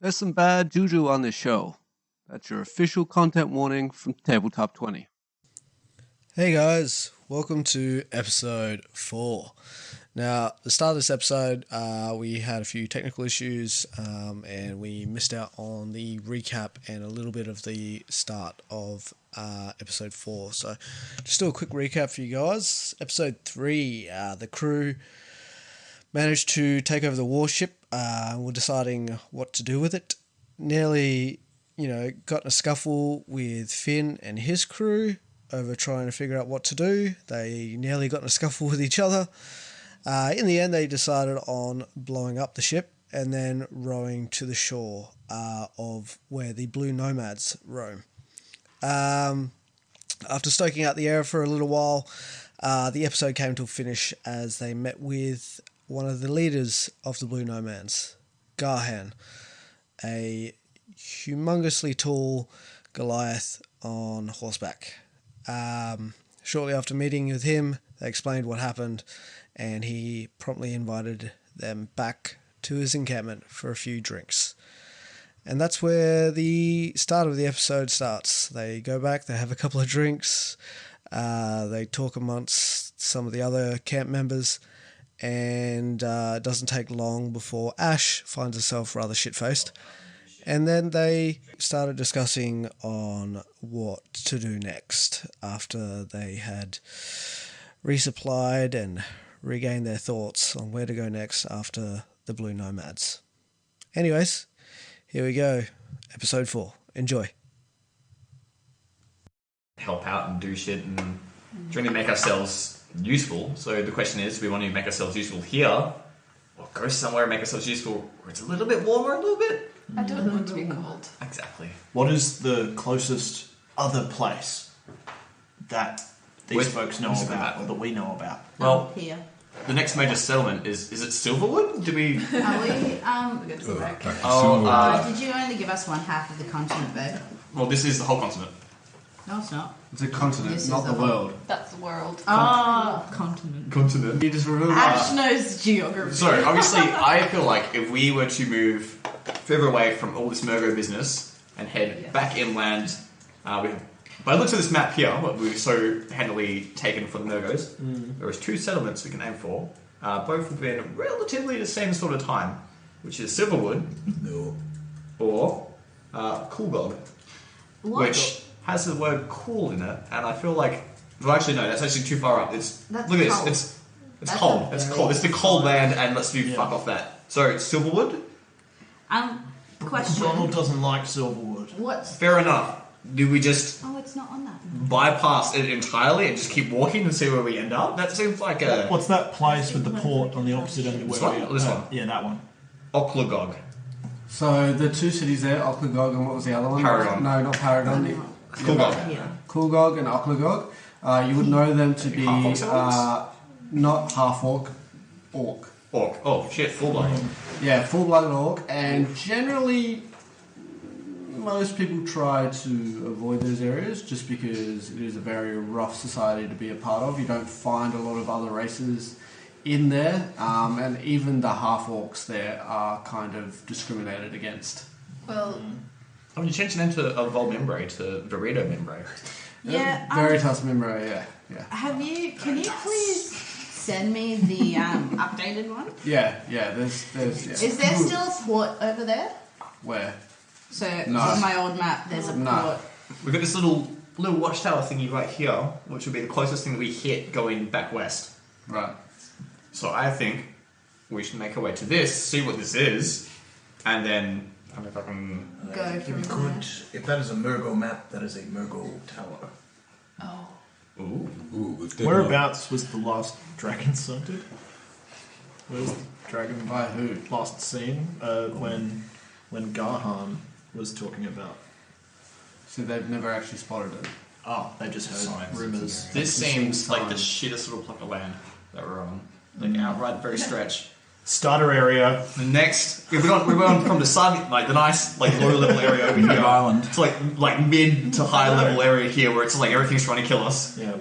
There's some bad juju on this show. That's your official content warning from Tabletop 20. Hey guys, welcome to episode 4. Now, at the start of this episode, we had a few technical issues and we missed out on the recap and a little bit of the start of episode 4. So, just do a quick recap for you guys. Episode 3, the crew managed to take over the warship. We're deciding what to do with it. Nearly, got in a scuffle with Finn and his crew over trying to figure out what to do. They nearly got in a scuffle with each other. In the end, they decided on blowing up the ship and then rowing to the shore of where the Blue Nomads roam. After stoking out the air for a little while, the episode came to a finish as they met with one of the leaders of the Blue Nomads, Garhan, a humongously tall Goliath on horseback. Shortly after meeting with him, they explained what happened, and he promptly invited them back to his encampment for a few drinks. And that's where the start of the episode starts. They go back, they have a couple of drinks, they talk amongst some of the other camp members, and it doesn't take long before Ash finds herself rather shit-faced. And then they started discussing on what to do next after they had resupplied and regained their thoughts on where to go next after the Blue Nomads. Anyways, here we go. Episode 4. Enjoy. Help out and do shit and trying to make ourselves useful. So the question is, do we want to make ourselves useful here or go somewhere and make ourselves useful where it's a little bit warmer, a little bit? I don't want to be cold. Exactly. What is the closest other place that these folks know about or that we know about? Well, Here. the next major settlement is it Silverwood? Do we... Are we, We got to go back. did you only give us one half of the continent, babe? Well, this is the whole continent. No, it's not. It's a continent, This not is the the whole- world. That's the world. Oh, continent. Continent. You just remember Ash knows geography. So, obviously, I feel like if we were to move further away from all this Mergo business and head back inland, by the looks of this map here, what we've so handily taken for the Mergos, there is 2 settlements we can aim for, both within relatively the same sort of time, which is Silverwood or Coolgog, which has the word cool in it, and I feel like... Well, actually, no, that's actually too far up. Look at this, cold. it's That's cold. a It's very cold. It's the cold cold land, and let's do fuck off that. So, Silverwood? Question. Ronald doesn't like Silverwood. What's... Fair enough. Do we just Oh, it's not on that. bypass it entirely and just keep walking and see where we end up? That seems like a... What's that place with the port on the opposite end of This where one? we are? Or this one? Yeah, that one. Oklagog. So the 2 cities there, Oklagog and what was the other one? Paragon. No, not Paragon. Coolgog. Here. Coolgog and Oklagog. You would know them to be Half-orc settlements? not half-orc, orc. Orc. Oh, shit, full blood. Yeah, full-blooded orc, and generally most people try to avoid those areas just because it is a very rough society to be a part of. You don't find a lot of other races in there, and even the half-orcs there are kind of discriminated against. Well, Oh, you changed the name to Vol Membre to Verito Membre. yeah. Veritas Membre, yeah. Can you please send me the updated one? Yeah, there's yeah. Is there still a port over there? Where? So, No. on my old map, there's a No. port. We've got this little watchtower thingy right here, which would be the closest thing that we hit going back west. Right. So I think we should make our way to this, see what this is, and then... I don't know if I can... Go If from we there. could, if that is a Murgo map, that is a Murgo tower. Oh. Ooh. Whereabouts was the last dragon sighted? Where's the dragon By who? last seen? When Garhan was talking about. So they've never actually spotted it. Oh, they just heard rumours. This seems like the Signs. shittest little plot of land that we're on. Like outright, very stretch. Starter area. The next, we've gone from the sun, like the nice, like low level area over here, Island. to like mid to high level area here, where it's like everything's trying to kill us. Yeah.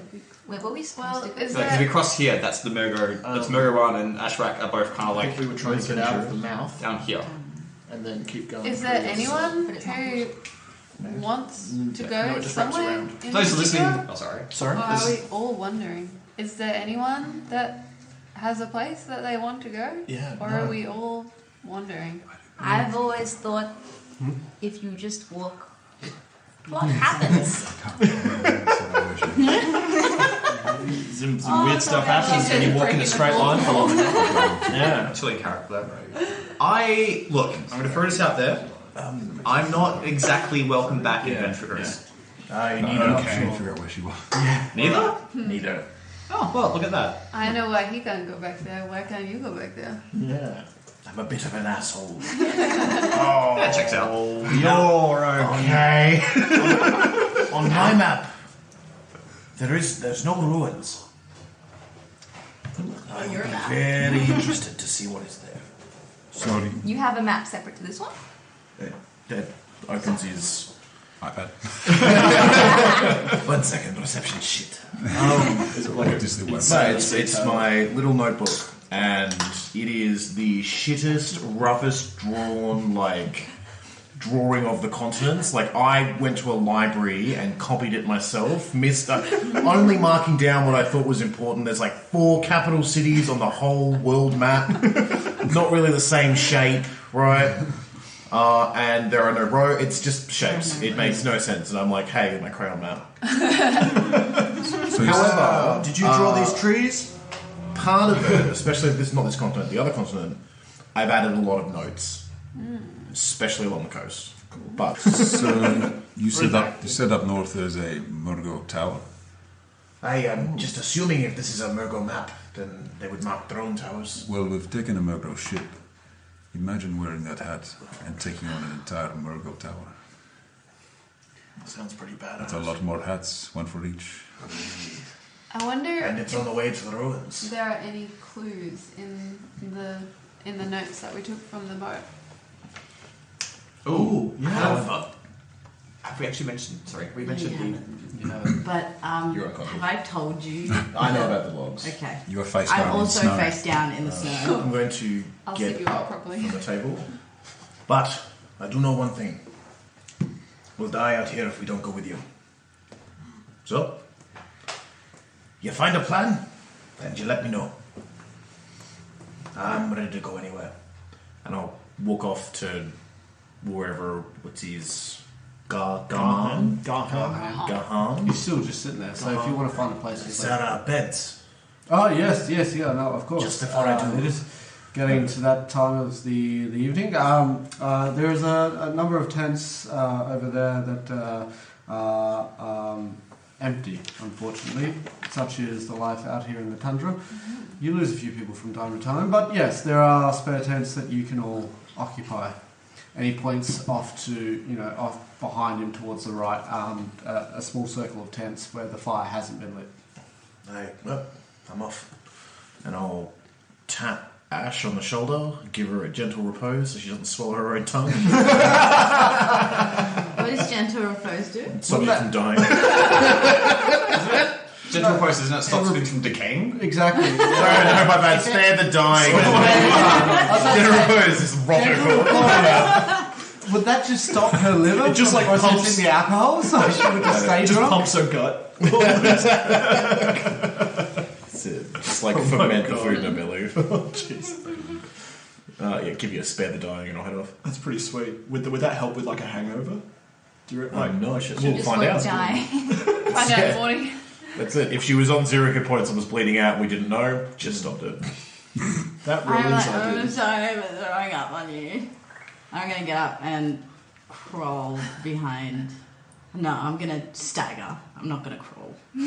Where were we supposed to go? Because we cross here, that's the Mergo. That's Mergo 1 and Ashrak are both kind of I like think we were trying to get out of the mouth down here. and then keep going. Is there through this. anyone But it's not who wants to No, go it just wraps somewhere? around. In Those particular? listening. Oh, sorry. Sorry. Or are we all wondering? Is there anyone that has a place that they want to go? Yeah, Or no. are we all wandering? I've always thought if you just walk, what happens? Some weird stuff happens when you walk in a straight line for long enough. Yeah. Actually, character. I'm going to throw this out there. I'm not exactly welcome back, adventurers. I need I an can't option. figure out where she was. Neither. Neither. Oh well, look at that. I know why he can't go back there. Why can't you go back there? Yeah. I'm a bit of an asshole. That checks out. You're okay. On my map, there's no ruins. I'm your map. very interested to see what is there. Sorry. You have a map separate to this one? That opens his iPad. 1 second reception shit. Is it like it is the No, website? it's my little notebook, and it is the shittest, roughest drawn, drawing of the continents. I went to a library and copied it myself, only marking down what I thought was important. There's 4 capital cities on the whole world map. Not really the same shape, right? And there are no roads. It's just shapes. It makes no sense. And I'm like, hey, my crayon map. However, did you draw these trees? Part of it, especially if this is not this continent, the other continent, I've added a lot of notes, especially along the coast. But So you said up north there's a Murgo Tower. I am just assuming if this is a Murgo map, then they would map their own towers. Well, we've taken a Murgo ship. Imagine wearing that hat and taking on an entire Murgo Tower. Sounds pretty bad. That's a lot more hats, one for each. I wonder And it's on the way to the if ruins. there are any clues in the notes that we took from the boat. Ooh, yeah. However, have we actually mentioned? Sorry, we mentioned But You're uncomfortable. have I told you? I know about the logs. Okay. You are face down I'm in also snow. face down in the snow. I'm going to I'll get sit you up up properly. from the table. But I do know one thing. We'll die out here if we don't go with you. So, you find a plan, and you let me know. I'm ready to go anywhere. And I'll walk off to wherever, what's his... Gahan? Gahan? He's still just sitting there, so if you want to find a place to Is sleep. there beds? Oh, yes, yeah, no, of course. Just before I do. It is getting to that time of the evening. There's a number of tents over there that are empty, unfortunately, such is the life out here in the tundra. You lose a few people from time to time, but yes, there are spare tents that you can all occupy. And he points off to, off behind him towards the right, a small circle of tents where the fire hasn't been lit. Well, I'm off. And I'll tap Ash on the shoulder, give her a gentle repose so she doesn't swallow her own tongue. What does gentle repose do? Stop you from dying. Gentle process doesn't it stop things from decaying? Exactly. No, my bad. Spare the dying. Gentle repose is rotten. Would that just stop her liver It just, from like, processing pumps- the alcohol, so she would just stay Just drunk? pumps her gut. That's it. Just ferment the food in her belly. Jeez. Give you a spare the dying and I'll head off. That's pretty sweet. Would that help with a hangover? Do you No, shit. She We'll just find won't out. die. Find out in the morning. That's it. If she was on 0 hit points and was bleeding out and we didn't know, just stopped it. That I'm ruins like, ideas. I'm sorry for throwing up on you. I'm gonna get up and crawl behind. No, I'm gonna stagger. I'm not gonna crawl. I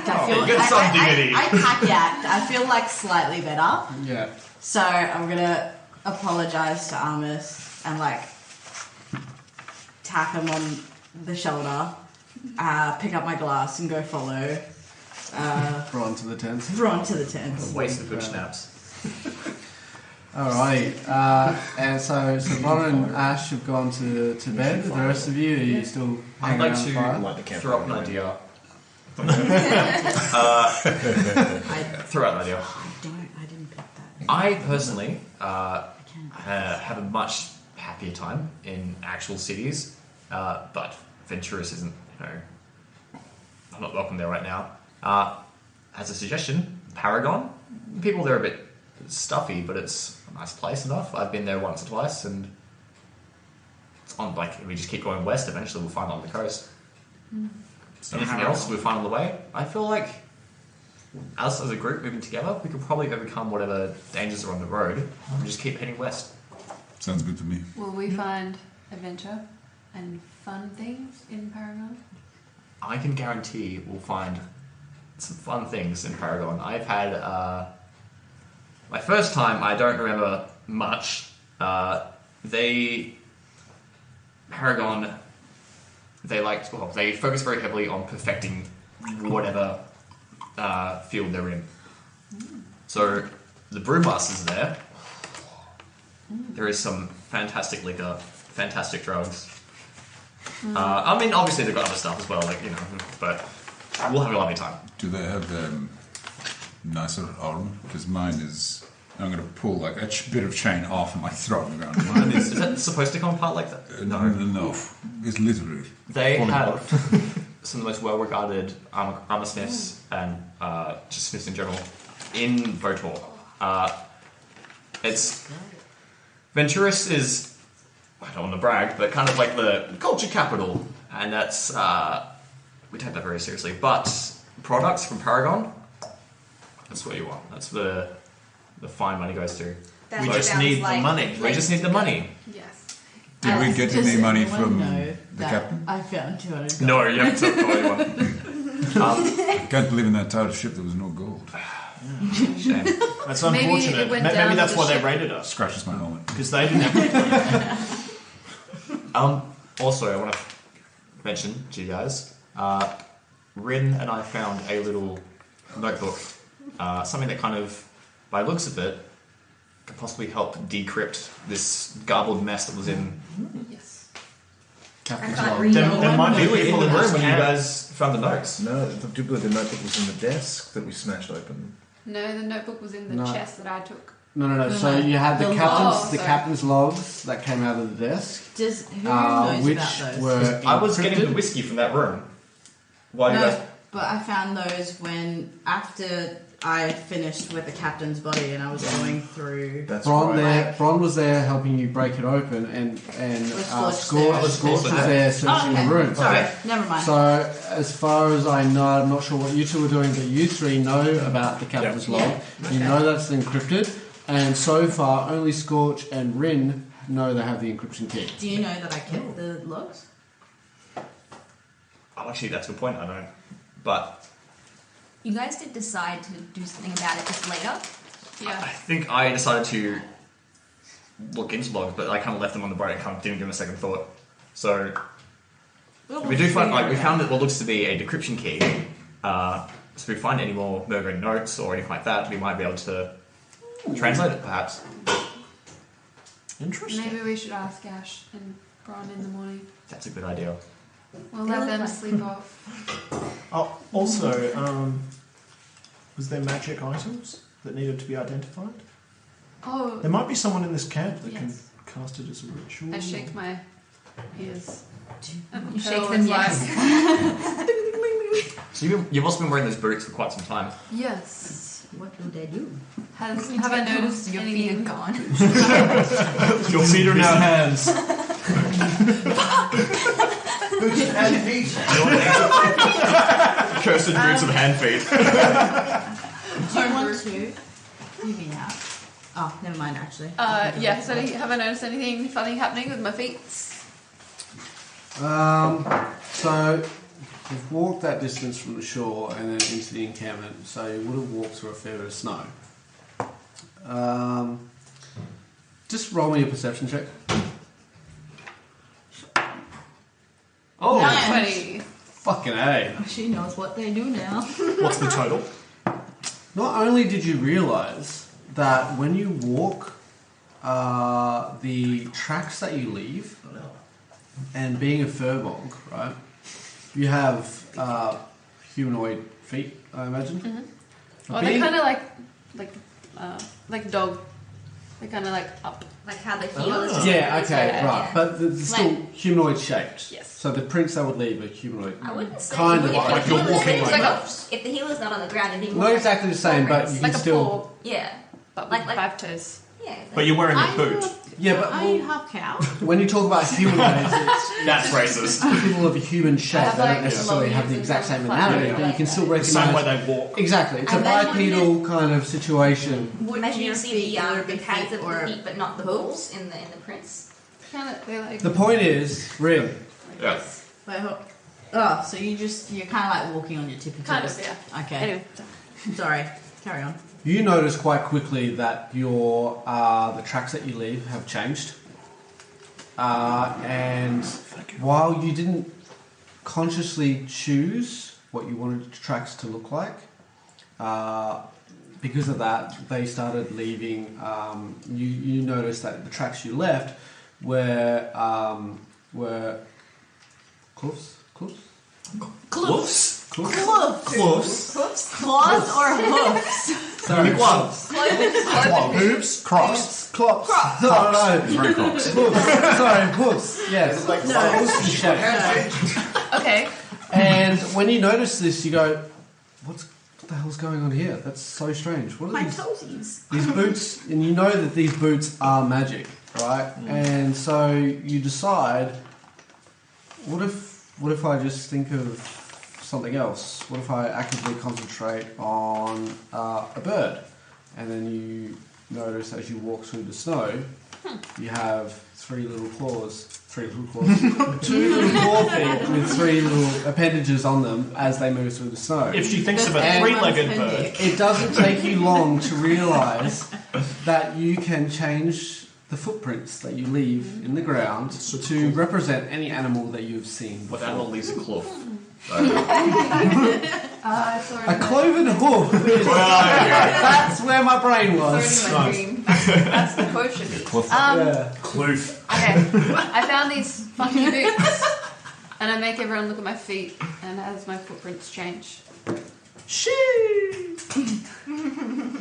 yacked. I feel. get some dignity. I pack yacked. I feel slightly better. Yeah. So I'm gonna apologise to Armus and tap him on the shoulder, pick up my glass and go follow. Run to the tents. Run to the tents. Waste of good snaps. Alrighty. And so Ron and Ash have gone to bed. The rest of you, are you still I'd hanging like around the fire? to Light the throw up an campfire. idea. I Throw out an idea. didn't pick that. I personally have a much happier time in actual cities, but Venturis isn't, I'm not welcome there right now. As a suggestion, Paragon, people there are a bit stuffy, but it's a nice place enough. I've been there once or twice, and it's on, if we just keep going west, eventually we'll find it on the coast. Anything else we'll find on the way? I feel like us as a group moving together, we could probably overcome whatever dangers are on the road and just keep heading west. Sounds good to me. Will we find adventure and fun things in Paragon? I can guarantee we'll find some fun things in Paragon. I've had my first time. I don't remember much. Paragon. They focus very heavily on perfecting whatever field they're in. So the brewmasters are there. There is some fantastic liquor, fantastic drugs. Obviously they've got other stuff as well, but we'll have a lovely time. Do they have nicer armor? Because mine is... I'm going to pull a bit of chain off and throw it around. Mine Is that supposed to come apart like that? No. It's literally... They falling have apart. some of the most well-regarded armor smiths and just smiths in general in Votor. Venturis is, I don't want to brag, but kind of like the culture capital, and that's we take that very seriously. But products from Paragon, that's what you want. That's the fine money goes to. That We just sounds need the like money. We just need the money. Yes. Did we get Does any money anyone from know the that captain? I found 200 gold. No, you haven't told anyone. I can't believe in that entire ship there was no gold. Shame. That's Maybe unfortunate. it went Maybe down that's to why the they ship. raided us. Scratches my helmet. Because they didn't. Also, I want to mention to you guys, Rin and I found a little notebook, something that kind of, by looks of it, could possibly help decrypt this garbled mess that was in. Yes. Captain's I can't log. read There it. might be We were in people the in this room when you camp. guys found the notes. No, the notebook was in the desk that we smashed open. No, the notebook was in the No. chest that I took. No. So you had the The captain's logs. captain's logs that came out of the desk, Who knows which about those? were I was getting the encrypted. whiskey from that room. While you No, guys... but I found those after I finished with the captain's body and I was going through. That's Bron right. Bron was there helping you break it open, and Was Scorch Scorch was there? there searching Oh, okay. the room. Sorry, never mind. So, as far as I know, I'm not sure what you two are doing, but you three know about the captain's Yep. log. Yeah, You okay. know that's encrypted, and so far only Scorch and Rin know they have the encryption key. Do you know that I kept the logs? Oh, actually, that's a good point, I know. But You guys did decide to do something about it just later. I Yeah. think I decided to look into logs, but I kind of left them on the boat and kind of didn't give them a second thought. So we do find, we found what looks to be a decryption key. So if we find any more Murgo notes or anything like that, we might be able to translate it, perhaps. Interesting. Maybe we should ask Ash and Bron in the morning. That's a good idea. We'll They let look them like- sleep off. Oh, also, was there magic items that needed to be identified? Oh, There might be someone in this camp that Yes. can cast it as a ritual. I shake my ears. You shake them, yes. So you've also been wearing those boots for quite some time. Yes. What do they do? Have I noticed Your feet are anything? gone. Your feet are now hands. Cursed boots of hand feet. Do you want to? You mean out? Oh, never mind. Actually. Yeah, so have I noticed anything funny happening with my feet? So you've walked that distance from the shore and then into the encampment, so you would have walked through a fair bit of snow. Just roll me a perception check. Oh, Nice. 20. Fucking A. She knows what they do now. What's the total? Not only did you realise that when you walk, the tracks that you leave, and being a furbog, right, you have humanoid feet, I imagine. Well, they're kind of like dog They're kind of like up. Like how the heel is just Yeah, like okay, this, right. But they're still humanoid shaped. Yes. So the prints they would leave are humanoid. I wouldn't say Kind of if like the you're heel is- walking if like the- If the heel is not on the ground, it'd be more Not like exactly the same, but you can Like a still. paw, yeah, but Like- with 5 toes. yeah. But you're wearing a boot. Yeah, but Are you half cow? when you talk about humanoids, it's That's racist. people of a human shape. have, They like, don't necessarily long have the ears exact and same kind of anatomy, flat but you can still The same way recognize. they walk. Exactly, it's a And then bipedal kind of situation. Imagine you your see feet the either be pads of or the feet, but not the balls in the prints. Kind of, they're like. The point is, really, Yeah. Wait, oh, so you're kind of like walking on your tippy toes. Kind of, yeah. Okay. Anyway, Sorry. Carry on. you notice quite quickly that your the tracks that you leave have changed, and while you didn't consciously choose what you wanted the tracks to look like, because of that, they started leaving. You noticed that the tracks you left were cliffs. Gloves? Hooves. Claws or hoofs? Sorry, Gloves. Hooves? Crocs. Clops. No. Very crocs. Hoofs. Sorry, hoofs. Yes. Like Hoofs and shape. okay. And when you notice this, you go, what the hell's going on here? That's so strange. What are My these? toesies. These boots, and you know that these boots are magic, right? And so you decide, what if I just think of something else? What if I actively concentrate on a bird? And then you notice as you walk through the snow, you have two little claw feet with 3 little appendages on them as they move through the snow. If she thinks of a And- three-legged bird, It doesn't take you long to realise that you can change the footprints that you leave in the ground to represent any animal that you've seen what before. animal leaves a cloth? A cloven hoof. That's where my brain was. Already my dream. That's the potion. Yeah. Kloof. Okay, I found these funky boots, and I make everyone look at my feet, and as my footprints change.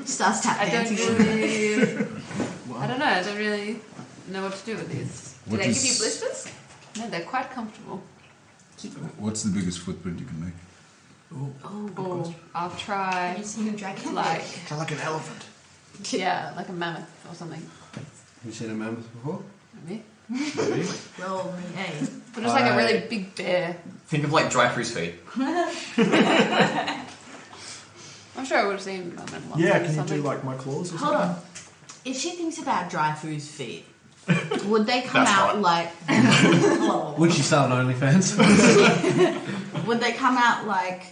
Starts tap I don't dancing. really. I don't know. I don't really know what to do with these. Do they give you blisters? No, they're quite comfortable. What's the biggest footprint you can make? Oh, I'll Have try you seen a dragon? like Kind of like an elephant. yeah, like a mammoth or something. Have you seen a mammoth before? Maybe. Maybe. Roll me a. But just like a really big bear. Think of like dry-freeze feet. I'm sure I would have seen a mammoth once. Yeah, or can you something. do like my claws or Hold something? on. If she thinks about dry food's feet, would they come That's out right. like? Hello. Would she start an OnlyFans? Would they come out like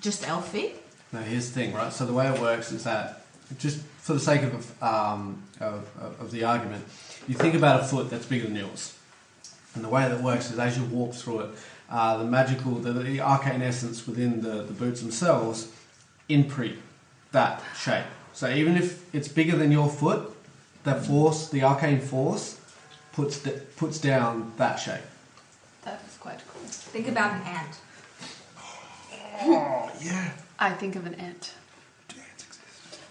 just elf feet? No, here's the thing, right? So the way it works is that, just for the sake of the argument, you think about a foot that's bigger than yours. And the way that works is as you walk through it, the magical, the arcane essence within the boots themselves imprint that shape. So even if it's bigger than your foot, the arcane force puts down that shape. That is quite cool. Think about an ant. Oh, yeah. I think of an ant.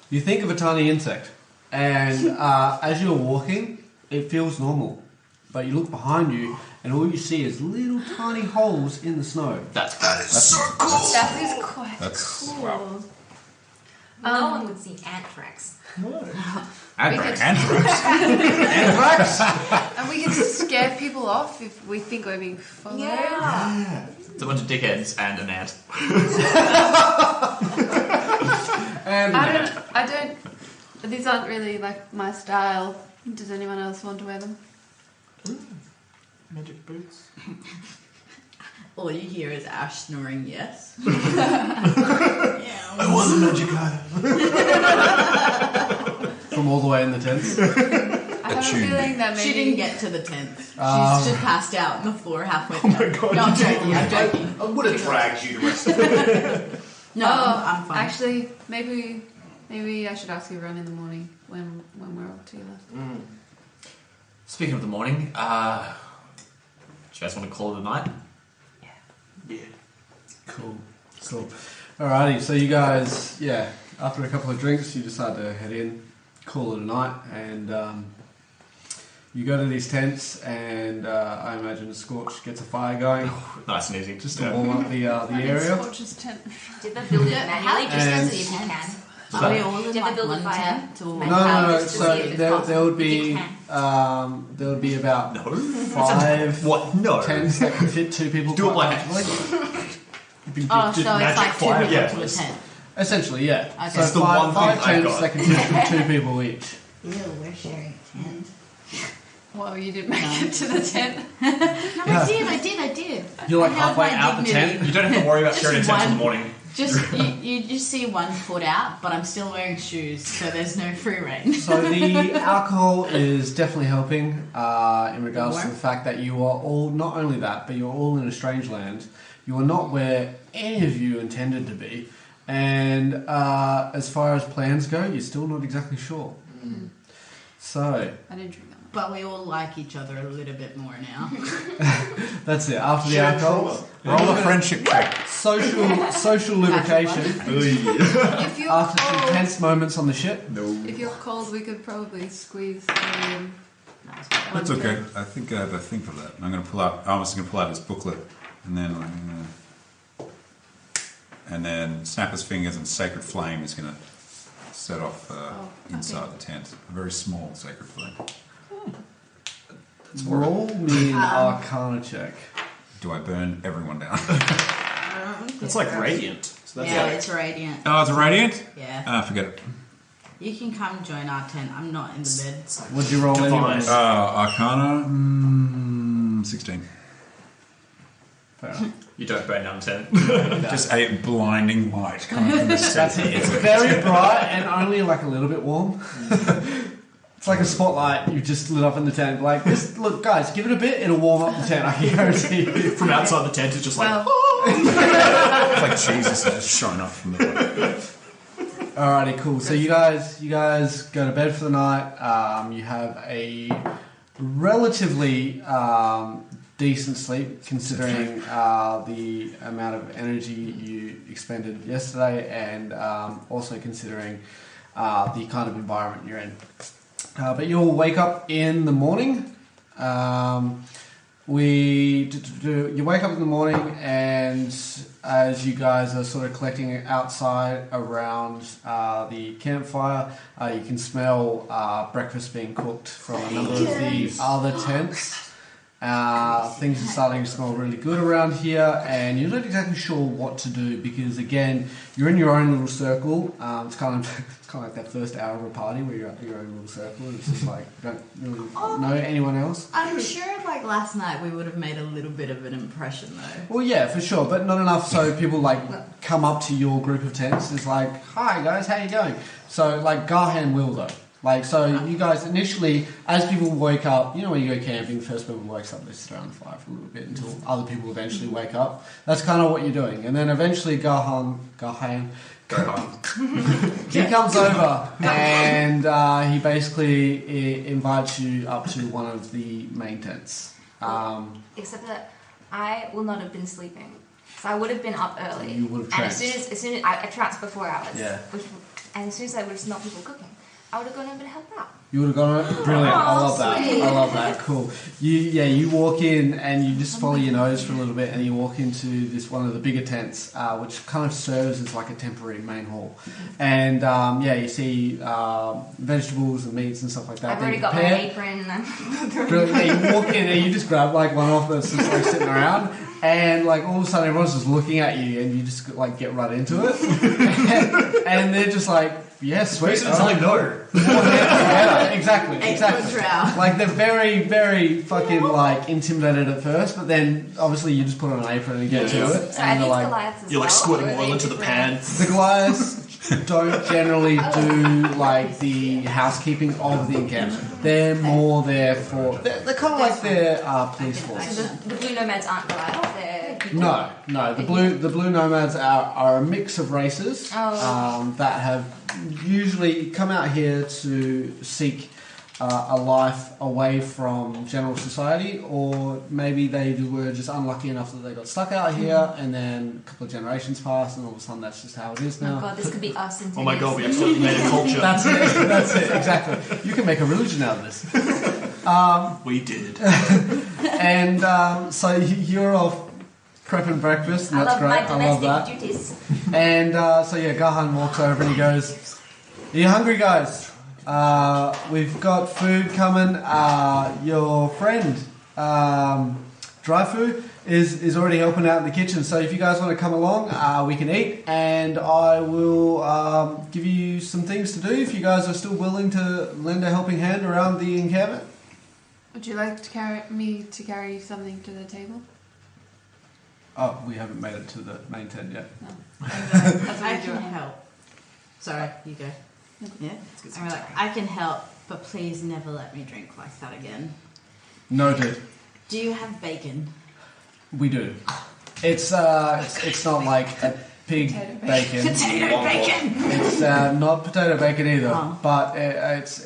You think of a tiny insect, and as you're walking, it feels normal. But you look behind you, and all you see is little tiny holes in the snow. That's So cool! That is quite That's cool. No one would see ant tracks. Anthrax. And we can scare people off if we think we're being followed. Yeah. It's a bunch of dickheads and an ant. And I don't. These aren't really like my style. Does anyone else want to wear them? Magic boots. All you hear is Ash snoring yes. I was a magic item. from all the way in the tents. I have a tune. feeling that maybe She didn't get to the 10th. She's just passed out on the floor halfway Oh my through. God, No, I'm you joking. I'm joking. I would have dragged you to rest. No, I'm fine. Actually, maybe I should ask you around in the morning when we're all together. Speaking of the morning, do you guys want to call it a night? Yeah. Cool. Alrighty, so you guys, after a couple of drinks, you decide to head in. call it a night, and you go to these tents, and I imagine Scorch gets a fire going Nice and easy. just to warm up the area. Scorch's tent. Did they build it manually just And- to see if you can? Are we all in Did they like build a one fire? tent? Or... No. Just to So see if it's there possible. would be If you can. there would be about No. 5 What? No. tents that can fit 2 people. Do it quite like comfortably. Oh, so it's like 2 people Yeah. to a tent. Essentially, yeah. Okay. So It's the one five thing I've tents got. that can fit 2 people each. Ew, we're sharing a tent. Well, you did make it to the tent. No, I did. You're like I have halfway my out the dignity. tent. You don't have to worry about Just sharing a tent in the one- morning. You just see 1 foot out, but I'm still wearing shoes, so there's no free reign. So the alcohol is definitely helping in regards to Warm. the fact that you are all, not only that, but you're all in a strange land. You are not where any of you intended to be. And as far as plans go, you're still not exactly sure. So I didn't drink that much. But we all like each other a little bit more now. that's it. After the Shared alcohol, Roll a friendship check. social lubrication. If you're After some cold, tense moments on the ship. if you're cold, we could probably squeeze That's okay. I think I have a thing for that. I'm going to pull out. I was going to pull out his booklet, and then snap his fingers, and sacred flame is going to set off inside the tent. A very small sacred flame. Roll me an Arcana check. Do I burn everyone down? It's like radiant. So that's Yeah, like, it's radiant. Oh, it's a radiant? Yeah. Ah, forget it. You can come join our tent. I'm not in the bed. What'd you roll Divine. anyway? Arcana, 16. Fair enough. you don't burn down the tent. Just a blinding light coming from the That's center. it. It's very bright and only like a little bit warm. It's like a spotlight you just lit up in the tent. Like, this, look, guys, give it a bit, it'll warm up the tent. I can guarantee you. From outside the tent, it's just like, It's like Jesus is just showing up from the bottom. Alrighty, cool. So you guys go to bed for the night. You have a relatively decent sleep considering the amount of energy you expended yesterday, and also considering the kind of environment you're in. But you'll wake up in the morning. You wake up in the morning, and as you guys are sort of collecting outside around the campfire, you can smell breakfast being cooked from a number of the other tents. Things are starting to smell really good around here, and you're not exactly sure what to do because, again, you're in your own little circle. It's kind of like that first hour of a party where you're at your own little circle, and it's just like you don't really know anyone else. I'm sure, like last night, we would have made a little bit of an impression, though. Well, yeah, for sure, but not enough so people like come up to your group of tents. It's like, "Hi guys, how you going?" So like Garhan will though. Like, so you guys initially, as people wake up, you know when you go camping, first people wakes up, they sit around the fire for a little bit until other people eventually wake up. That's kind of what you're doing. And then eventually Garhan, he comes over and he basically invites you up to one of the main tents. Except that I will not have been sleeping. So I would have been up early. You would have and as soon as I tranced for 4 hours. Yeah. And as soon as I would have smelled people cooking, I would have gone over to help out. You would have gone, brilliant, I love that, sweet. I love that, cool. You walk in and you just follow your nose for a little bit and you walk into this one of the bigger tents, which kind of serves as like a temporary main hall. And you see vegetables and meats and stuff like that. I've already got my apron. Brilliant. You walk in and you just grab like one off that's just like sitting around, and like all of a sudden everyone's just looking at you and you just like get right into it. And they're just like, yeah, sweet. It's like, no. Yeah, exactly. Drow. Like they're very, very fucking like intimidated at first, but then obviously you just put on an apron and get to it. So and are these they're like, Goliaths as You're like well, squirting or are oil they into the different? pan. the Goliaths don't generally do like the housekeeping of the encampment. They're more there for. They're kind of like their police force. So the Blue Nomads aren't Goliaths, they're people? No. The Blue Nomads are a mix of races that have usually come out here to seek a life away from general society, or maybe they were just unlucky enough that they got stuck out here, and then a couple of generations passed, and all of a sudden that's just how it is now. Oh god, this could be us in 10 Oh my years. god, we absolutely made a culture. That's it, exactly. You can make a religion out of this. We did. And so you're off prepping breakfast, and I that's love great. my I love domestic that. duties. And so yeah, Gahan walks over and he goes, "Are you hungry, guys? We've got food coming. Your friend, Dryfu, is already helping out in the kitchen. So if you guys want to come along, we can eat, and I will give you some things to do if you guys are still willing to lend a helping hand around the encampment." Would you like to carry something to the table? Oh, we haven't made it to the main tent yet. No. That's I what we can do. help. Sorry, you go. Yeah? I'm like, I can help, but please never let me drink like that again. Noted. Do you have bacon? We do. It's not like a pig Potato bacon. Potato bacon! It's not potato bacon either, Oh. but it's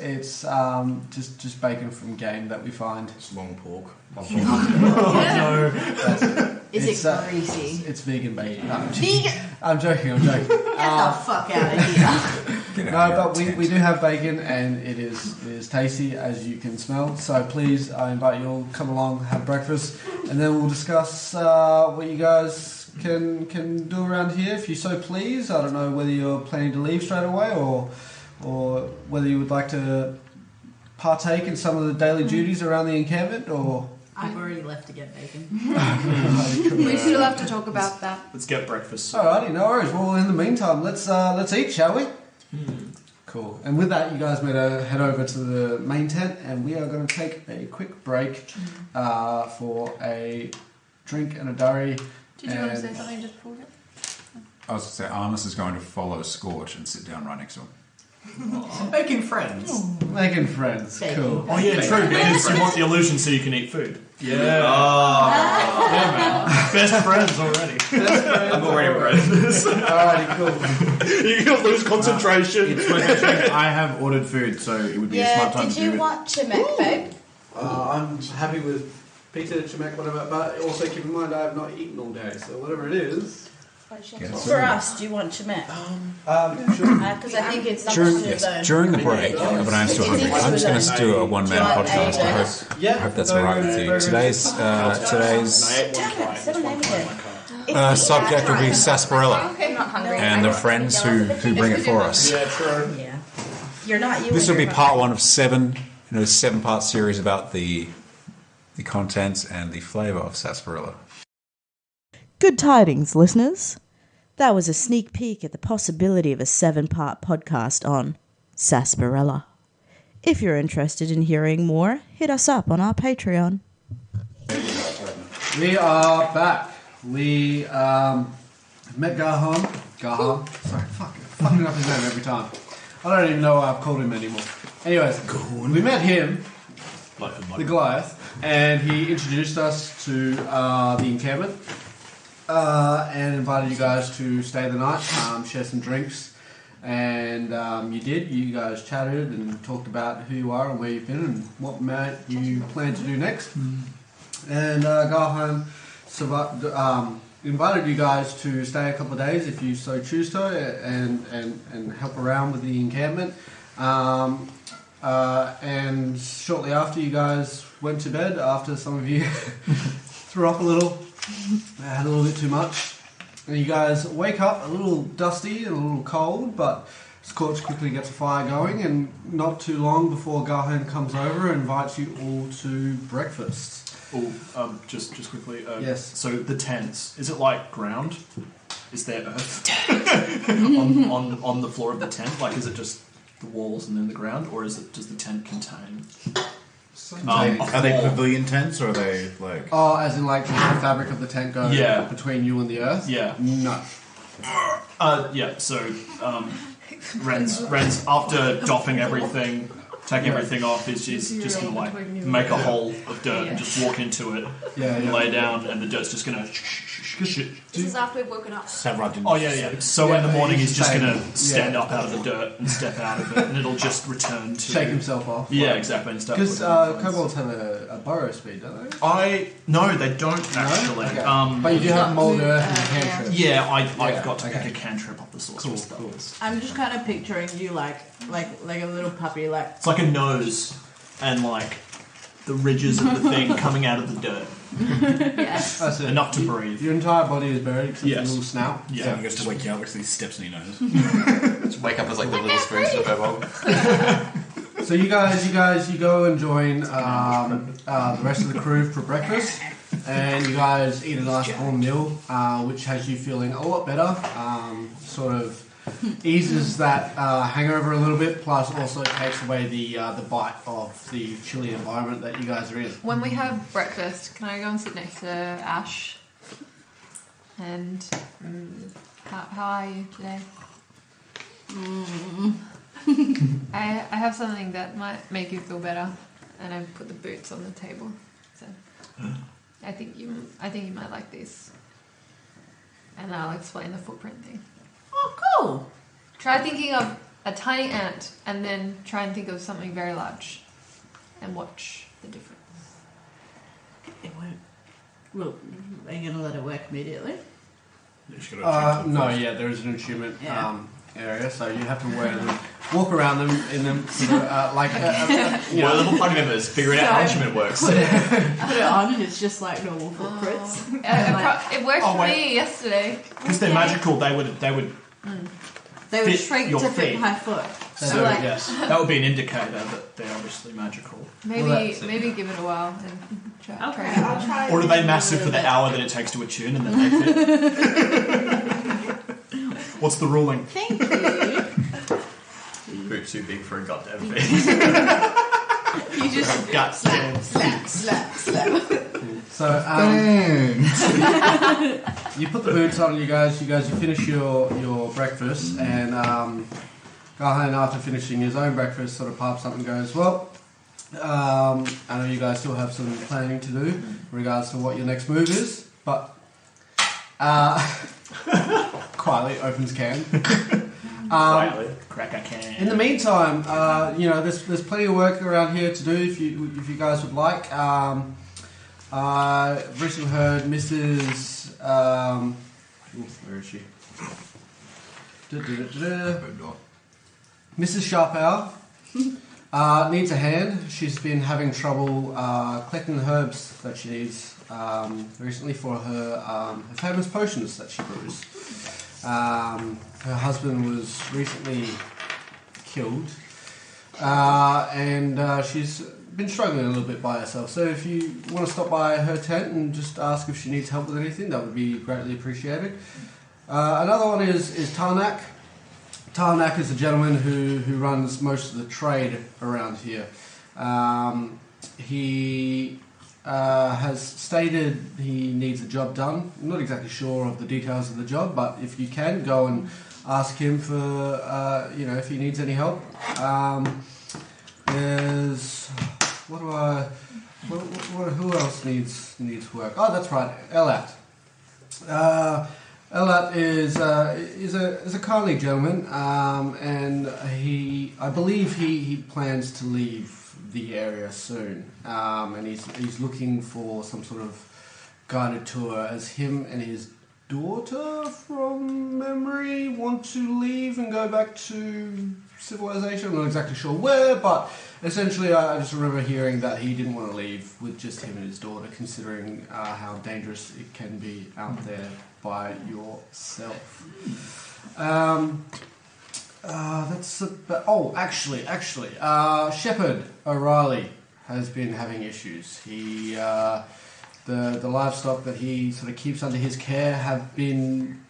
just bacon from game that we find. It's long pork. No. Is It's, it greasy? It's vegan bacon. No, Vegan? I'm joking. Get the fuck out of here. Get No, out of but your we tent. do have bacon, and it is tasty, as you can smell. So please, I invite you all to come along, have breakfast, and then we'll discuss what you guys can do around here, if you so please. I don't know whether you're planning to leave straight away, or whether you would like to partake in some of the daily duties around the encampment, or... I've already left to get bacon. We still have to talk about that. Let's get breakfast. Alrighty, no worries. Well, in the meantime, let's eat, shall we? Cool. And with that, you guys better head over to the main tent, and we are going to take a quick break for a drink and a durry. Did you want to say something just before that? I was going to say, Armus is going to follow Scorch and sit down right next to him. Making friends. Making friends. Bacon. Cool. Oh yeah, true. Because you want the illusion so you can eat food. Yeah. Yeah, man. Best friends already. I'm already friends. Alrighty, cool. You're gonna lose concentration. It's worth mentioning, I have ordered food, so it would be a smart time to do it. want chimek, babe? I'm happy with pizza, chimek, whatever, but also keep in mind I have not eaten all day, so whatever it is. For us, do you want chimek? Sure. Because I think it's During the break, but I am still hungry. I'm just going to do a one-man podcast. I hope that's all right with you. Today's subject will be sarsaparilla I'm not hungry. and the friends who bring it for us. Yeah, true. Yeah. You're not you. This will be part one of 7, 7-part series about the contents and the flavour of sarsaparilla. Good tidings, listeners. That was a sneak peek at the possibility of a 7-part podcast on sarsaparilla. If you're interested in hearing more, hit us up on our Patreon. We are back. We met Gahan. Sorry, fucking up his name every time. I don't even know why I've called him anymore. Anyways, we met him, the Goliath, and he introduced us to the encampment. And invited you guys to stay the night, share some drinks, and you did. You guys chatted and talked about who you are and where you've been and what you plan to do next. And Gahan invited you guys to stay a couple of days if you so choose to, and help around with the encampment. And shortly after, you guys went to bed after some of you threw up a little. I had a little bit too much. And you guys wake up a little dusty and a little cold, but Scorch quickly gets a fire going, and not too long before Gahan comes over and invites you all to breakfast. Oh, just quickly. Yes. So the tents, is it like ground? Is there earth on the floor of the tent? Like, is it just the walls and then the ground, or does the tent contain? Are they pavilion tents, or are they like... Oh, as in like the fabric of the tent goes between you and the earth? Yeah. No. Yeah, so Ren's after doffing everything, take everything off is just going to like make a hole of dirt and just walk into it, lay down, and the dirt's just going to. This is after we've woken up. Oh yeah. So in the morning he's just going to stand up out of the dirt and step out of it, and it'll just return to shake himself off. Yeah, exactly. Because kobolds have a burrow speed, don't they? No, they don't actually. Okay. But you do have mold earth and a cantrip. Yeah, I've got to pick a cantrip up the sorcerer's stuff. Cool. I'm just kind of picturing you like a little puppy, like It's like a nose and like the ridges of the thing coming out of the dirt. That's it. Enough to breathe. Your entire body is buried except for the little snout. Yeah. He goes to wake you up with these steps in your nose. Just wake up as like the little spoons of a kobold. So you go and join the rest of the crew for breakfast, and you guys eat a nice warm meal, which has you feeling a lot better. Sort of eases that hangover a little bit, plus also takes away the bite of the chilly environment that you guys are in. When we have breakfast, can I go and sit next to Ash? And how are you today? I have something that might make you feel better, and I put the boots on the table. So I think you might like these, and I'll explain the footprint thing. oh cool. Try thinking of a tiny ant, and then try and think of something very large, and watch the difference. It won't. Well, are you gonna let it work immediately? No, there is an attunement area, so you have to wear them, walk around them in them, like We're little party members figuring out how attunement works. Put it on, and it's just like normal footprints. It worked for me yesterday. Because they're magical, they would They would fit shrink your to fit feet. my foot. So like, yes. that would be an indicator that they're obviously magical. Maybe give it a while and try. Okay, try I'll try. Or are they massive for the hour that it takes to attune and then they fit? What's the ruling? Thank you. Boot's too big for a goddamn feet. You just slap. So you put the boots on, you guys. You finish your breakfast, and Gahan, after finishing his own breakfast, sort of pipes up and goes, "Well, I know you guys still have some planning to do in regards to what your next move is, but quietly opens can." Quietly, crack a can. In the meantime, there's plenty of work around here to do if you guys would like. I've recently heard Mrs. Where is she? Mrs. Sharpow needs a hand. She's been having trouble collecting the herbs that she needs recently for her famous potions that she brews. Her husband was recently killed, and she's been struggling a little bit by herself. So if you want to stop by her tent and just ask if she needs help with anything, that would be greatly appreciated. Another one is Tarnak. Tarnak is a gentleman who runs most of the trade around here. He has stated he needs a job done. I'm not exactly sure of the details of the job, but if you can, go and ask him for, if he needs any help. There's... who else needs work? Oh, that's right, Elat. Elat is a kindly gentleman, and I believe he plans to leave the area soon, and he's looking for some sort of guided tour, as him and his daughter, from memory, want to leave and go back to civilization. I'm not exactly sure where, but essentially I just remember hearing that he didn't want to leave with just him and his daughter, considering how dangerous it can be out there by yourself. Actually, Shepherd O'Reilly has been having issues. He, the livestock that he sort of keeps under his care have been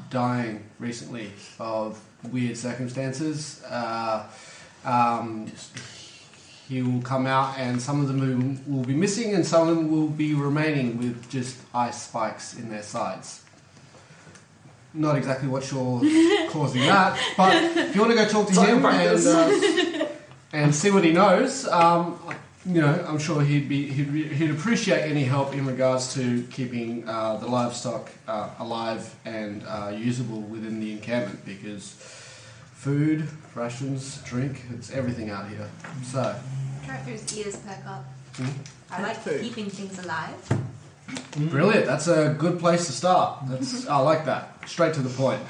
dying recently of weird circumstances. He will come out, and some of them will be missing, and some of them will be remaining with just ice spikes in their sides. Not exactly what you're causing that, but if you want to go talk to him and and see what he knows. I'm sure he'd appreciate any help in regards to keeping the livestock alive and usable within the encampment, because food, rations, drink, it's everything out here. So, Character's ears perk up. I like keeping things alive. brilliant. That's a good place to start. I like that. Straight to the point.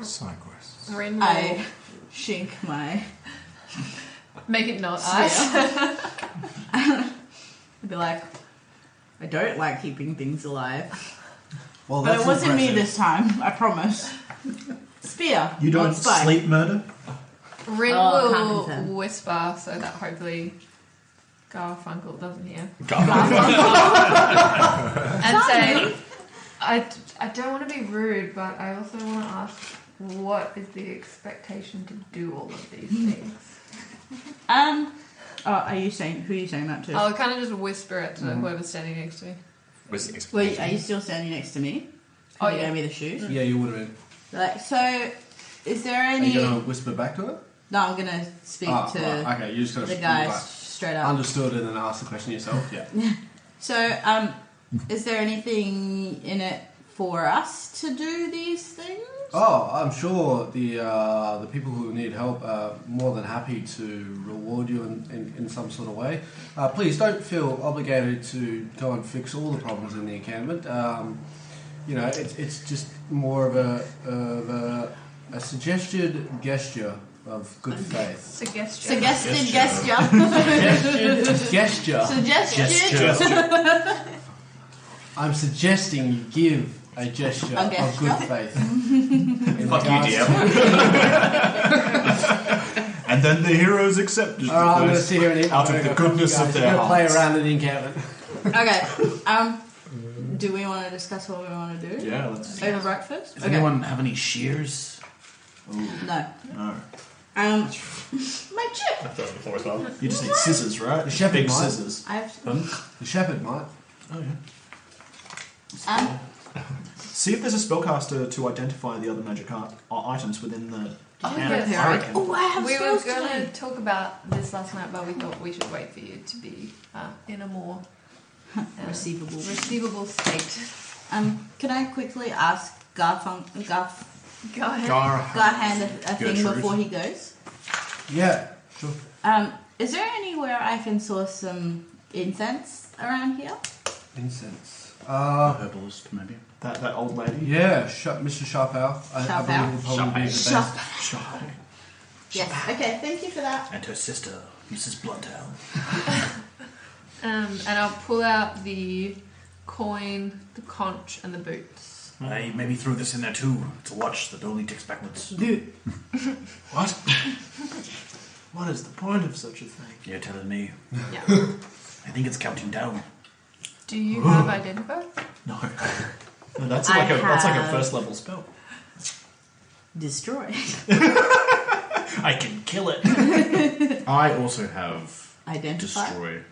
Side quests. Rin I will shink my. make it not us. I'd be like, I don't like keeping things alive. Well, But that's it wasn't me impressive. this time, I promise. Spear. You don't not spike. sleep murder? Rin Oh, can't will confirm. whisper so that hopefully Garfunkel doesn't hear. And say, I don't want to be rude, but I also want to ask, what is the expectation to do all of these things? Are you saying, who are you saying that to? I'll kind of just whisper it to whoever's standing next to me. What's the Wait, expectation? are you still standing next to me? Oh, You yeah. gave me the shoes. Yeah, you would have been. Like, so, is there Are any... you going to whisper back to her? No, I'm gonna speak Oh, to right. Okay, you just got to the guy straight up. understood and then ask the question yourself. Yeah. So, is there anything in it for us to do these things? Oh, I'm sure the people who need help are more than happy to reward you in some sort of way. Please don't feel obligated to go and fix all the problems in the encampment. It's just more of a suggested gesture of good faith. Suggestion. Suggested gesture. Gesture. Suggestion. I'm suggesting you give a gesture A of gesture? good faith. In Fuck you, regards DM. And then the heroes accepted. Alright, I'm going to sit here and eat out my of the burger. goodness You guys of are their gonna play hearts. around in the encampment. Okay. Do we want to discuss what we want to do? Yeah, let's. Over breakfast? Does anyone have any shears? No. No. My chip. I've done it before as well. You just need scissors, right? The shepherd Big might. scissors. I have. The shepherd might. Oh yeah. See if there's a spellcaster to identify the other magic items within the camp. yes. I reckon. Oh, I have We were spells going today. to talk about this last night, but we thought we should wait for you to be in a more receivable state. Can I quickly ask Garhan Go ahead. a thing Gertrude. before he goes? Yeah, sure. Is there anywhere I can source some incense around here? Incense. Herbalist, maybe. That old lady. Yeah, Mr. Sharpow. I Sharpow? believe will probably be the best. Shop. Yes. Okay. Thank you for that. And her sister, Mrs. Bluntown. And I'll pull out the coin, the conch, and the boots. I maybe threw this in there too. It's a watch that only ticks backwards. What? What is the point of such a thing? You're telling me. Yeah. I think it's counting down. Do you have identifier? No. No, that's I like a have- first level spell. Destroy. I can kill it. I also have Identify. destroy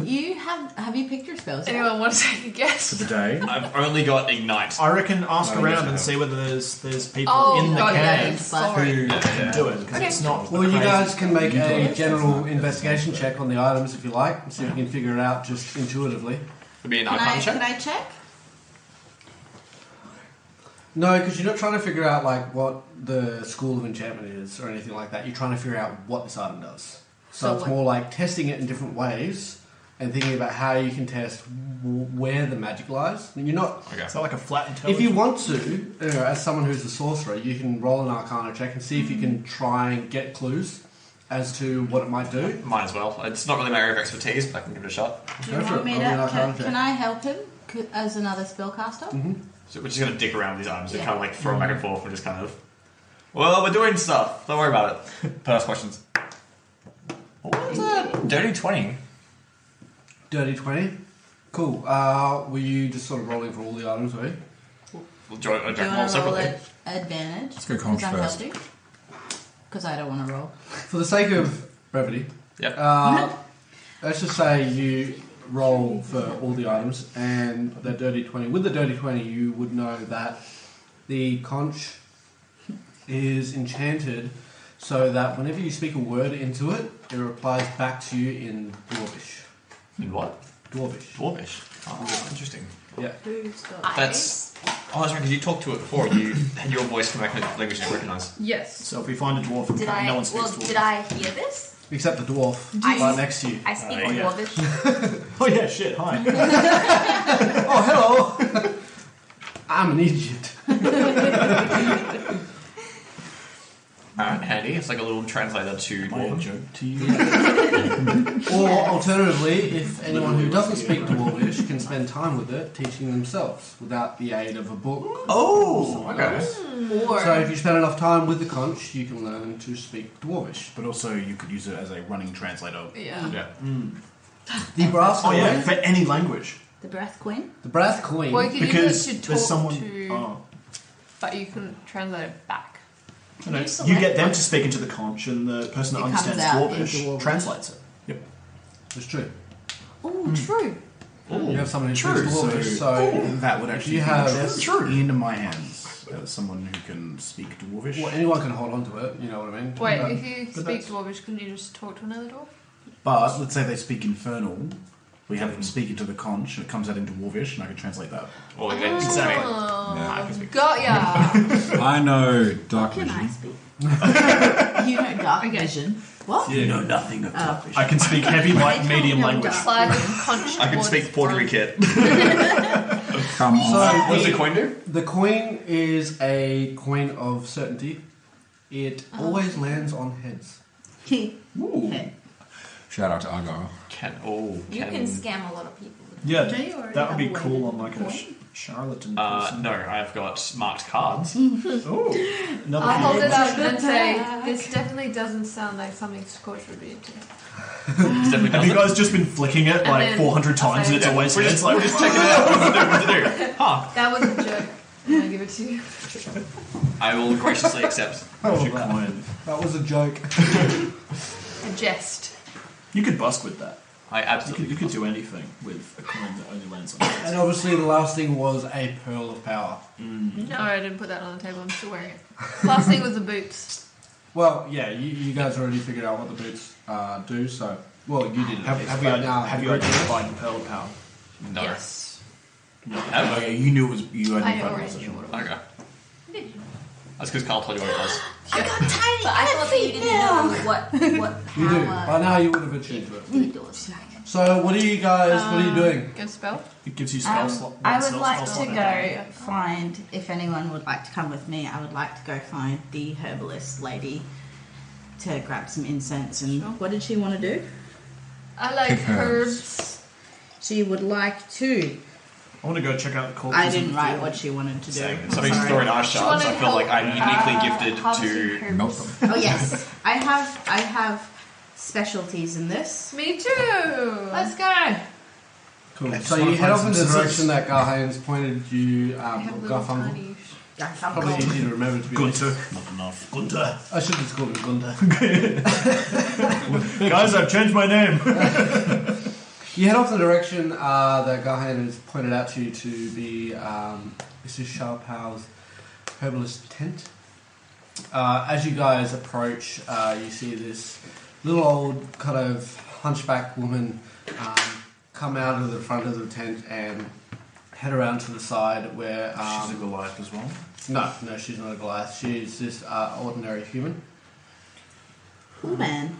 You have you picked your spells? yet? Anyone want to take a guess? for the day. I've only got Ignite. I reckon ask Oh, around yes, I and have. see whether there's people Oh, in the God, yeah, camp sorry. who can do it, because Okay. it's not. Well, you crazy. guys can make a general investigation check on the items if you like, and see if you can figure it out just intuitively. It'd be an Can Arcana check. Can I check? No, because you're not trying to figure out like what the school of enchantment is or anything like that. You're trying to figure out what this item does. So So it's what- more like testing it in different ways and thinking about how you can test where the magic lies. And you're not. Okay. Is that like a flat intelligence? If you want to, as someone who's a sorcerer, you can roll an Arcana check and see if you can try and get clues as to what it might do. Might as well. It's not really my area of expertise, but I can give it a shot. Do Go you for want it. me Roll an to? Arcana check. Can I help him as another spellcaster? Mm-hmm. So we're just going to dick around with these items and Yeah. kind of like throw them back and forth and just kind of... Well, we're doing stuff. Don't worry about it. First questions. What was that? Dirty 20. Dirty 20. Cool. Were you just sort of rolling for all the items, were you? We'll Do you roll want to roll separately. at advantage? Let's go conch Because I'm first. helping. Because I don't want to roll. For the sake of brevity, Yep. let's just say you roll for all the items and the dirty 20. With the dirty 20, you would know that the conch is enchanted so that whenever you speak a word into it, it replies back to you in Dwarvish. In what? Dwarvish. Dwarvish. Oh, interesting. Yeah. Who's got That's. Oh, that's right, because you talked to it before. You had your voice come back in a language you didn't recognise. Yes. So if we find a dwarf, no one speaks dwarf. Did I hear this? Except the dwarf right next to you. I speak yeah. Dwarvish. Oh yeah, shit. Hi. Oh, hello. I'm an idiot. Handy. It's like a little translator to My Dwarven. joke to you. Or alternatively, if anyone who doesn't speak Dwarvish can spend time with it, teaching themselves without the aid of a book. Oh, okay. So if you spend enough time with the conch, you can learn to speak Dwarvish. But also, you could use it as a running translator. Yeah. Yeah. The brass Oh yeah, coin. for any language. the breath queen? The brass coin. Well, you can Because use it to there's talk someone. to, Oh. but you can translate it back. No, You you select get them one. to speak into the conch, and the person that It comes understands out in Dwarvish Dwarvish. translates it. It's true. Oh, true. You have someone who True. speaks Dwarvish, so that would actually you be have- into my hands as someone who can speak Dwarvish. well, anyone can hold on to it. You know what I mean? Wait, But- if you but speak that's- Dwarvish, can you just talk to another dwarf? But let's say they speak Infernal. We have them speak into the conch, and it comes out in Dwarvish, and I can translate that. Or then exactly. Oh, got ya! I know Dark Can I Vision. speak? You know dark Okay. vision. What? You know nothing of Dwarvish. I can speak heavy, light, medium language. Slide the conch I can towards speak Forgery front. Kit. Come on. So What does the coin do? the coin is a coin of certainty. It always lands on heads. Okay. Shout out to Argyle. You can scam a lot of people. Yeah, Do you already that would have be a way cool to on like a coin? charlatan person. No, I've got marked cards. Oh, another I'll hold it up the and say, back. this definitely doesn't sound like something Scorch would be into. Definitely Have you doesn't. guys just been flicking it And like then 400 I'll times say- and it's always We're heads? just, Like, we're just checking it out. What to do? Huh. That was a joke. And I give it to you. I will graciously accept. what's your coin? That was a joke. A jest. You could busk with that. I absolutely. You could do anything with a coin that only lands on heads. And obviously, the last thing was a pearl of power. No, I didn't put that on the table. I'm still wearing it. Last thing was the boots. Well, yeah, you guys already figured out what the boots do. So, well, you didn't. Have you identified the pearl of power? No. Yes. Have Okay, you knew it was you had I the already position. knew what it was. Okay. That's because Carl told you what it was. But I thought that you didn't know what You do. By power now, you would have achieved it. it was. So, what are you guys? What are you doing? Good spell. It gives you spell slot. I spell would like to slot. go find, if anyone would like to come with me, I would like to go find the herbalist lady to grab some incense. And Sure. what did she want to do? I like Pick herbs. herbs. She would like to. I want to go check out the corpses. I in didn't the write field. what she wanted to do. Somebody's Sorry. throwing ice She shards. I wanted feel like help, I'm uniquely gifted harvesting to herbs. Melt them. Oh yes, I have specialties in this. Me too. Let's go. Cool. Let's So wanna you head find off in the some direction that Garhane's pointed you. I have little Garfunkel. tiny. Probably easy to remember to be honest. Gunter. Not enough. Gunter. I should have called him Gunter. Guys, I've changed my name. You head off in the direction that Garhane has pointed out to you to be Mrs. Sharpow's herbalist tent. As you guys approach, you see this little old kind of hunchback woman come out of the front of the tent and head around to the side where... She's a Goliath as well. No, she's not a Goliath. She's just ordinary human. Cool man.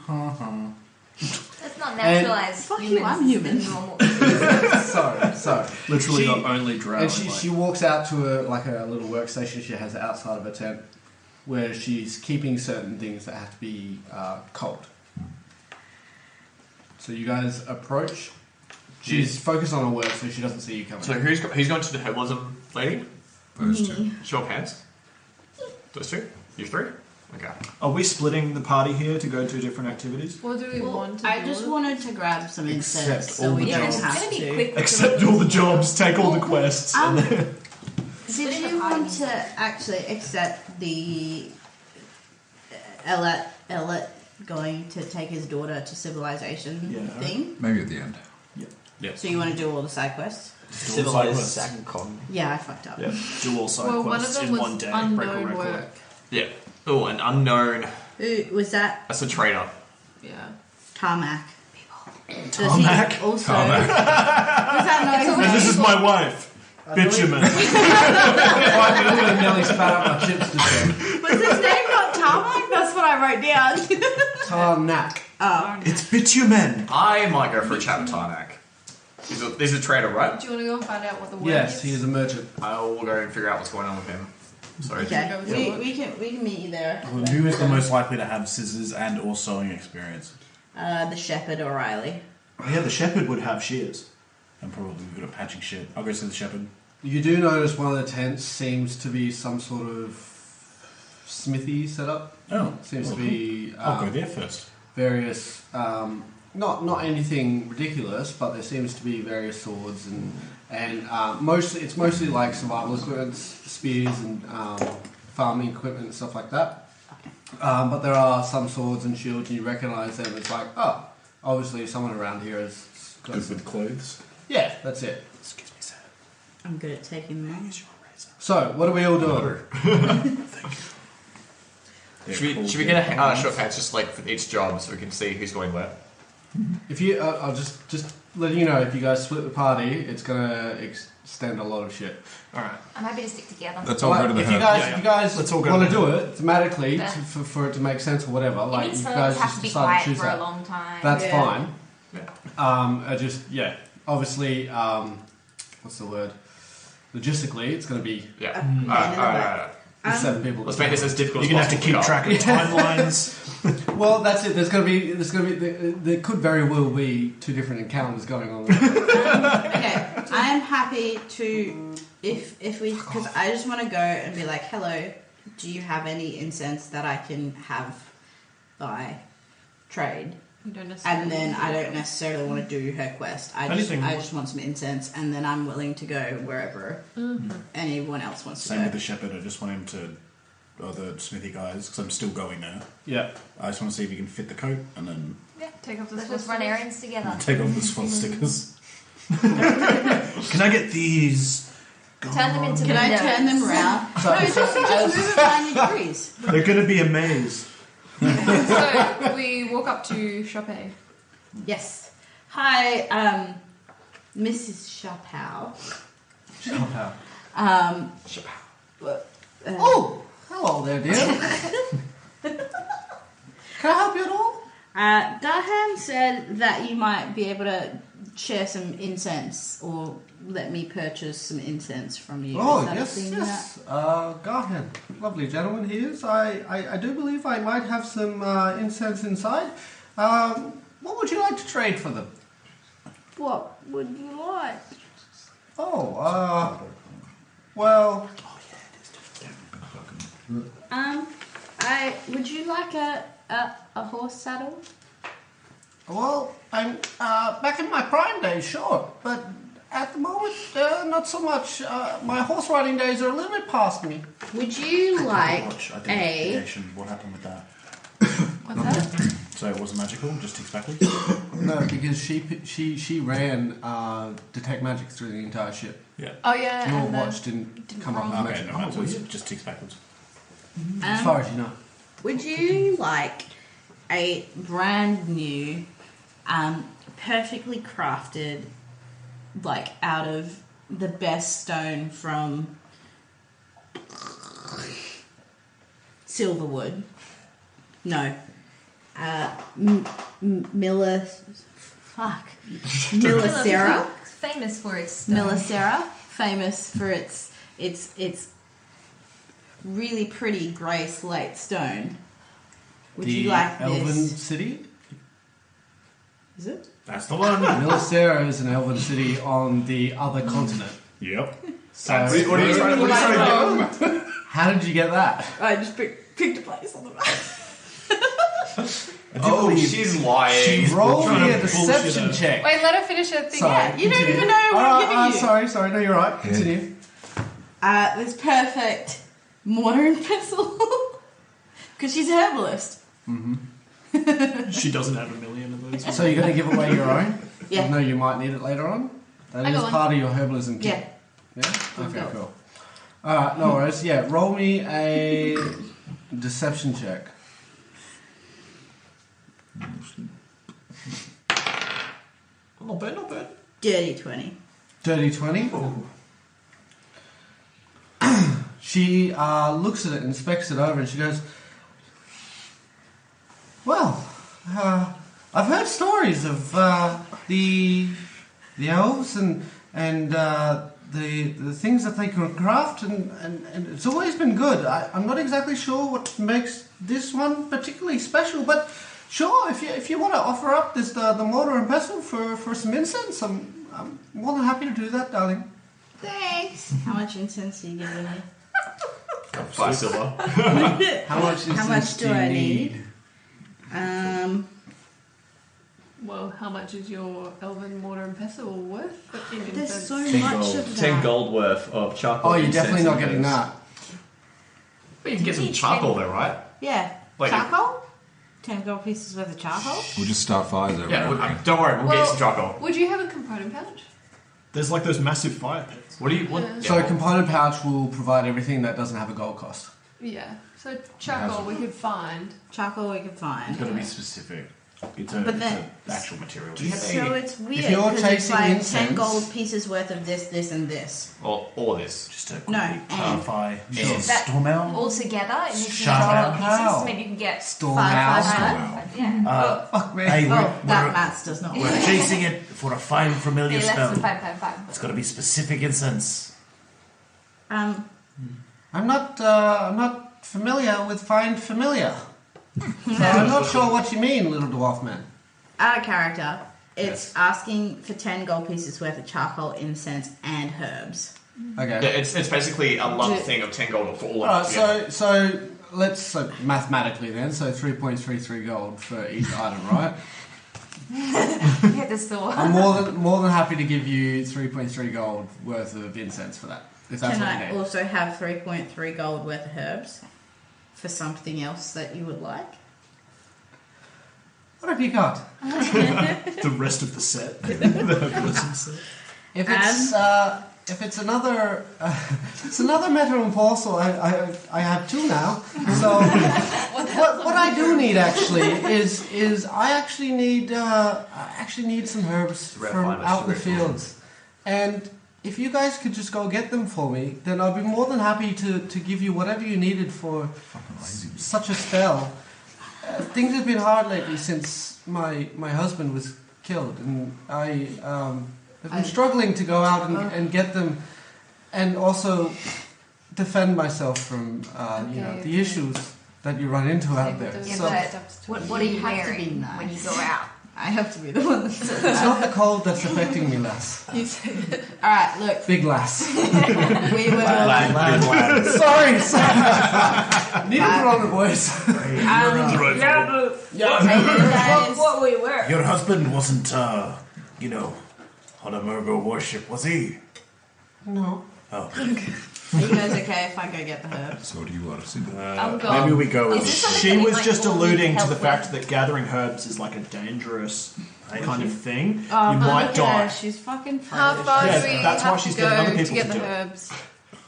That's not naturalized. Fuck you, humans, I'm human. it's normal. Sorry. Literally She- not only drow. And she walks out to a little workstation she has outside of her tent where she's keeping certain things that have to be cold. So you guys approach. She's focused on her work so she doesn't see you coming. So who's going to the herbalism lady? Those two. Show of hands. Those two? You three? Okay. Are we splitting the party here to go to different activities? What do we want to I do? just wanted to grab some incense Accept so all we the don't jobs. have It's gonna be to. quick. Accept all the jobs, take all the quests. Did Splitting the you party. want to actually accept the Ellet going to take his daughter to civilization Yeah. thing? Maybe at the end. So you want to do all the side quests? Civilized Sancon. Yeah, I fucked up. Yeah, do all side Well, one of quests them in was one day. Break a unknown record. work. Yeah. Oh, an unknown. Was that That's a trader. Yeah. Tarmac? Tarmac? Also, Tarmac. was that no? And this is my wife. Bitumen. I nearly spat out my chips just then. Was his name not Tarmac? That's what I wrote down. Tarmac. Oh. It's bitumen. I might go for a chat with Tarnak. He's a trader, right? Do you want to go and find out what the word Yes, is? he is a merchant. I will go and figure out what's going on with him. Sorry. Okay, we can meet you there. Who is the most likely to have scissors and or sewing experience? The shepherd O'Reilly. Oh, yeah, the shepherd would have shears. I'm probably good at patching shit. I'll go see the shepherd. You do notice one of the tents seems to be some sort of smithy setup. Oh, Seems to be I'll go there first. various, not anything ridiculous, but there seems to be various swords and it's mostly like survival equipment, spears and farming equipment and stuff like that. But there are some swords and shields, and you recognise them. It's like, oh, obviously someone around here has got Good with clothes. Yeah, that's it. Excuse me, sir. I'm good at taking them. Use your razor. So, what are we all doing? Should we get a short patch just like for each job so we can see who's going where? If you, I'll just let you know, if you guys split the party, it's gonna extend a lot of shit. All right. I'm happy to stick together. Let's all go to the If you herd. guys, if you guys Let's all go want to to do it thematically Yeah. for it to make sense or whatever, It like needs you to guys have just to be decide to quiet choose for a that. long time. That's Yeah. fine. Obviously, what's the word? Logistically, it's going to be Yeah. Mm. Alright. 7 people. Let's make this as difficult You're as gonna have to possible. keep track of timelines. Well, that's it. There's going to be. There could very well be 2 different encounters going on. Okay, I am happy to if we because I just want to go and be like, hello, do you have any incense that I can have by trade? You don't necessarily. And then I don't necessarily want to do her quest. I just want some incense, and then I'm willing to go wherever anyone else wants Same to with go. the shepherd. I just want him to, or the smithy guys, because I'm still going there. Yeah. I just want to see if he can fit the coat and then Yeah, take off the Let's just run errands together. take off the sword stickers. Can I get these? Turn them into Can I windows. turn them around? No, just move it 90 degrees. They're going to be a maze. So we walk up to Chopin. Yes. Hi, Mrs. Chapow. Somehow. Oh, Hello there, dear. Can I help you at all? Dahan said that you might be able to share some incense or let me purchase some incense from you. Oh, Is that a yes, thing yes. Garhan, lovely gentleman he is. I do believe I might have some incense inside. What would you like to trade for them? What would you like? Oh, well, Would you like a horse saddle? well, I'm back in my prime days, sure, but at the moment, not so much. My horse riding days are a little bit past me. Would you like Watch a? identification. What happened with that? What's that? So it wasn't magical, just ticks backwards. No, because she ran detect magic through the entire ship. Oh yeah, Your and watch didn't come up with Okay, magic. no, Oh, it was was it? just ticks backwards. As far as you know. Would you like a brand new, perfectly crafted, like out of the best stone from Silverwood? No. Millicera. Famous for its stone. Millicera, famous for its really pretty grey slate stone. Would The you like Elven this? City? Is it? That's the one. Millicera is an elven city on the other continent. Yep. So, What are you trying to do? how did you get that? I just picked a place on the map. Oh, she's lying. Roll trying me to a deception bullshit her. check. Wait, let her finish her thing. Sorry. Yeah, you don't even know what I'm giving you. Sorry, no, you're right. Continue. This perfect mortar and pestle. Because she's a herbalist. She doesn't have a million of those. So you're going to give away your own? Yeah. Even though you might need it later on? That I is got one. part of your herbalism kit. Yeah. Yeah? Okay, go. cool. Alright, no worries. Yeah, roll me a deception check. Not bad, not bad. Dirty 20. Dirty 20. She looks at it, inspects it over, and she goes, well, I've heard stories of the elves and the things that they can craft, and it's always been good. I'm not exactly sure what makes this one particularly special, but sure, if you want to offer up this the mortar and pestle for some incense, I'm more than happy to do that, darling. Thanks. How much incense are you giving me? 5 silver. How much incense do I need? Well, how much is your elven mortar and pestle worth? There's so 10 much gold. of that. 10 gold worth of charcoal. Oh, you're incense definitely not and getting herbs. that. But you can get some charcoal though, right? Yeah. Like- Charcoal? 10 gold pieces worth of charcoal? We'll just start fires over. Yeah, everything. don't worry, we'll get you some charcoal. Would you have a component pouch? There's like those massive fire pits. What do you want? Yeah. So a component pouch will provide everything that doesn't have a gold cost. Yeah. So charcoal we could find. Charcoal we can find. It's got to be specific. It's But then- an actual material. Do you have So it's weird you're because it's chasing like incense- 10 gold pieces worth of this, and this. Or all this. Just to No, quickly clarify, Sure. That storm owl? all together, and you can Shut control up. the How? pieces. Maybe you can get Storm Five, owl. five, yeah. Fuck me. Hey, Oh, that we're, maths does not we're work. chasing it for a fine familiar Less spell. than 5. It's got to be specific incense. Um, I'm not familiar with find familiar. So I'm not sure what you mean, little dwarf man. out of character, it's asking for 10 gold pieces worth of charcoal, incense, and herbs. Yeah, Okay. it's basically a lump Do- thing of 10 gold for all Alright, of it. so let's mathematically then, so 3.33 gold for each item, right? Yeah, the store. I'm more than happy to give you 3.3 gold worth of incense for that. If that's Can what you I need. also have 3.3 gold worth of herbs for something else that you would like? What have you got? The rest of the set. The herbalism set. If it's another metamorphosis, I have two now. So what I do need actually is I actually need some herbs Red from fine, out in the red fine. fields, and if you guys could just go get them for me, then I'll be more than happy to give you whatever you needed for such a spell. Things have been hard lately since my husband was killed, and I've been struggling to go out and get them, and also defend myself from the issues that you run into out there. Yeah, So but what are you You have to be wearing nice. when you go out? I have to be the one that says it's that. not the cold that's affecting me, lass. Alright, look, Big lass. we were... Sorry. Need to put on the voice. What we were. Your husband wasn't, on a Murgo worship, was he? No. Oh. Are you guys okay if I go get the herbs? So do you want to see that? I'm going. Maybe we go. Is this something She that we was might just all need alluding to help the with? fact that gathering herbs is like a dangerous kind of thing. You Oh, might look at her, die. she's fucking How frozen. far Yeah, do we that's why have she's to getting go other people to get to the do it. herbs?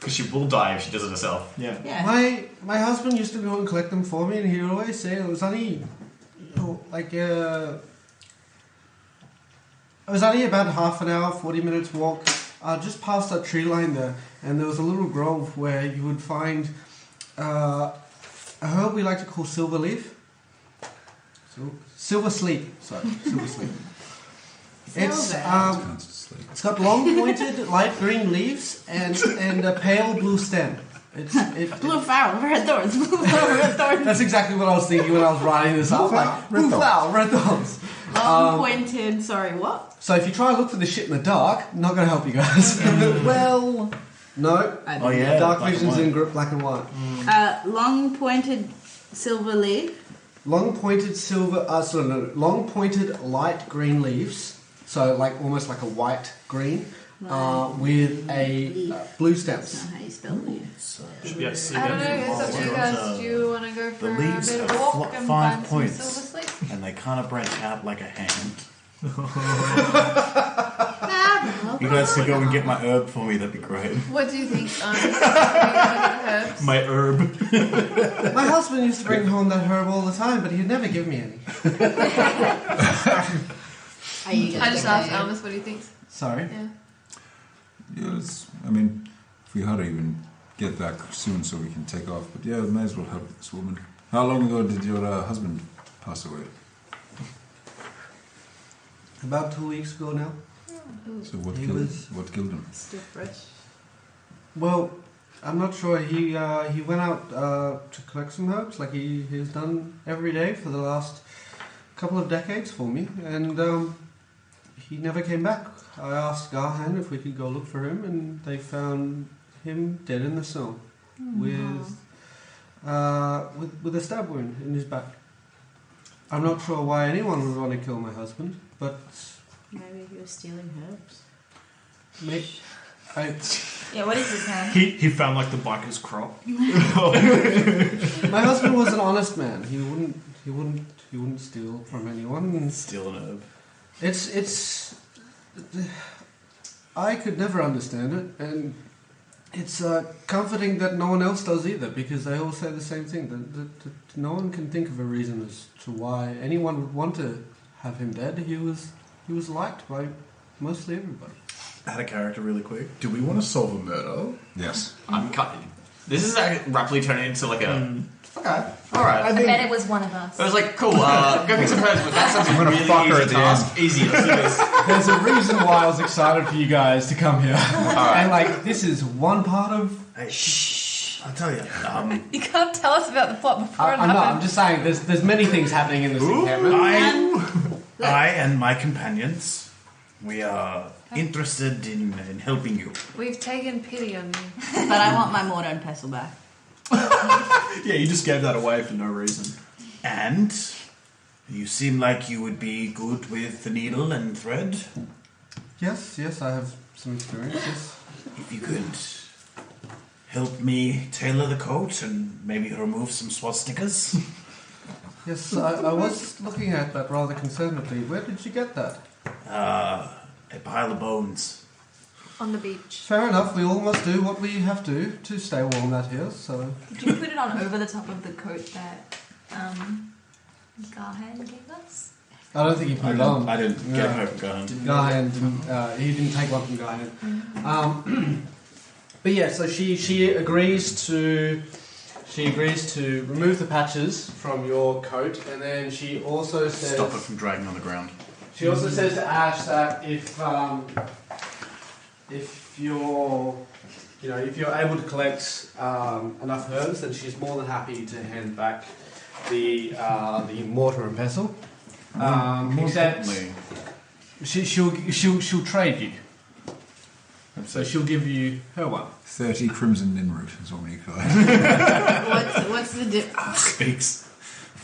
Because she will die if she does it herself. Yeah. Yeah. My husband used to go and collect them for me, and he would always say it was only about half an hour, 40 minutes walk, just past that tree line there, and there was a little grove where you would find a herb we like to call silver leaf. Silver sleep. Sorry, silver sleep. Silver. It's got long pointed light green leaves and a pale blue stem. Blue flower, red thorns. Blue flower, red thorns. That's exactly what I was thinking when I was writing this up. Like, blue flower, red thorns. Long pointed, sorry, what? So if you try and look for the shit in the dark, not going to help you guys. Well, No. I Oh yeah. Dark black and vision's white. in black and white. long pointed silver leaf. Long pointed long pointed light green leaves. So like almost like a white green with a blue stems. That's not how you spell leaf. Should be able to see I don't know, them. it's up to you guys. Do you want to go for a leaves bit of are walk and 5 find points. some silver sleep? And they kind of branch out like a hand. Ah, well, you guys could go and get my herb for me. That'd be great. What do you think, herbs? My herb. My husband used to bring home that herb all the time, but he'd never give me any. I just asked Almas what he thinks. Sorry? Yeah. Yes, I mean, if we had to even get back soon so we can take off, but yeah, we may as well help this woman. How long ago did your husband pass away? About 2 weeks ago now. So what He killed was- him? What killed him? Still fresh. Well, I'm not sure. He went out to collect some herbs, like he's done every day for the last couple of decades for me, and he never came back. I asked Garhan if we could go look for him, and they found him dead in the snow with a stab wound in his back. I'm not sure why anyone would want to kill my husband, but Maybe he was stealing herbs. Yeah, what is this now? He found like the biker's crop. my husband was an honest man. He wouldn't steal from anyone. Steal an herb. It's I could never understand it, and it's comforting that no one else does either, because they all say the same thing, that no one can think of a reason as to why anyone would want to have him dead. He was liked by mostly everybody. Add a character really quick. Do we want to solve a murder? Yes. I'm cutting. This is rapidly turning into like a. Okay. Alright. I bet it was one of us. I was like, cool, go pick some herbs, but that's something I'm gonna really fuck her easy at the task. Easy, let's do this. There's a reason why I was excited for you guys to come here. And like, this is one part of... Hey, shh. I'll tell you. You can't tell us about the plot before it I'm not, I'm happens. just saying, there's many things happening in this encampment. I and my companions, we are interested in helping you. We've taken pity on you. But I want my mortar and pestle back. Yeah, you just gave that away for no reason. And you seem like you would be good with the needle and thread. Yes, I have some experience. Yes. If you could help me tailor the coat and maybe remove some swastikas. Yes, I was looking at that rather concernedly. Where did you get that? A pile of bones. On the beach. Fair enough, we all must do what we have to stay warm out here, so... Did you put it on over the top of the coat that Garhan gave us? I don't think he put it on. I didn't get it from Garhan. Garhan didn't, he didn't take one from Garhan. But yeah, so she agrees to remove the patches from your coat, and then she also says... Stop it from dragging on the ground. She also says to Ash that if you're able to collect enough herbs, then she's more than happy to hand back the mortar and pestle. Except she'll trade you. So she'll give you her one. 30 crimson ninroot is what we call it. What's the difference? Speaks.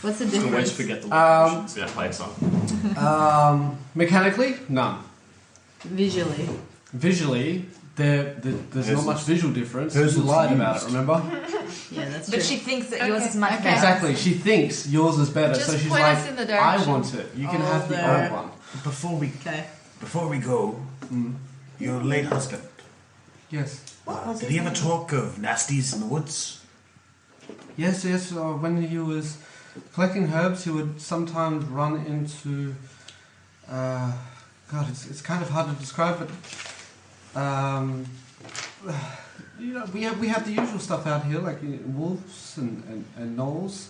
What's the Always difference? forget the locations. Yeah, play it song. Mechanically, none. Visually. Visually, there's not much visual difference. Hers You was lied about it, used. remember? Yeah, that's true. But she thinks that yours is much Okay. better. Exactly. She thinks yours is better, Just so she's point like, us in the I direction. want it. You can have the Older. old one. Before we go, your late husband, Yes. did he ever talk of nasties in the woods? Yes. When he was collecting herbs, he would sometimes run into. God, it's kind of hard to describe, but we have the usual stuff out here, like wolves and gnolls.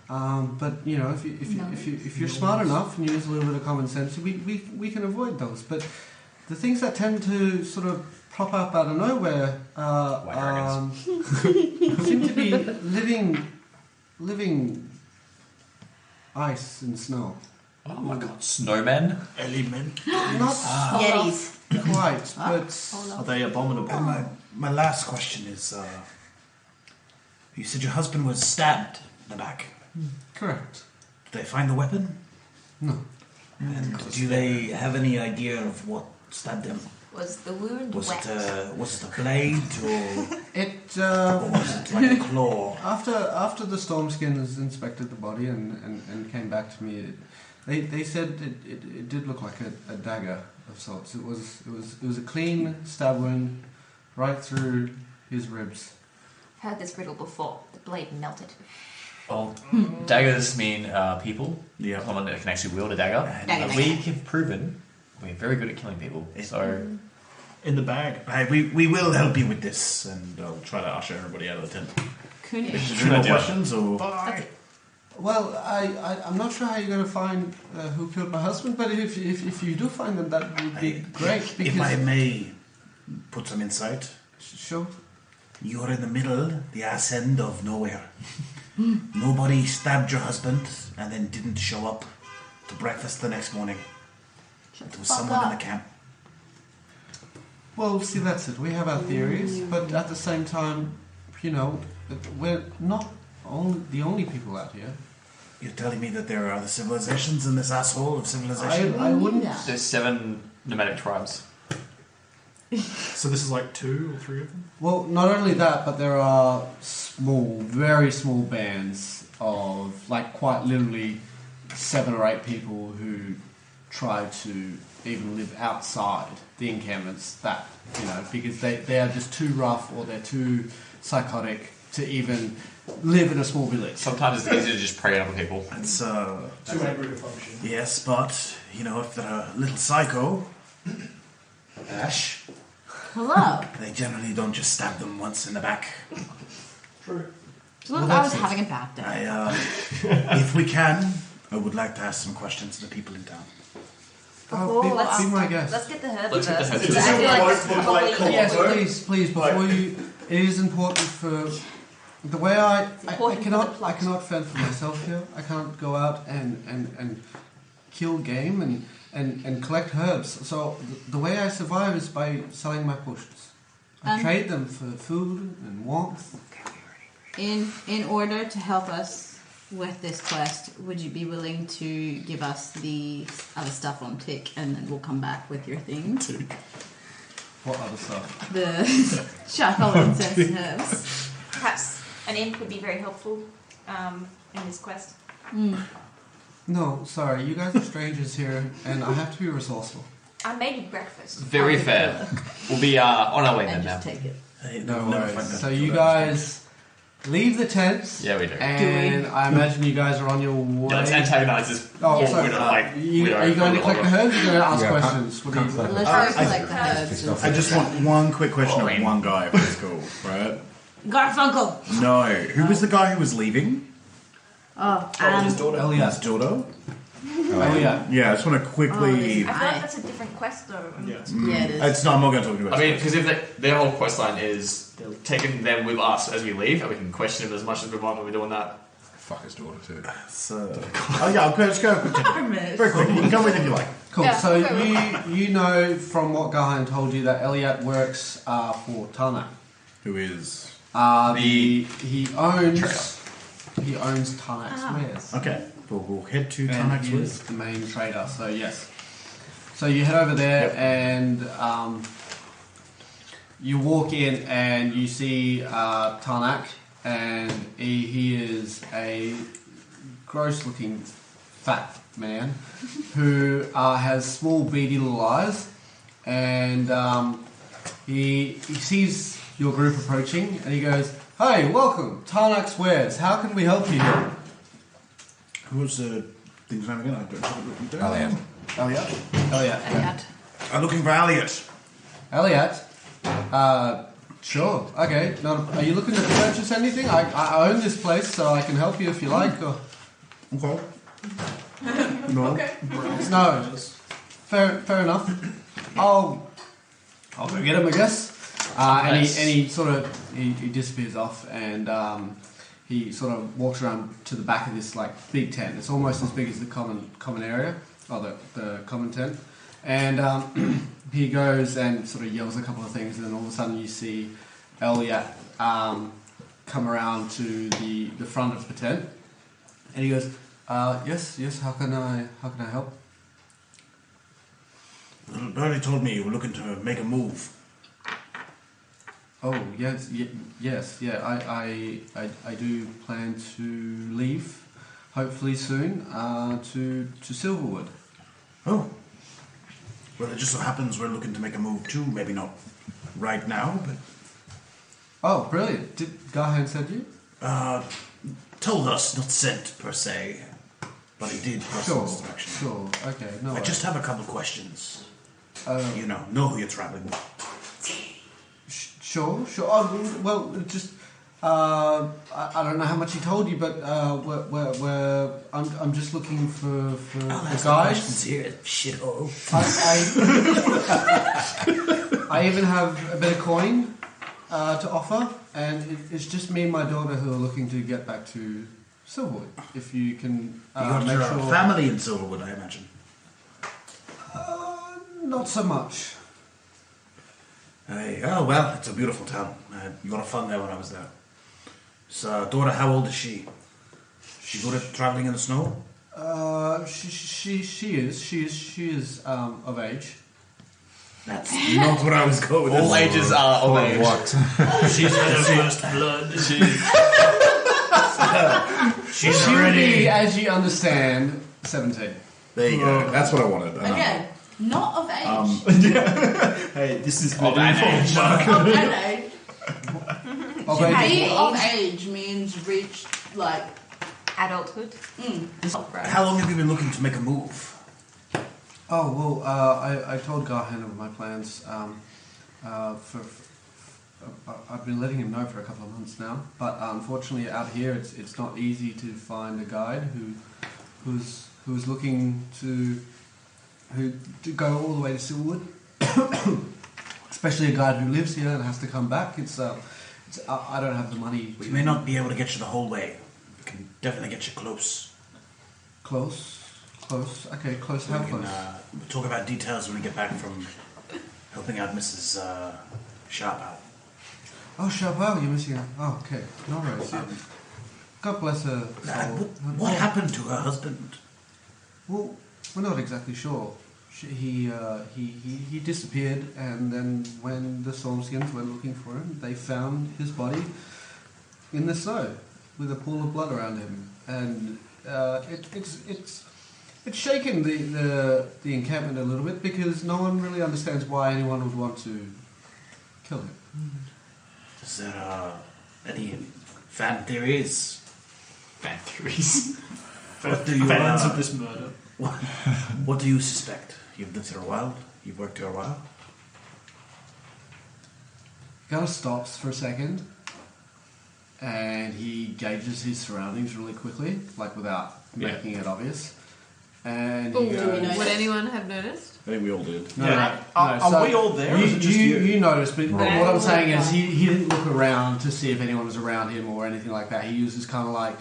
But if you're smart enough and use a little bit of common sense, we can avoid those. But the things that tend to sort of pop up out of nowhere seem to be living ice and snow. Oh my god, snowmen? Element. Not Yetis. quite, but Are they abominable? And my last question is, you said your husband was stabbed in the back. correct. Did they find the weapon? No. And do they have any idea of what stabbed him? Was the wound Was wet? it a blade or was it like a claw? After the Stormskinners inspected the body and came back to me, They said it did look like a dagger of sorts. It was a clean stab wound right through his ribs. Heard this riddle before. The blade melted. Well, daggers mean people. Yeah. Someone that can actually wield a dagger. And we have proven we're very good at killing people. So, In the bag. We will help you with this, and I'll try to usher everybody out of the tent. Couldn't Is there any more questions, or...? Well, I'm not sure how you're going to find who killed my husband, but if you do find them, that would be great. Because If I may put some insight. Sure. You're in the middle, the ass end of nowhere. Nobody stabbed your husband and then didn't show up to breakfast the next morning. There was someone in the camp. Well, see, that's it. We have our theories, but at the same time, you know, we're not the only people out here. You're telling me that there are other civilizations in this asshole of civilization? I wouldn't. there's 7 nomadic tribes. So this is like 2 or 3 of them? Well, not only that, but there are small, very small bands of, like, quite literally 7 or 8 people who try to even live outside the encampments, that, you know, because they are just too rough or they're too psychotic to even live in a small village. Sometimes it's easier to just prey on other people. It's, Too angry to function. yes, but, you know, if they're a little psycho, Ash, Hello. they generally don't just stab them once in the back. True. So look, Well, I was that's it. having a bad day. If we can, I would like to ask some questions to the people in town. Oh, be my guest. Let's get the herbs Let's get the first. herbs I feel like first. this is probably Yes, please, before you... It is important for... The way I cannot fend for myself here. I can't go out and kill game and collect herbs. So the way I survive is by selling my potions. I trade them for food and warmth. In order to help us with this quest, would you be willing to give us the other stuff on tick, and then we'll come back with your things? What other stuff? The charcoal, incense, and herbs. perhaps an imp would be very helpful in this quest. No, sorry, you guys are strangers here, and I have to be resourceful. I made you breakfast. Very fair. We'll be on our way then And now. just take it. No worries. So you guys leave the tents. Yeah, we do. And I imagine you guys are on your way. Yeah, let's antagonize this. Oh, Yeah. so We're not like- are we you are- going to we're collect the not- herbs? Or are you going to ask Yeah, questions? What do you? Let's go collect the herbs. I just want one quick question of one guy if it's cool, right? Garfunkel. No. Who was the guy who was leaving? Oh, His daughter. Elliot. That's Jordo? Elliot. Yeah, I just want to quickly... I feel like that's a different quest though. Yeah. yeah, it is. I'm not going to talk about I mean, because if their whole quest line is taking them with us as we leave, and we can question them as much as we want when we're doing that. Fuck his daughter too. Oh yeah, let's go. Very quick. You can come with if you like. Cool. Yeah, So okay, you know from what Gahan told you that Elliot works for Tarnak. Who is... He owns Tarnak's wares. Okay. We'll head to And Tarnak's he with. is the main trader. So yes. So you head over there and you walk in and you see Tarnak, and he is a gross-looking fat man who has small beady little eyes, and he sees your group approaching and he goes, "Hey, welcome, Tarnak's Wares. How can we help you?" Who was the thing's name again? I don't have it written down. Elliot. Elliot. Elliot. I'm looking for Elliot. Elliot? Sure. Okay. Are you looking to purchase anything? I own this place, so I can help you if you like. Or... Okay. No. Okay. No. Fair enough. I'll go get him, I guess. And he sort of he disappears off, and he sort of walks around to the back of this like big tent. It's almost as big as the common area, or the common tent. And he goes and sort of yells a couple of things, and then all of a sudden you see Elliot come around to the front of the tent, and he goes, "Yes. How can I help?" Little birdie told me you were looking to make a move. Oh yes. I do plan to leave hopefully soon, to Silverwood. Oh. Well, it just so happens we're looking to make a move too. Maybe not right now, but... Oh, brilliant. Did Garhan send you? Told us, not sent per se. But he did press Sure, this direction. sure. Okay, no I worries. just have a couple of questions. Know who you're traveling with. Sure. Well, just I don't know how much he told you, but I'm just looking for guys. Here, shithole. I even have a bit of coin to offer, and it's just me and my daughter who are looking to get back to Silverwood. If you can You got make your sure. family in Silverwood, I imagine. Not so much. Oh, well, it's a beautiful town. I had a lot of fun there when I was there. So, daughter, how old is she? She good at traveling in the snow? She is of age. That's not what I was going with. All ages are of age. What? She's had her first blood. She would be, as you understand, 17. There you go. That's what I wanted. Again, not of age. Hey, this is Of an age. Of an age. Of age. Being of age means reached, like, Adulthood. How long have you been looking to make a move? Oh, well, I told Garhan of my plans. I've been letting him know for a couple of months now, but unfortunately out here it's not easy to find a guide who's looking to go all the way to Silverwood, especially a guide who lives here and has to come back. I don't have the money. We may not be able to get you the whole way. We can definitely get you close. Close. Okay, close. We How can close? talk about details when we get back from helping out Mrs. Sharpow. Oh, Charbel, you're missing out. Oh, okay. No worries. God bless her soul. What happened to her husband? Well, we're not exactly sure. He disappeared, and then when the Stormskins went looking for him, they found his body in the snow with a pool of blood around him, and it's shaken the encampment a little bit because no one really understands why anyone would want to kill him. Is there any fan theories? Fan theories. What do you Fans of this murder. What do you suspect? You've lived here a while. You've worked here a while. Gunnar stops for a second, and he gauges his surroundings really quickly, like without making it obvious. And he goes, Would anyone have noticed? I think we all did. No, Yeah. no, Are so we all there, or is it just you? You noticed, but what I'm saying is he didn't look around to see if anyone was around him or anything like that. He uses kind of like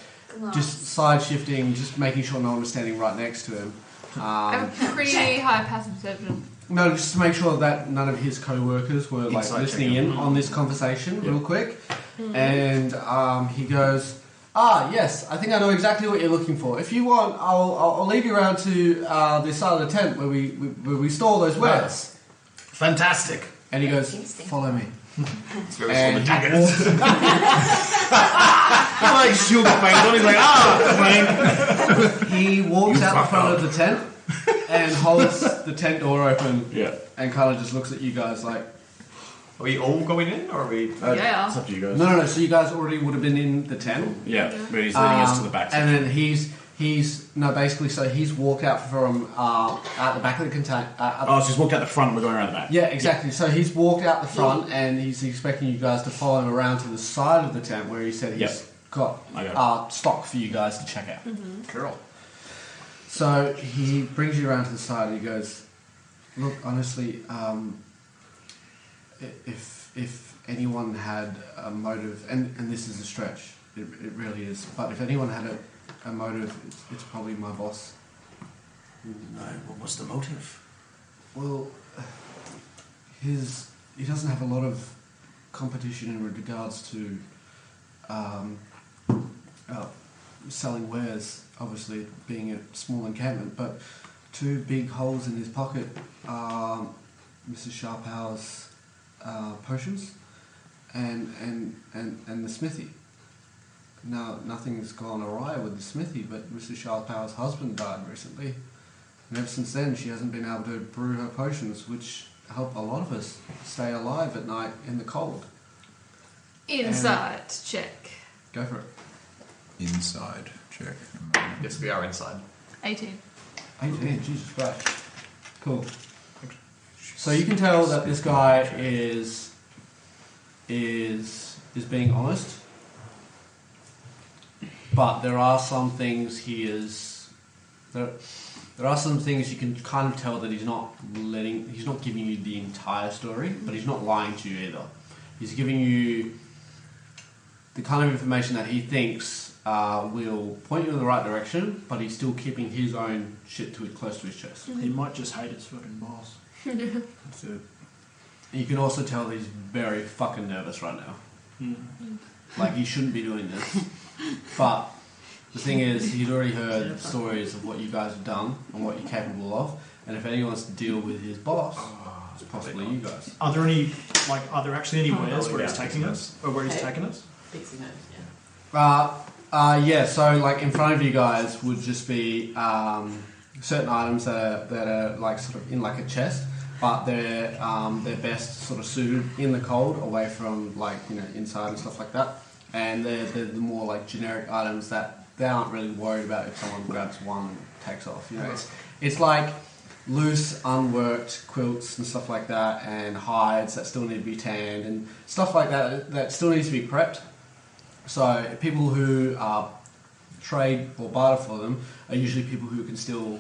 just side shifting, just making sure no one was standing right next to him. I have a pretty high passive perception. No, just to make sure that none of his co-workers were like Inside listening checking. in on this conversation real quick. And he goes, yes, I think I know exactly what you're looking for. If you want, I'll lead you around to the side of the tent where we store those wares. Fantastic. And he goes, follow me. It's very And the he daggers. He like sugar face on. He's like, He walks You out the fuck front up. of the tent and holds the tent door open Yeah. and kind of just looks at you guys like, Are we all going in, or are we? Yeah. It's up to you guys. no. So you guys already would have been in the tent. Yeah, but he's leading us to the back. And then he's basically, so he's walked out from out the back of the container. so he's walked out the front and we're going around the back. Yeah, exactly. So he's walked out the front and he's expecting you guys to follow him around to the side of the tent where he said he's got I got stock for you guys to check out. Cool. So he brings you around to the side and he goes, look, honestly, if anyone had a motive, and this is a stretch, it really is, but if anyone had a motive, it's probably my boss. What was the motive? Well, he doesn't have a lot of competition in regards to selling wares, obviously being a small encampment, but two big holes in his pocket are Mrs. Sharpow's potions and the smithy. now nothing's gone awry with the smithy, but Mrs. Charles Power's husband died recently. And ever since then, she hasn't been able to brew her potions, which help a lot of us stay alive at night in the cold. Insight check. Go for it. Inside check. Yes, we are inside. 18. 18, Jesus Christ. Cool. So you can tell that this guy is being honest, but there are some things there are some things you can kind of tell that he's not giving you the entire story, but he's not lying to you either. He's giving you the kind of information that he thinks will point you in the right direction, but he's still keeping his own shit close to his chest. He might just hate his fucking boss. That's it. You can also tell he's very fucking nervous right now. Like, he shouldn't be doing this. But the thing is, he's already heard stories of what you guys have done and what you're capable of, and if anyone wants to deal with his boss, it's possibly you guys. Are there actually any wares where he's taking us? Or where he's taking us? Fixing those, yeah. Yeah, so like in front of you guys would just be certain items that are like sort of in like a chest, but they're best sort of suited in the cold, away from like, you know, inside and stuff like that. And they're the more like generic items that they aren't really worried about if someone grabs one and takes off. You know, it's like loose, unworked quilts and stuff like that, and hides that still need to be tanned and stuff like that still needs to be prepped. So people who trade or barter for them are usually people who can still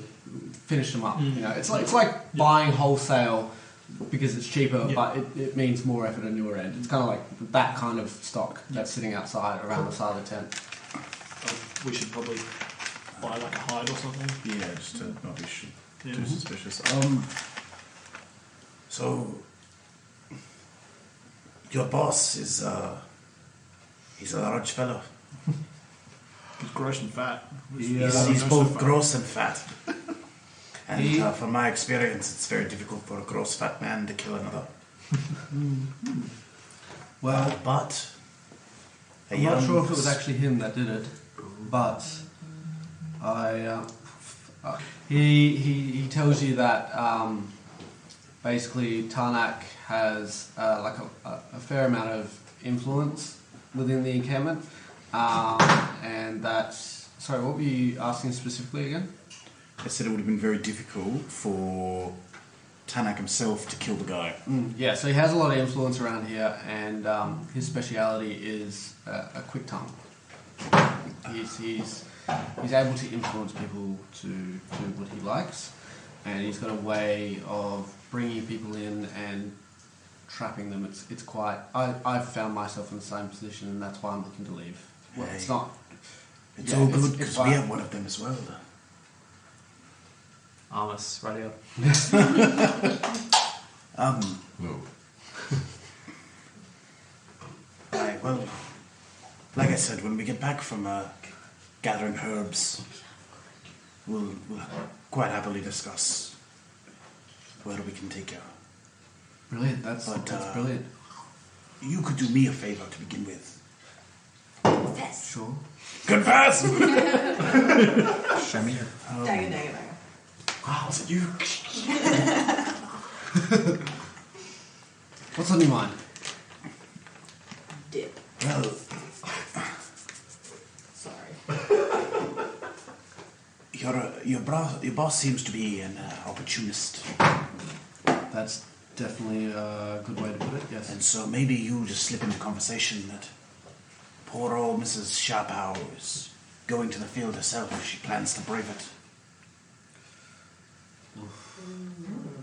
finish them up. You know, it's like buying wholesale because it's cheaper, but it means more effort on your end. It's kind of like that kind of stock that's sitting outside around the side of the tent. We should probably buy like a hide or something. Yeah, just to not be too suspicious. So your boss is he's a large fellow. He's gross and fat. He's both gross and fat. And from my experience, it's very difficult for a gross fat man to kill another. Well, but I'm not sure if it was actually him that did it, but he tells you that basically Tarnak has like a fair amount of influence within the encampment, and that. Sorry, what were you asking specifically again? I said it would have been very difficult for Tanak himself to kill the guy. Yeah, so he has a lot of influence around here, and his speciality is a quick tongue. He's able to influence people to do what he likes, and he's got a way of bringing people in and trapping them. It's quite. I've found myself in the same position, and that's why I'm looking to leave. Well, Hey. it's not. It's all good because we have one of them as well. Armus, right here. Whoa. Well, like I said, when we get back from gathering herbs, we'll quite happily discuss where we can take you. Brilliant. That's brilliant. You could do me a favor to begin with. Confess. Sure. Confess! Shami. Dagger, dagger, dagger. Wow, was it you? What's on your mind? Dip. Well, Sorry. your boss seems to be an opportunist. That's definitely a good way to put it, yes. And so maybe you just slip into conversation that poor old Mrs. Sharpow is going to the field herself if she plans to brave it.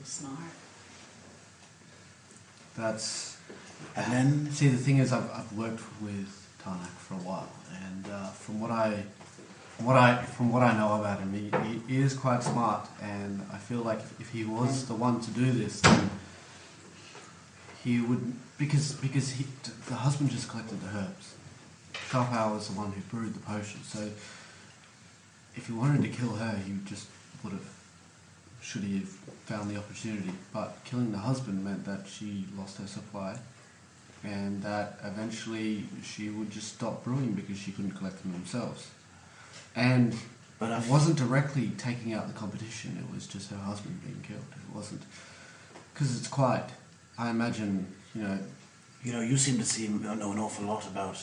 Smart. That's. And then See, the thing is, I've worked with Tarnak for a while, and from what I know about him, he is quite smart, and I feel like if he was the one to do this, then he would, because the husband just collected the herbs. Sharpow was the one who brewed the potion, so if he wanted to kill her, he just would have, should he have found the opportunity. But killing the husband meant that she lost her supply, and that eventually she would just stop brewing because she couldn't collect them themselves. And it wasn't directly taking out the competition, it was just her husband being killed. It wasn't... Because it's quite... I imagine, you seem to know an awful lot about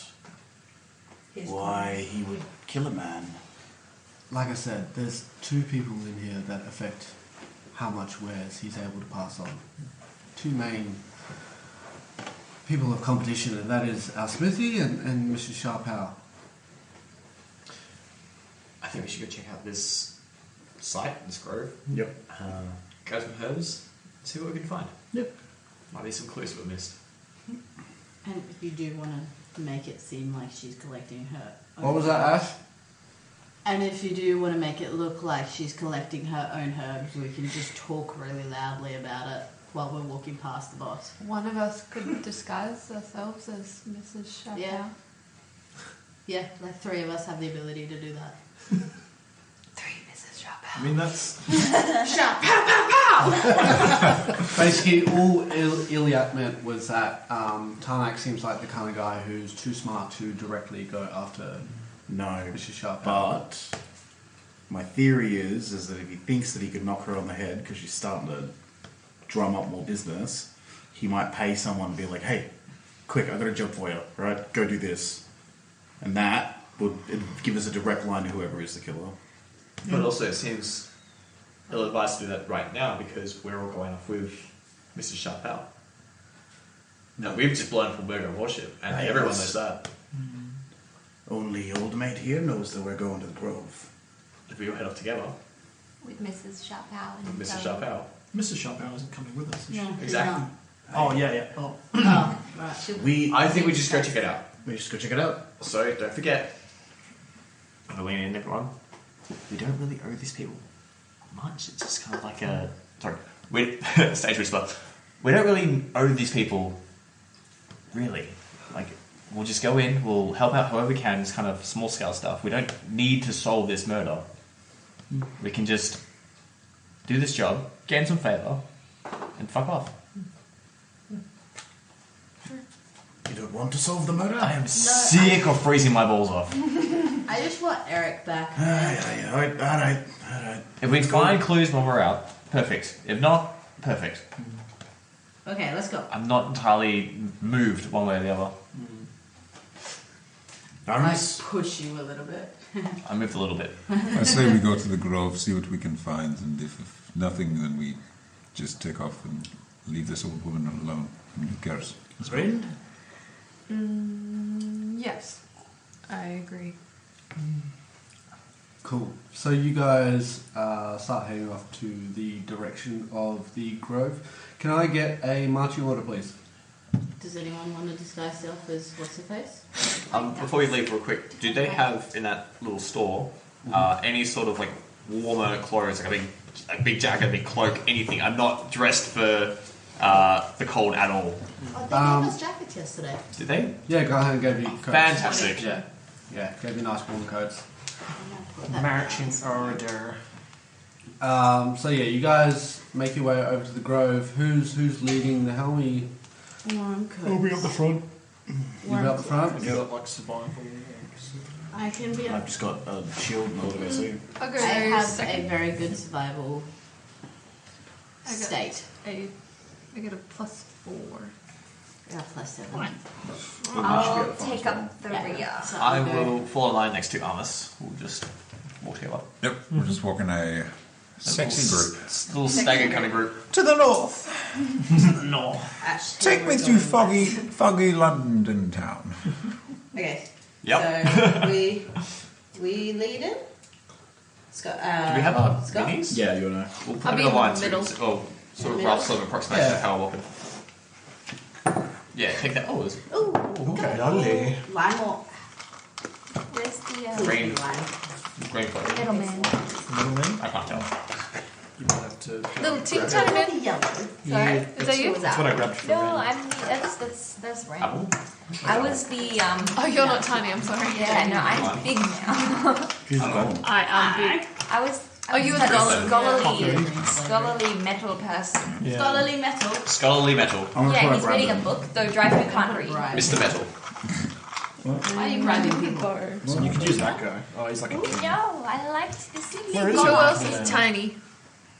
why he would kill a man. Like I said, there's 2 people in here that affect how much wares he's able to pass on. 2 main people of competition, and that is our smithy and Mrs. Sharpow. I think we should go check out this site, this grove. Yep. Grab some herbs, see what we can find. Yep. Might be some clues that we missed. And if you do want to make it seem like she's collecting her own What was that, Ash? And if you do want to make it look like she's collecting her own herbs, we can just talk really loudly about it while we're walking past the boss. One of us could disguise ourselves as Mrs. Sharpow. Yeah. Yeah, like 3 of us have the ability to do that. 3 Mrs. Sharpow. I mean, that's... Sharp, pow, pow, pow! Basically, all Iliad meant was that Tarnak seems like the kind of guy who's too smart to directly go after Mrs. Sharpow. But my theory is that if he thinks that he could knock her on the head because she's starting to drum up more business, he might pay someone to be like, hey, quick, I've got a job for you, right? Go do this. And that would give us a direct line to whoever is the killer. But also it seems ill-advised to do that right now because we're all going off with Mrs. Sharpow. No, we've just blown from Burger Warship, and everyone knows that. Only old mate here knows that we're going to the Grove. If we all head off together. With Mrs. Sharpow and Mrs. Sharpow. Mrs. Sharpow isn't coming with us, is she? No, Exactly. Oh, yeah. Oh. Oh, right. I think we just go check it out. We just go check it out. So don't forget, I'm gonna lean in, everyone. We don't really owe these people much. It's just kind of like a stage whisper. We don't really owe these people, really. Like, we'll just go in. We'll help out however we can. It's kind of small scale stuff. We don't need to solve this murder. We can just do this job, gain some favor, and fuck off. You don't want to solve the murder? I am sick of freezing my balls off. I just want Eric back. Alright. If we find clues when we're out, perfect. If not, perfect. Okay, let's go. I'm not entirely moved one way or the other. I push you a little bit. I moved a little bit. I say we go to the Grove, see what we can find, and if nothing, then we just take off and leave this old woman alone. Who cares? Friend? Yes, I agree. Cool. So you guys start heading off to the direction of the Grove. Can I get a marching order, please? Does anyone want to disguise self as what's her face? Before we leave real quick, do they have in that little store any sort of like warmer clothes, like a big jacket, a big cloak, anything? I'm not dressed for the cold at all. Oh, they gave us jackets yesterday. Did they? Yeah, go ahead and gave you coats. Fantastic. Yeah, gave you nice warm coats. Marching order. So yeah, you guys make your way over to the Grove. Who's leading the helmy? Warm coats. We'll be up the front. You be up the front? I've got like survival. I can be. I've just got a shield and all the way too. I'll go I have second. a very good survival I got state. I get a +4. Yeah, +7. I'll take up the rear. So I I'll go- will fall in line next to Armus. We'll just walk together. Yep, we're just walking a sexy group. Little staggered kind of group. To the north! No. Ash, Take me Taylor, through John. foggy London town. Okay. Yep. So we lead in. Scott. Do we have our Scott? minis? Yeah, you know. We'll put I'll them be in a in line the too. middle. Oh, sort of Middle? rough sort of approximation Yeah. of how we're walking. Yeah, take that. Oh, there's Ooh. Okay, lovely. Line walk. Where's the green, Line. green clothing. middleman? Middleman? I can't tell. You might have to. Little teeny grab tiny it. bit. Yellow. Sorry? Is that you? That's what I grabbed from No, Randy. I'm the, that's right. Apple. I was the, Oh, you're not tiny, I'm sorry. yeah, no, I'm big now. Who's gone? I am big. I was Oh, you were scholarly metal person. Yeah. Scholarly metal. Scholarly metal. Yeah, he's reading a book, though Dryfoot can't read. Mr. Metal. Why are you bribing people? You could use that guy. Oh, he's like a king. No, I liked the city. Where is Who he? else is tiny?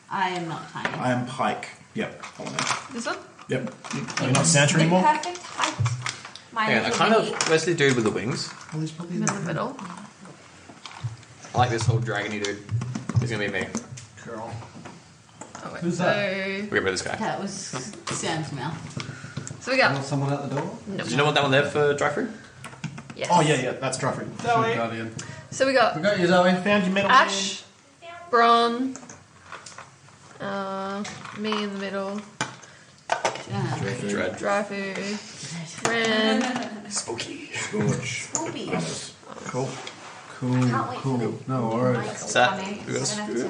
I am not tiny. I am Pike. Yep. Follow me. This one? Yep. Are you not Santa The anymore? perfect height. My Yeah, I little kind of. baby. Where's the dude with the wings? Oh, he's probably In the middle. I like this whole dragony dude. He's gonna be me. girl. Oh, wait. Who's so, We'll get rid of this guy. That was Sam's mouth. So we got. someone at the door? No. Did you know what that one there for dry fruit? Yes. Oh yeah, that's Dryford. Zoe. Guardian. So we got We got you, Zoe. Found your metal. Ash, Bron, me in the middle, Dread. Dryfood, Ren. Spooky. Scorch. Spoopy. Cool. Can't wait for the No worries. mics That- to come in. we got We're gonna have to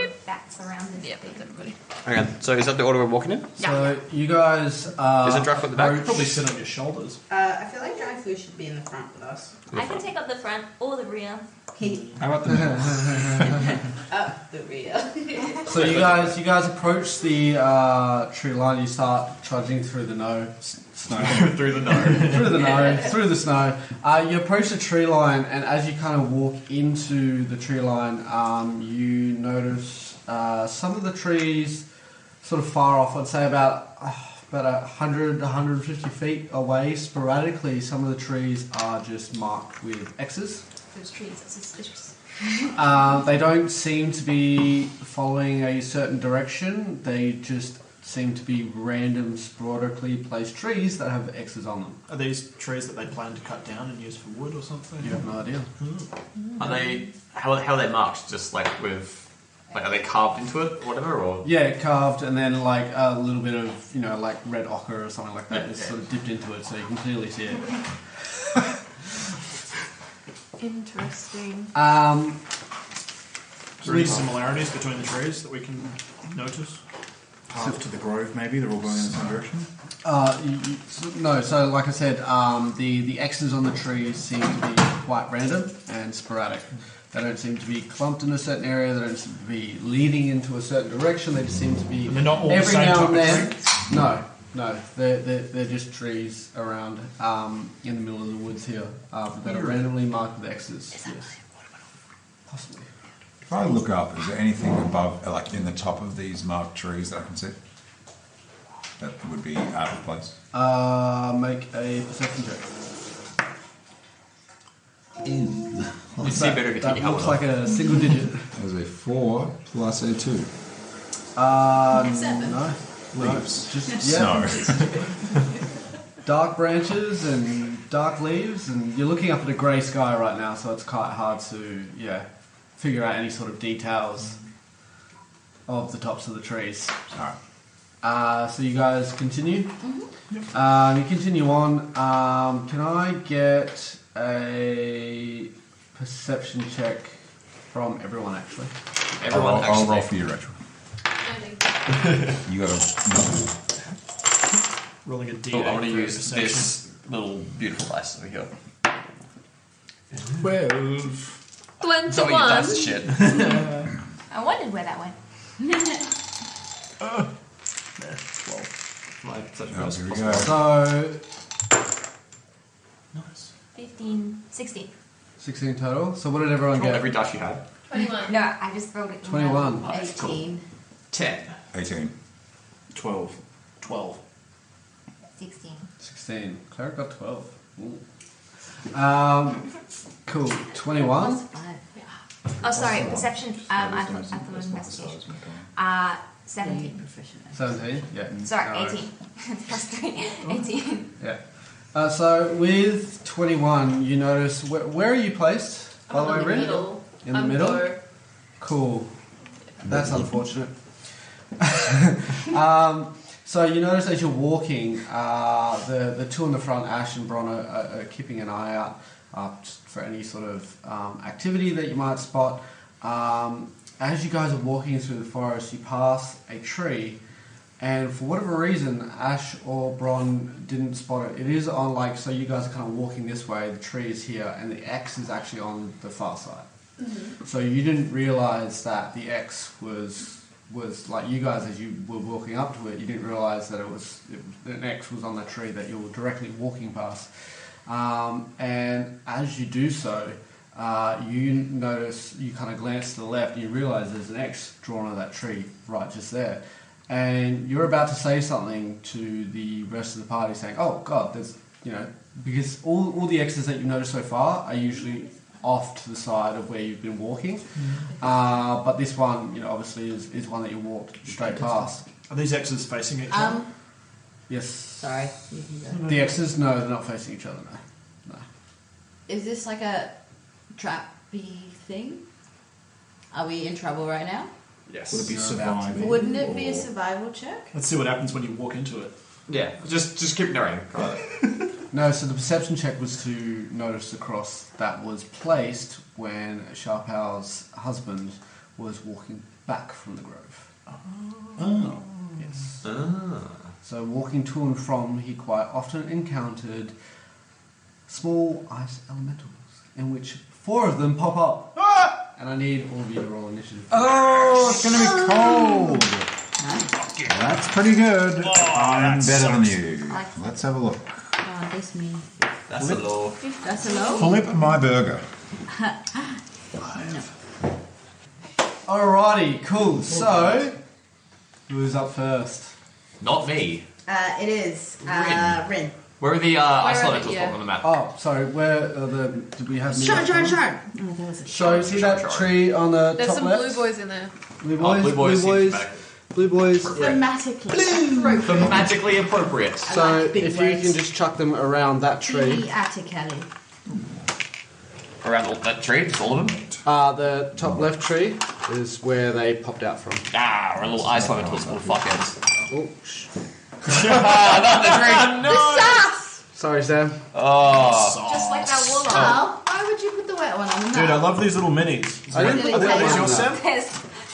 put bats around this Yep, thing. that's everybody. Hang on. So is that the order we're walking in? So you guys Is it dry foot at the back? approach- Probably sit on your shoulders. I feel like dry food should be in the front with us. I can take up the front or the rear. How about the Up the rear. So you guys approach the tree line. You start trudging through the snow. Through the nose. through the snow. You approach the tree line, and as you kind of walk into the tree line, you notice some of the trees sort of far off. I'd say about 100, 150 feet away. Sporadically, some of the trees are just marked with X's. Those trees are suspicious. They don't seem to be following a certain direction. They just seem to be random, sporadically placed trees that have X's on them. Are these trees that they plan to cut down and use for wood or something? You have no idea. Are they? How are they marked? Just like with. Like, are they carved into it or whatever? Or Yeah, carved, and then like a little bit of, like red ochre or something like that is sort of dipped into it, so you can clearly see it. Interesting. Is there any similarities between the trees that we can notice? Path to the grove, maybe? They're all going in the same direction? No, so like I said, the X's on the trees seem to be quite random and sporadic. They don't seem to be clumped in a certain area. They don't seem to be leading into a certain direction. They just seem to be And they're not all the every same now type and of then. tree? No, they're just trees around in the middle of the woods here that are randomly marked with X's. Yes, possibly. If I look up, is there anything above, like in the top of these marked trees that I can see? That would be out of place. Make a perception check. you see better if you take That your helmet looks off. like a single digit. There's a 4 plus a 2. Seven. No. Leaves. Just Snow. dark branches and dark leaves, and you're looking up at a grey sky right now, so it's quite hard to figure out any sort of details of the tops of the trees. Alright. So you guys continue. You continue on. Can I get a perception check from everyone? Actually, Everyone I'll actually. roll for you, Rachel. You got a Rolling a D8. Oh, I'm going to for use perception. this little beautiful dice over here. 12. 21. So you dice the shit. I wondered where that went. 12. My perception Oh, was here we possible. go. so Nice. 15, 16. 16 total. So what did everyone Roll get? every dice you had. 21. No, I just rolled it. 21. 18. 10. 18. 12. 12. 16. 16. Cleric got 12. Ooh. Cool. 21. Oh, sorry, perception. I thought it was investigation. 17. Proficient. 17. Yeah. Sorry, No worries. 18. Plus 3. 18. Yeah. So with 21, you notice where are you placed? By the way, I'm in the Rin? middle. In the I'm middle. low. Cool. That's unfortunate. So you notice as you're walking, the two in the front, Ash and Bron, are keeping an eye out just for any sort of activity that you might spot. As you guys are walking through the forest, you pass a tree, and for whatever reason, Ash or Bron didn't spot it. It is on so you guys are kind of walking this way, the tree is here, and the X is actually on the far side. So you didn't realise that the X was like you guys as you were walking up to it. You didn't realise that an X was on the tree that you were directly walking past. And as you do so, you notice, you kind of glance to the left and you realise there's an X drawn on that tree right just there. And you're about to say something to the rest of the party saying, oh God, there's, because all the X's that you've noticed so far are usually off to the side of where you've been walking. But this one, obviously is one that you walked straight past. Are these X's facing each other? Yes. Sorry. You can go. The X's, no, they're not facing each other, no. Is this like a trappy thing? Are we in trouble right now? Yes. Would it be survival? Wouldn't it be a survival check? Let's see what happens when you walk into it. Yeah, just keep knowing. No, so the perception check was to notice the cross that was placed when Sharpow's husband was walking back from the grove. Oh. Yes. Ah. So walking to and from, he quite often encountered small ice elementals, in which 4 of them pop up. And I need all of you to roll initiative. Oh, it's going to be cold. That's pretty good. I'm better than you. Let's have a look. Oh, this me. That's a low. That's a low? Flip my burger. Alrighty, cool. So, who's up first? Not me. It is Rin. Where are the ice Where are elementals they? on the map? Oh, sorry. Where are did we have? Sharon. So see that tree on the There's top some left? blue boys in there. Blue boys. Blue boys seem Blue boys. Thematically. Thematically appropriate. So like big if words. you can just chuck them around that tree. Thematically. Around that tree, just all of them? The top left tree is where they popped out from. Ah, we're little ice elementals, little fuckheads. Oh, Not the tree! The sass! sorry, Sam. Oh. Just like that wool. Oh, why would you put the wet one on the map? Dude, I love these little minis. I didn't put Are the these wet yours, one Sam?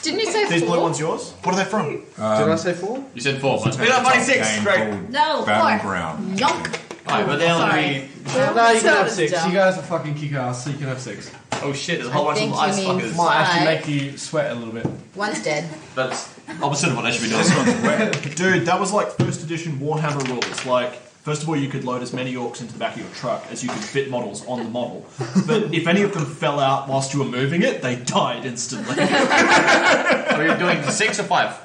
Didn't you say These 4? blue ones yours? What are they from? Did I say 4? You said 4. Must be It's a not funny top 6. game Great. called No, 4. Battleground. Yonk. Alright, but they'll Sorry. be. No, you can have 6. You guys are fucking kick-ass, so you can have 6. Oh shit, there's a whole bunch think of you ice mean fuckers. Might actually Five. make you sweat a little bit. One's dead. That's opposite of what I should be doing. Dude, that was like first edition Warhammer rules. Like, first of all, you could load as many orcs into the back of your truck as you could fit models on the model. But if any of them fell out whilst you were moving it, they died instantly. Are you doing 6 or 5?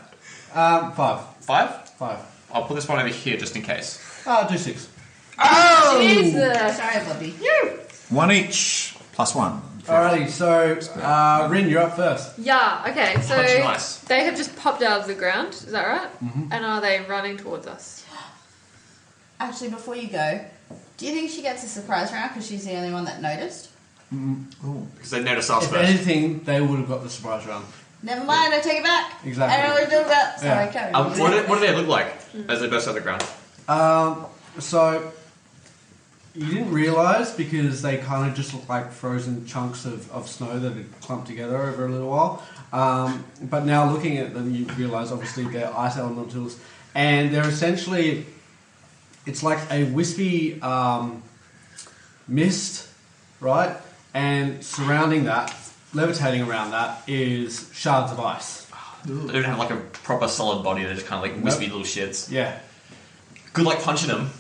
5. 5? 5. I'll put this one over here just in case. Do 6. Jesus. Sorry, Bobby. 1 each. +1. Alrighty, so Rin, you're up first. Yeah, okay, so Punch and ice. they have just popped out of the ground, is that right? Mm-hmm. And are they running towards us? Actually, before you go, do you think she gets a surprise round because she's the only one that noticed? Because they noticed us If first. anything, they would have got the surprise round. Never mind, I take it back. Exactly. I don't know what to do with that. Sorry, Yeah. carry on. What do they look like as they burst out of the ground? So you didn't realise because they kind of just look like frozen chunks of snow that had clumped together over a little while. But now looking at them, you realise obviously they're ice elementals, and they're essentially, it's like a wispy mist, right? And surrounding that, levitating around that, is shards of ice. They don't have like a proper solid body, they're just kind of like wispy little shits. Yeah. Good luck punching them.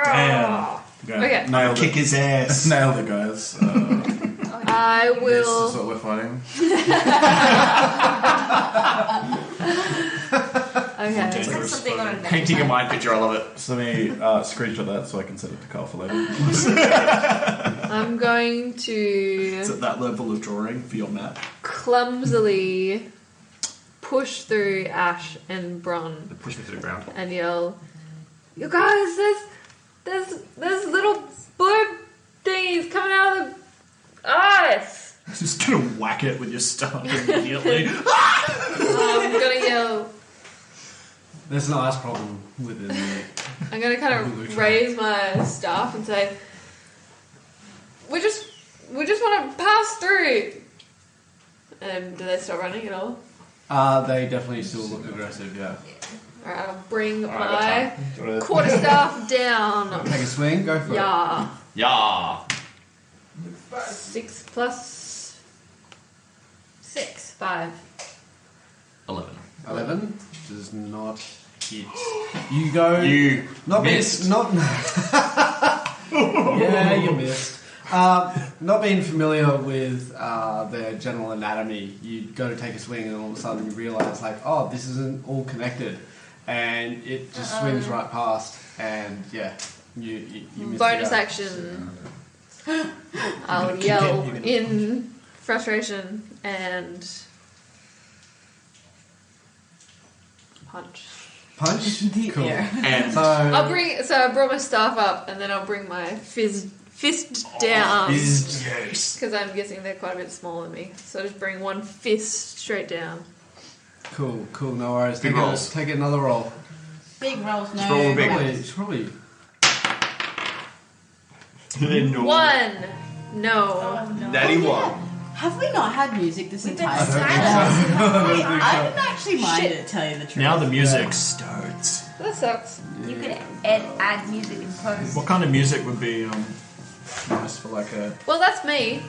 Damn. Okay. Nailed Kick it. his ass. Nailed it, guys. I This will. is what we're fighting. Okay. Dangerous. Something on a Painting a mind picture, I love it. So let me screenshot that so I can send it to Carl for later. I'm going to It's at that level of drawing for your map. clumsily push through Ash and Bron They push me to the ground. and yell, "You guys, there's little blue thingies coming out of the ice!" Just gonna whack it with your staff immediately. I'm gonna yell. There's an ice problem within the... I'm gonna kind of raise my staff and say, "We just want to pass through." And do they start running at all? They definitely still look aggressive, yeah. Alright, I'll bring Alright, my quarterstaff down. Take a swing, go for it. Yeah. Yeah. 6 plus 6. 5. 11. 11 does not hit. You go. You not missed. Not. Yeah, you missed. Not being familiar with their general anatomy, you go to take a swing and all of a sudden you realise, like, oh, this isn't all connected, and it just swings right past, and yeah, you miss. Bonus action. I'll yell in frustration and punch. Punch? Cool. And So I brought my staff up and then I'll bring my fist down. Because I'm guessing they're quite a bit smaller than me. So just bring one fist straight down. cool, no worries. Big rolls. Take another roll. Big rolls, no. roll big. Probably. 1. No. Natty 1. Have we not had music this entire been time? I didn't actually mind it, tell you the truth. Now the music starts. That sucks. You could add music in post. What kind of music would be nice for like a... Well, that's me.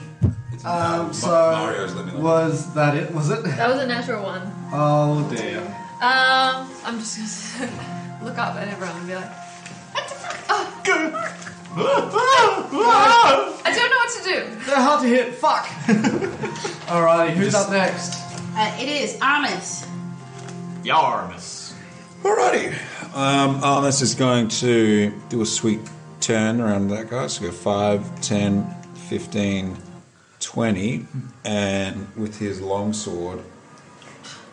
Mario's let me know. Was that it? Was it? That was a natural 1. Oh dear. I'm just gonna look up at everyone and be like, what the fuck? I don't know what to do. They're hard to hit. Fuck. Alrighty, who's up next? It is Armis. Yarmus. Alrighty. Armis is going to do a sweet turn around that guy. So go 5, 10, 15, 20. And with his longsword,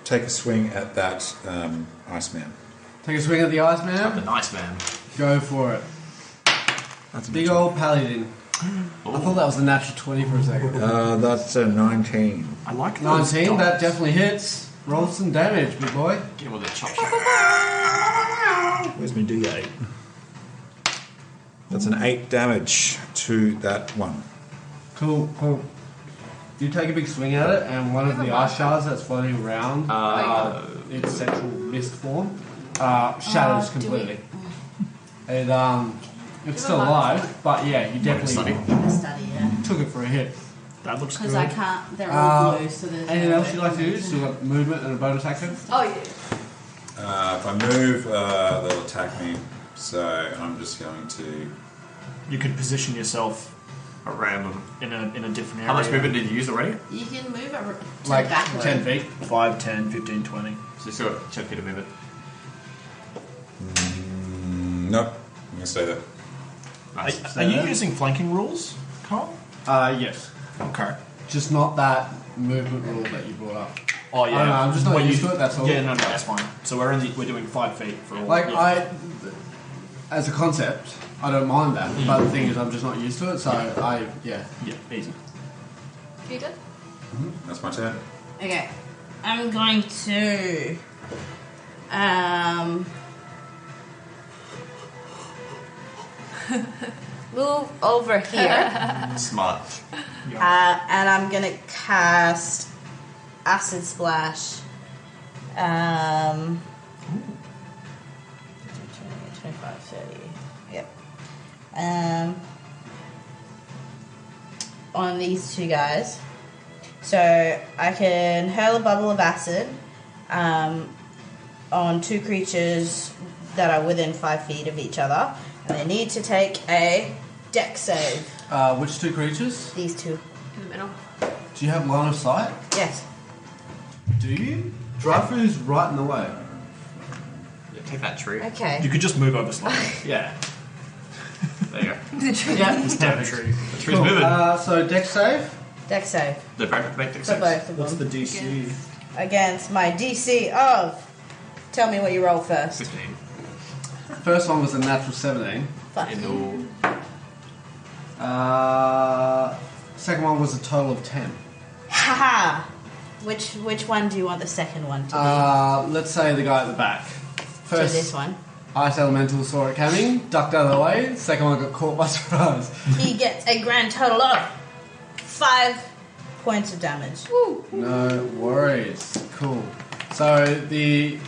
take a swing at that Iceman. Take a swing at the The Iceman. nice man. Go for it. That's a Big old paladin. I thought that was a natural 20 for a second. That's a 19. I like those 19, that dots. definitely hits. Roll some damage, big boy. Get him with a chop shot. Where's my D8? That's an 8 damage to that one. Cool. You take a big swing at it, and one of the ice shards that's floating around its central mist form shatters completely. It's still alive, but yeah, you definitely took it for a hit. That looks Because good. I can't, they're all blue, so there's Anything no else way you'd like to I do? can- Still got movement and a bonus action? Oh, yeah. If I move, they'll attack me. So I'm just going to. You could position yourself Around in a different area. How much movement did you use already? You can move it to Like the back 10 feet. 5, 10, 15, 20. So you still got 10 feet of movement. Nope. I'm going to stay there. Nice. Are you using flanking rules, Carl? Yes. Okay. Just not that movement rule that you brought up. Oh yeah. I don't know, I'm just not Well, used to it, that's all. Yeah, no, that's fine. So we're doing 5 feet for all. Like, yeah. as a concept, I don't mind that. But the thing is, I'm just not used to it, so yeah. Yeah, easy. You did? That's my turn. Okay. I'm going to move over here. Smart. And I'm gonna cast Acid Splash. 25, 30. Yep. On these two guys. So I can hurl a bubble of acid on two creatures that are within 5 feet of each other. And they need to take a dex save. Which two creatures? These two. In the middle. Do you have line of sight? Yes. Do you? Drive-through's right in the way. Yeah, take that tree. Okay. You could just move over slightly. Yeah. There you go. The tree. Yeah. Damn tree. The tree's moving. So dex save? Dex save. The back make the For both of them. What's the DC? Against my DC of... Tell me what you roll first. 15. First one was a natural 17. Fuck In you. all. Second one was a total of 10. Haha! Which one do you want the second one to Let's say the guy at the back. be? First, To this one. Ice Elemental saw it coming, ducked out of the way. Second one got caught by surprise. He gets a grand total of 5 points of damage. Woo! No worries. Cool. So it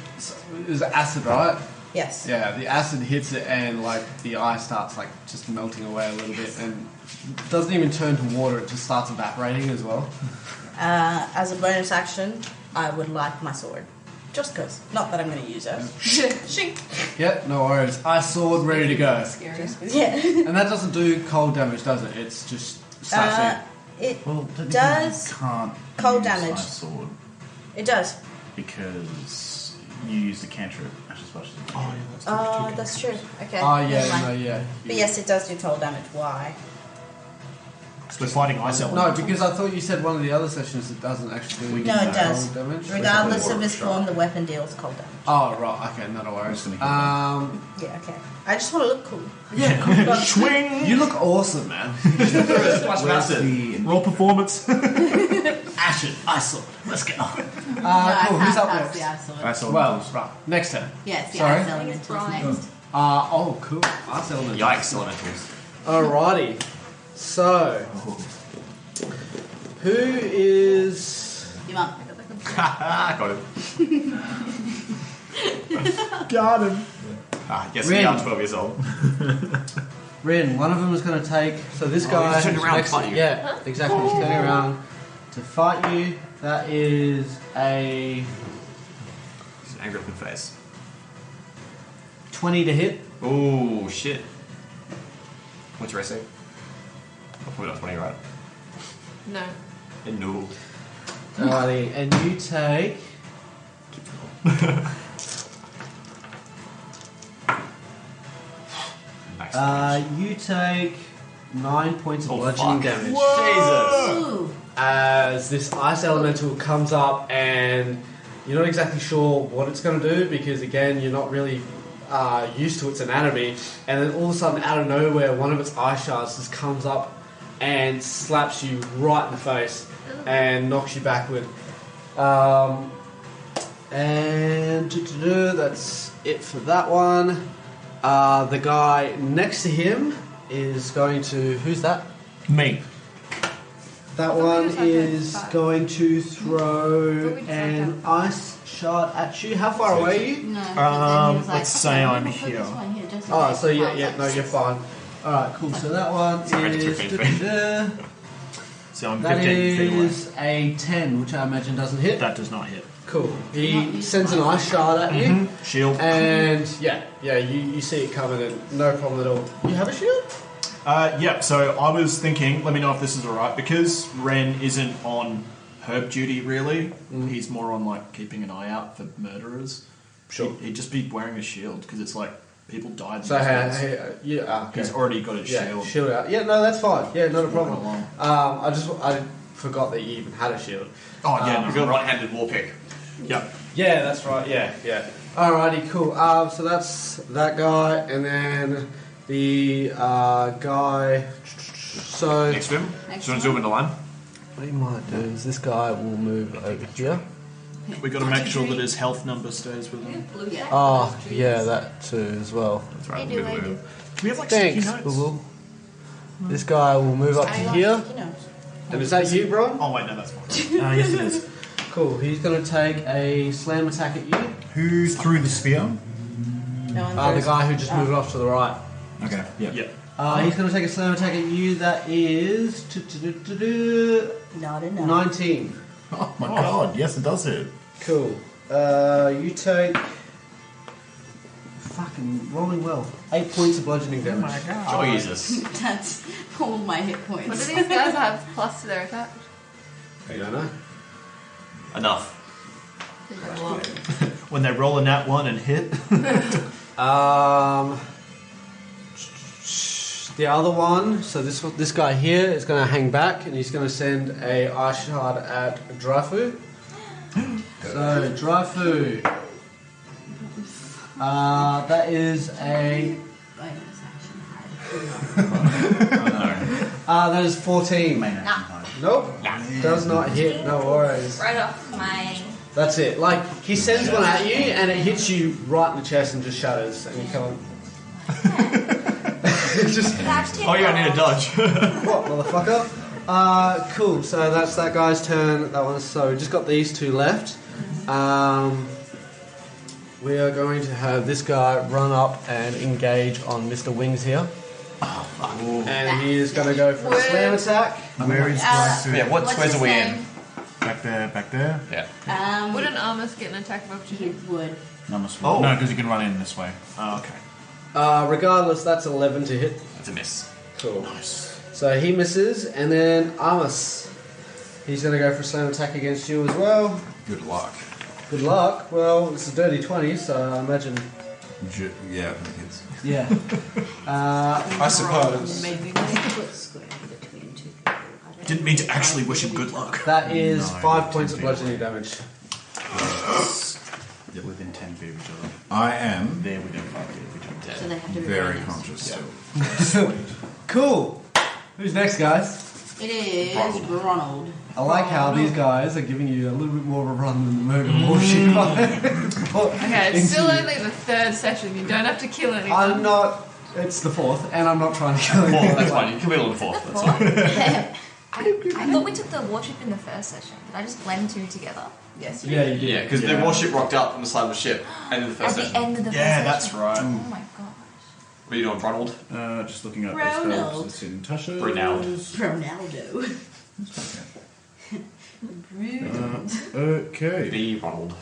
was acid, right? Yes. Yeah, the acid hits it and like the ice starts like just melting away a little bit and doesn't even turn to water, it just starts evaporating as well. As a bonus action, I would like my sword. Just because. Not that I'm going to use it. Shink. Yep, no worries. Ice sword ready to go. Yeah. And that doesn't do cold damage, does it? It's just slashing. It technically does you can't cold use damage. Ice sword It does. because you use the cantrip as much as you can. Oh, that's true. Okay. Oh never yeah, mind. no, yeah. But yes, it does do cold damage. Why? So we're fighting ice elementals. No, because I thought you said one of the other sessions it doesn't actually do No, it does. cold damage. Regardless of its form, the weapon deals cold damage. Oh right, okay, not a worries. Yeah, okay. I just want to look cool. Yeah, cool. Swing! You look awesome, man. Splash acid. Roll performance. Acid, ice sword. Let's go. Cool. Who's up next? The ice sword. Ice sword. Well, right. Next turn. Yes, the Sorry? ice elemental's next. Oh, cool. Ice elemental. Yikes, elementals. Alrighty. So, who is? You want? Got him. Got him. Yes, Rin. we are 12 years old. Rin, one of them is going to take. So this guy. he's turning around to next fight you. Yeah, exactly. He's turning around to fight you. That is a It's an angry looking face. 20 to hit. Oh shit. What's your AC? Oh, probably not 20, right? No. No. Alrighty, and you take. You take 9 points of bludgeoning damage. Jesus. As this ice elemental comes up, and you're not exactly sure what it's going to do because, again, you're not really used to its anatomy. And then all of a sudden, out of nowhere, one of its ice shards just comes up and slaps you right in the face and knocks you backward. And that's it for that one. The guy next to him is going to. Who's that? Me. That one is going to throw an ice shard at you. How far away are you? No. 'cause then he was like, Let's say okay, I'm we'll put here. this one here just in Oh, case. so I yeah, was like, no, you're fine. Alright, cool. So that one Sorry, is. it's 15 So I'm That 15 feet away. is a 10, which I imagine doesn't hit. That does not hit. Cool. He sends an ice shard at you. Shield. And you see it coming and no problem at all. You have a shield? Yeah, so I was thinking, let me know if this is alright, because Ren isn't on herb duty really, he's more on like keeping an eye out for murderers. Sure. He'd just be wearing a shield, because it's like, people died in So these days. okay. He's already got his shield. Shield out. Yeah, no, that's fine. Yeah, not a problem. along. I forgot that you even had a shield. Oh yeah, You've got a one-handed war pick. Yep. Yeah, that's right. Yeah. Alrighty, cool. So that's that guy, and then the guy. So Next to him. Do you want to zoom into line? what he might do is this guy will move over here. We got to make sure that his health number stays with him. Oh, yeah, that too as well. That's right. I do. Do we have like Thanks, sticky notes? Boo. This guy will move up to here. And is that you, Bron? Oh wait, no, that's fine. Yes, it is. Cool. He's going to take a slam attack at you. Who threw the spear? No one The throws- guy who just moved off to the right. Okay, yeah. Yeah. He's going to take a slam attack at you. That is Not enough. 19. Oh my god, yes, it does hit. Cool. You take fucking rolling well. 8 points of bludgeoning damage. Jesus. That's all my hit What points. do these guys have plus to their attack? I don't know. Enough. When they roll a nat 1 and hit. The other one. So this guy here is going to hang back, and he's going to send a ice shard at Dryfu. So Dryfu. That is a. That is 14. Nope. Does not hit. No worries. Right off my. That's it. Like, he sends one at you and it hits you right in the chest and just shatters and you can't. Just, Oh, yeah, I need a dodge. what, motherfucker? Cool. So that's that guy's turn. That one's so we just got these two left. We are going to have this guy run up and engage on Mr. Wings here. And he is going to go for a slam attack. Where is Drive-through? Yeah, What's where's his the way name? in? Back there. Yeah. Wouldn't Armus get an attack of He opportunity? would. No, because you can run in this way. Oh, okay. Regardless, that's 11 to hit. That's a miss. Cool. Nice. So he misses, and then Armus. He's going to go for a slam attack against you as well. Good luck. Good luck. Well, it's a dirty 20, so I imagine. Yeah, I think it's. Yeah. I suppose. Didn't mean to actually wish him good luck. That is 9, 5 10 points of feet bludgeoning away. damage. They're within 10 feet of each other. I am There we go. 5 feet of each other. So they have to be very nice. conscious still. Cool. Who's next, guys? It is Ronald. I like how these guys are giving you a little bit more of a run than the murder bullshit. Okay, it's still only the third session. You don't have to kill anyone. I'm not. It's the fourth, and I'm not trying to kill anyone. Fourth, that's fine. You can be on the fourth. That's fine. I thought we took the warship in the first session. Did I just blend two together? Yes. Yeah, you did. Yeah, because the warship rocked up on the side of the ship and in the first At session. the end of the first Yeah, session. that's right. Oh my gosh. What are you doing, Ronald? Just looking up Ronald. the spells that's in Tasha's. Ronaldo. Ronaldo. Okay. Be Ronald.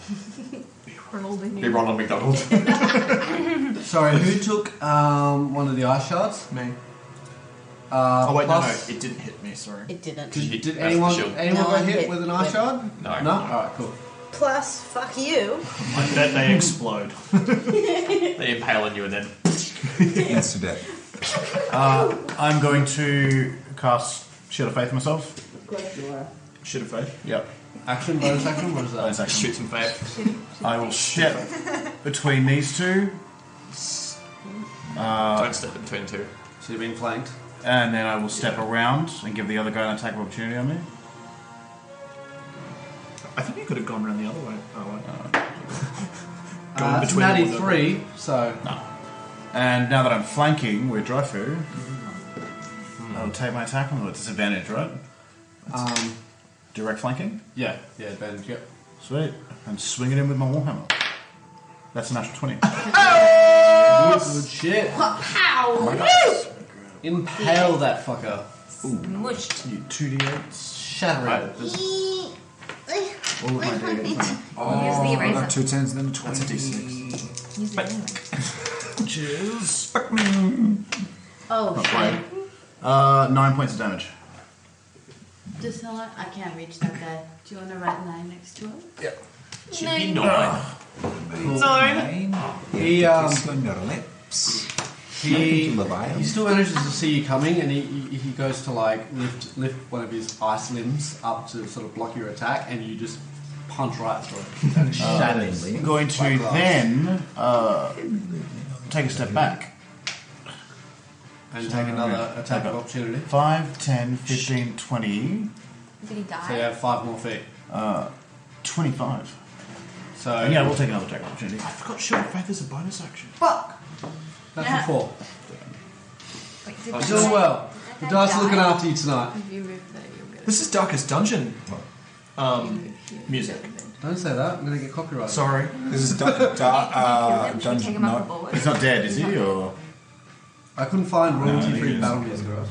Ronaldinho. Be Ronald McDonald. Sorry, who took one of the ice shards? Me. Oh wait, plus, no, it didn't hit me. Sorry. It didn't. Did That's anyone the shield. anyone No got one hit hit with an ice with- shard? No. No? Alright, cool. Plus, fuck you. I bet they explode. They impale on you and then. Insta death. I'm going to cast Shield of Faith myself. Of course you are. Should have faith. Yep. Action, bonus action, what is that? Bonus action. Shoot some faith. I will step between these two, Don't step in between the two. So you've been flanked. and then I will step around and give the other guy an attack of opportunity on me. I think you could have gone around the other way. Oh, wait. It's between natty them. 3, so. And now that I'm flanking with Dryfu, I'll take my attack on the disadvantage, right? Direct flanking? Yeah, advantage, yep. Sweet. And swing it in with my Warhammer. That's a natural 20. Good shit. Pow! Impale that fucker. Mushed. You 2d8s. Shatter it. All of my d8s. Use the I eraser. got 2 10s and then a 26. Use the eraser. Cheers. Oh, Right. shit. 9 points of damage. Does someone... I can't reach that guy. Do you want to write 9 next to him? Should be 9. He, lips. he still manages to see you coming, and he goes to like lift one of his ice limbs up to sort of block your attack, and you just punch right through it. And it shatters. I'm going to like glass. then take a step back. And take another attack of opportunity. 5, 10, 15, 20, Did he die? So you have 5 more feet. 25. So And yeah, we'll take another attack of opportunity. I forgot Shield of Faith is a bonus action. Fuck! that's a 4. Wait, did You're he doing die? well. Did The that dice are die? looking after you tonight. If you move there, you'll get it. This is Darkest Dungeon. Music. Don't say that. I'm going to get copyrighted. Sorry. This is Should we take dungeon. him off the No, board? He's not dead, is he? Or I couldn't find royalty-free he is. battle music, right?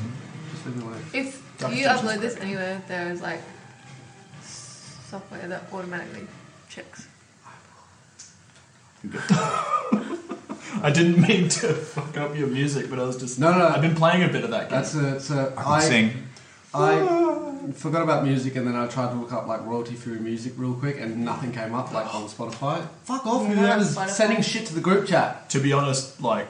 Just leave me alone. If you upload this anywhere, there is like software that automatically checks. I didn't mean to fuck up your music, but I was just... No. I've been playing a bit of that game. I can sing. I forgot about music, and then I tried to look up like royalty-free music real quick, and nothing came up like on Spotify. Fuck off, Yeah, whoever's Spotify. sending shit to the group chat. To be honest, like,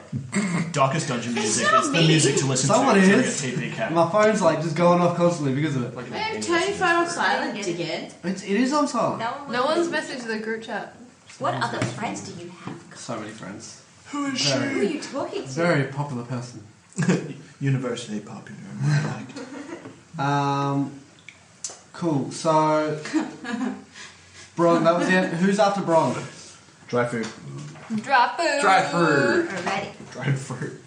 Darkest Dungeon music not is the me. music to listen Someone to during a is. TP cap. My phone's like just going off constantly because of it. I have Tony phone on silent again. It is on silent. No No one's messaged the group chat. What other friends do you have? So many friends. Who is Who are Very, you talking to? very popular person. Universally popular. Cool. So, Bron, that was the end. Who's after Bron? dry food. Drop food. Alrighty. Drive fruit.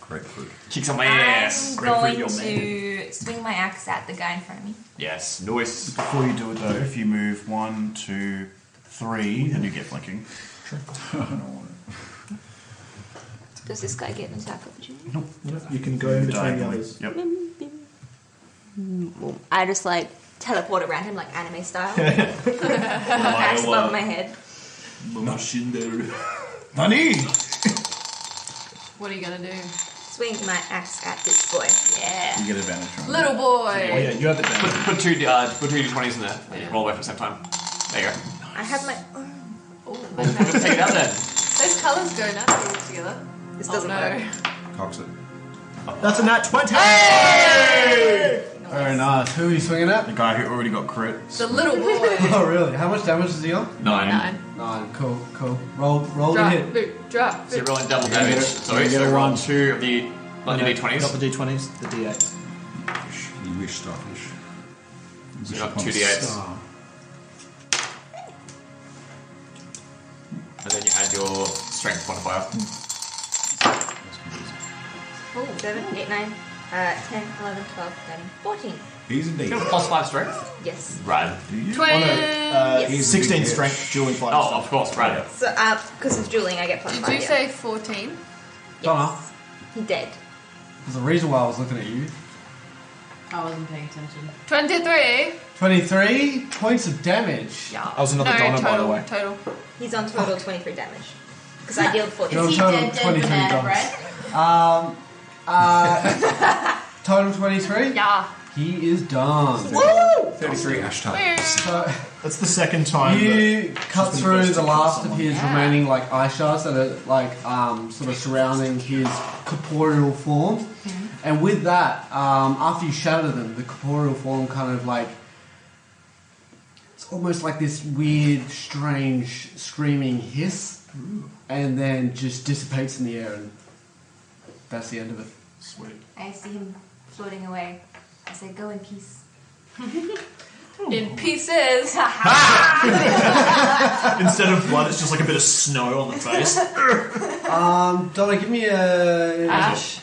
Grapefruit. Kicks on my I'm ass. going your to swing my axe at the guy in front of me. Yes, nice. Before you do it though, if you move 1, 2, 3, then you get flanking. Does this guy get an attack opportunity? You can go in between the others. Yep. I just like teleport around him like anime style. Axe above my head. Nani! What are you gonna do? Swing my axe at this boy. Yeah. You get advantage from it. Little boy! Oh yeah, you have the damage. Put two d20s in there. And you roll away at the same time. There you go. I have my. Oh, Take it out then. those colours go naturally together. This Oh doesn't no. work. Cocks it. That's a nat 20! Very nice. Who are you swinging The at? guy who already got crit. The little boy. Oh, really? How much damage is he on? 9. 9. Cool. Roll the Drop, hit. boot, drop. So you're boot. rolling double You damage. get a- Sorry, you get so a roll one. 2 of the Got d20s. the d20s, the d8s. You wish, starfish. So you got 2 d8s. And then you add your strength modifier. 7, 8, 9, 10, 11, 12, 13, 14. He's a You D. have a +5 strength? Yes. Rad. Do you? Twin! Yes. 16 strength, dueling 5. Oh, of course, rad. So, because of dueling, I get +5. Did you yeah. say 14? Donna, He dead. there's a reason why I was looking at you. I wasn't paying attention. 23? 23 points of damage. Yeah. I was another Donna, by the way. Total. He's on total 23 damage. Because I dealt 14. You're Is he total dead 23 banana dollars. bread? Total 23? Yeah. He is done. 33 ash Weird. tiles. So That's the second time. you cut been through forced to the kill last of someone. his Yeah. remaining like ice shards that are like sort of surrounding his corporeal form. And with that, after you shatter them, the corporeal form kind of like it's almost like this weird, strange screaming hiss, and then just dissipates in the air, and that's the end of it. Sweet. I see him floating away. I say, go in peace. In pieces. Instead of blood, it's just like a bit of snow on the face. Donna, give me a Ash.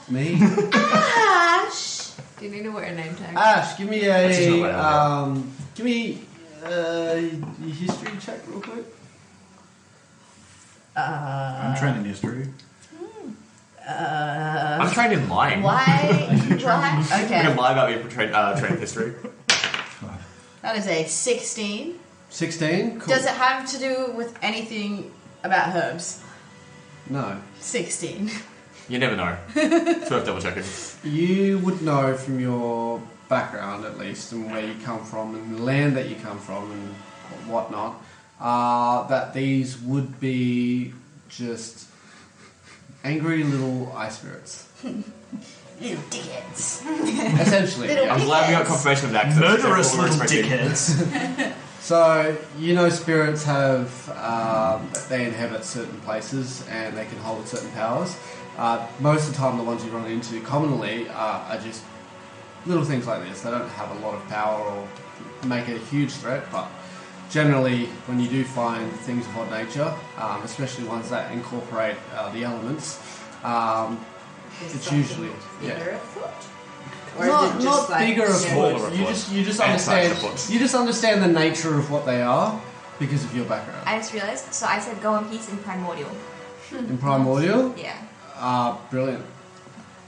me. Ash! Do you need to wear a name tag? Ash, give me That's just not a bad, give me your history check real quick. I'm trained in history. I'm trained in lying. Why? I'm Why? going to Okay. lie about your trained history. That is a 16. 16. Cool. Does it have to do with anything about herbs? No. 16. You never know. It's worth double checking. You would know from your background, at least, and where you come from, and the land that you come from, and whatnot, that these would be just angry little ice spirits. Little dickheads. Essentially, Little yeah. I'm glad we got confirmation of that. 'cause that's Murderous exactly what little we're expecting. dickheads. So, you know, spirits have, they inhabit certain places and they can hold certain powers. Most of the time, the ones you run into commonly are just little things like this. They don't have a lot of power or make a huge threat, but generally, when you do find things of odd nature, especially ones that incorporate the elements, it's usually Bigger yeah. afoot? Or is it just Not like bigger of smaller foot. of You foot. just And understand. size of foot. You just understand the nature of what they are because of your background. I just realized, so I said go in peace in primordial. In primordial, Yeah. brilliant.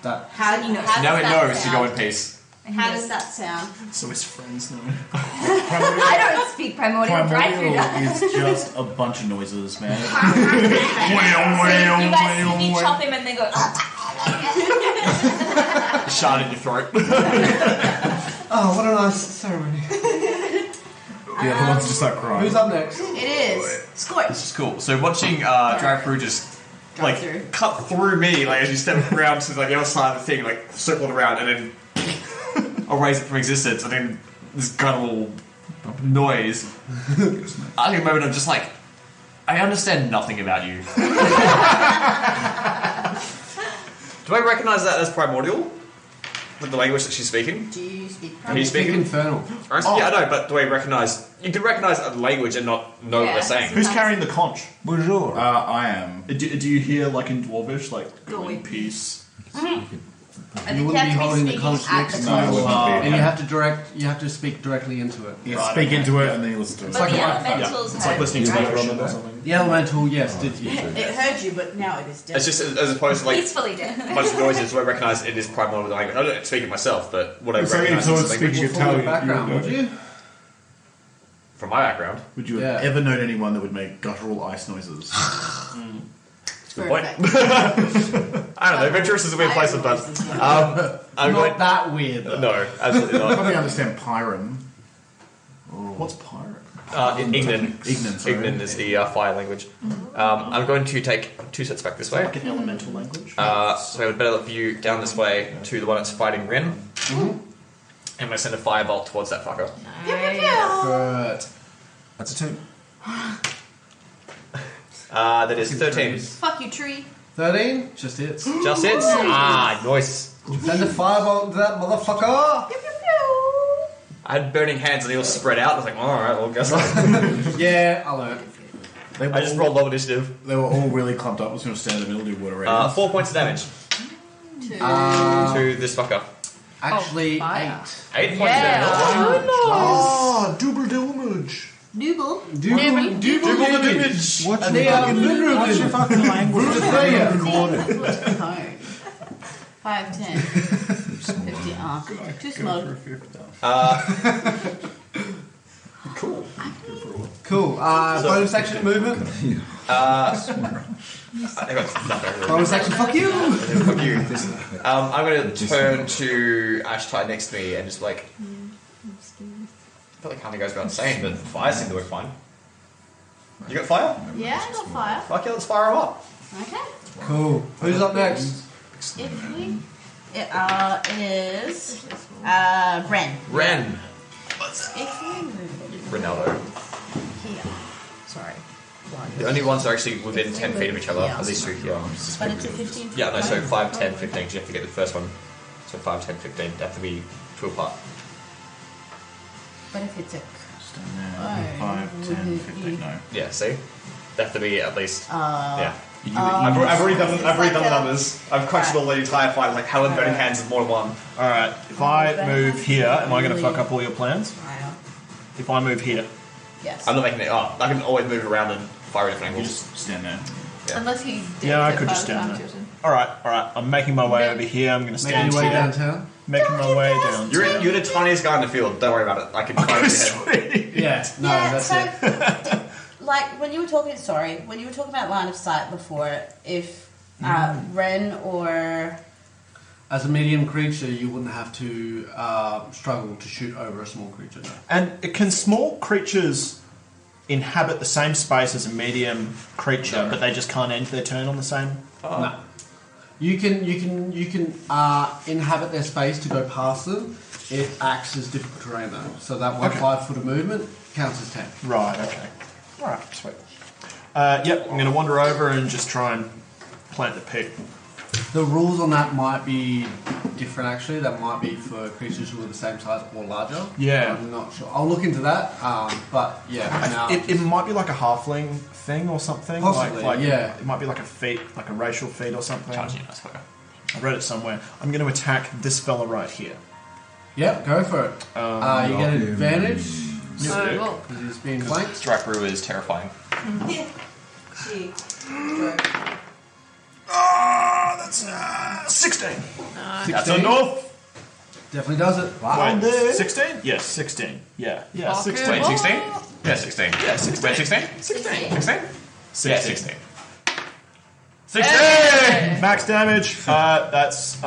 That How do you know? Now it knows to go in peace. And How he does goes, that sound? So his friends know. I don't speak primordial, Primordial Dryfruit does. is just a bunch of noises, man. You guys see me chop him and they go, Shard in your throat. oh, what a nice ceremony. The other ones just start crying. Who's up next? It is. Scorch. This is cool. So watching Drag Through just like through. cut through me, like as you step around to like the other side of the thing, like circle it around, and then erase it from existence, and then this guttural noise. I think a moment I'm just like, I understand nothing about you. Do I recognise that as primordial? With the language that she's speaking? Do you speak Are you speaking? Infernal. Yeah, I know, but do I recognise... You can recognise a language and not know what they're saying. Who's carrying the conch? Bonjour. I am. Do you hear like in Dwarvish, like go in Dwarvish. peace? And You the wouldn't be captain holding the speaking conch at next the to conch. you, Oh, and you have to speak directly into it. You Right, speak okay. into it and then you listen to it. But like the a microphone. elementals It's like have listening to right? Russian or something. The elemental, yes, did you? It heard you, but now it is dead. It's just as opposed to like Peacefully dead. a bunch of noises where I recognise it is primordial language. I don't speak it myself, but what I So recognise if is someone's language speaking From Italian, your background, would you? from my background. Would you Yeah. ever known anyone that would make guttural ice noises? Good point. I don't know. Venturous is a weird place sometimes. I'm Not going. that weird, though. No, absolutely not. Probably understand Pyram. What's pirate? Ignan. Ignan, sorry. Ignan is the fire language. I'm going to take 2 sets back this way. Like an elemental language. So I'd better view down this way to the one that's fighting Rin. And I'm going to send a firebolt towards that fucker. But That's a 2. That is 13. Fuck you, tree. 13, just hits. Just hits? Ah, nice. Send a firebolt into that motherfucker. I had burning hands and they all spread out. I was like, alright, well, guess what? Yeah, I learned. I just rolled low initiative. They were all really clumped up. I was going to stand in the middle, do whatever. 4 points of damage to this fucker. Actually, fire. 8. 8 points of damage. Ah, double damage. Nooble. Double damage. What's What's your fucking language? Cone. 5, 10, 50. Too small. Cool. Cool. Bonus action movement. I got nothing. Bonus action. Fuck you. Fuck you. I'm going to turn to Ashtide next to me and just like. I feel like Honey goes around saying, but fire seemed to work fine. You got fire? Yeah, I got fire. Fuck yeah, let's fire him up. Okay. Cool. Who's up next? If we... It is... Ren. Ren. If we move Ronaldo. here... Sorry. The only ones that are actually within 10 feet of each other Yeah. are these two here. But it's a 15 feet. Yeah, no, so right? 5, 10, 15, because you have to get the first one. So 5, 10, 15, they have to be 2 apart. But if it's a... Stand there. 5, 10, 15, no. Yeah, see? They have to be at least... yeah. I've already done the numbers. I've crunched all the entire fight. Like, how in burning hands is more than one. Alright, if I move here, am I going to fuck up all your plans? If I move here. Yes. I'm not making it up. I can always move around and fire at different You angles. just stand there. Yeah. Unless he did Yeah, I it could by just the stand time there. Tilton. Alright. I'm making my way over here. I'm going to Making stand your way here. downtown. Making my way down. You're the tiniest guy in the field. Don't worry about it. I can fire at your head. Yeah. No, Yeah, that's so, it. like, when you were talking about line of sight before, if Ren or... As a medium creature, you wouldn't have to struggle to shoot over a small creature. No. And can small creatures inhabit the same space as a medium creature, but they just can't end their turn on the same? No. You can inhabit their space to go past them. It acts as difficult terrain though, so that 5 foot of movement counts as 10. Right, okay. Alright, sweet. Yep, I'm going to wander over and just try and plant the pig. The rules on that might be different actually. That might be for creatures who are the same size or larger. Yeah. I'm not sure. I'll look into that. But yeah, It might be like a halfling thing or something. Possibly, like, yeah. It might be like a feat, like a racial feat or something. Charging us, fucker. I read it somewhere. I'm going to attack this fella right here. Yep, go for it. You get an advantage Oh, well. because he's being flanked. Strike Brew is terrifying. Yeah. She... That's 16. That's 16. enough. Definitely does it. Wait, 16? Yes, 16. Yeah, Fuck 16. it. Wait, 16? Yeah, 16. Yeah, 16. Wait, 16? 16. 16? Yeah, 16. 16. 16! Max damage. That's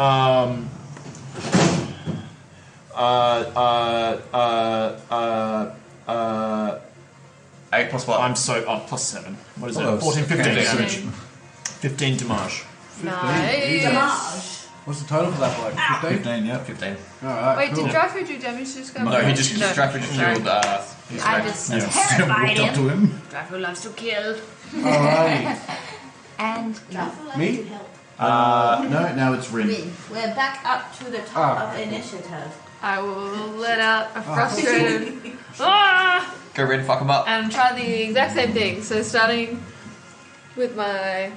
8 plus what? I'm so plus 7. What is it? Close. 14, 15 Okay. damage. 15 damage. Nice. What's the total for that bloke? 15? 15, yep. 15. Alright, Wait, cool. did dry food do damage to this guy? No, he just Strike Brew Sorry. killed. I just Yeah. terrified Walked up to him. him. Dracula loves to kill. Alrighty. And Me? No, now it's Rin. We're back up to the top of initiative. I will let out a frustrated ah! Go Rin, fuck him up. And try the exact same thing. So starting with my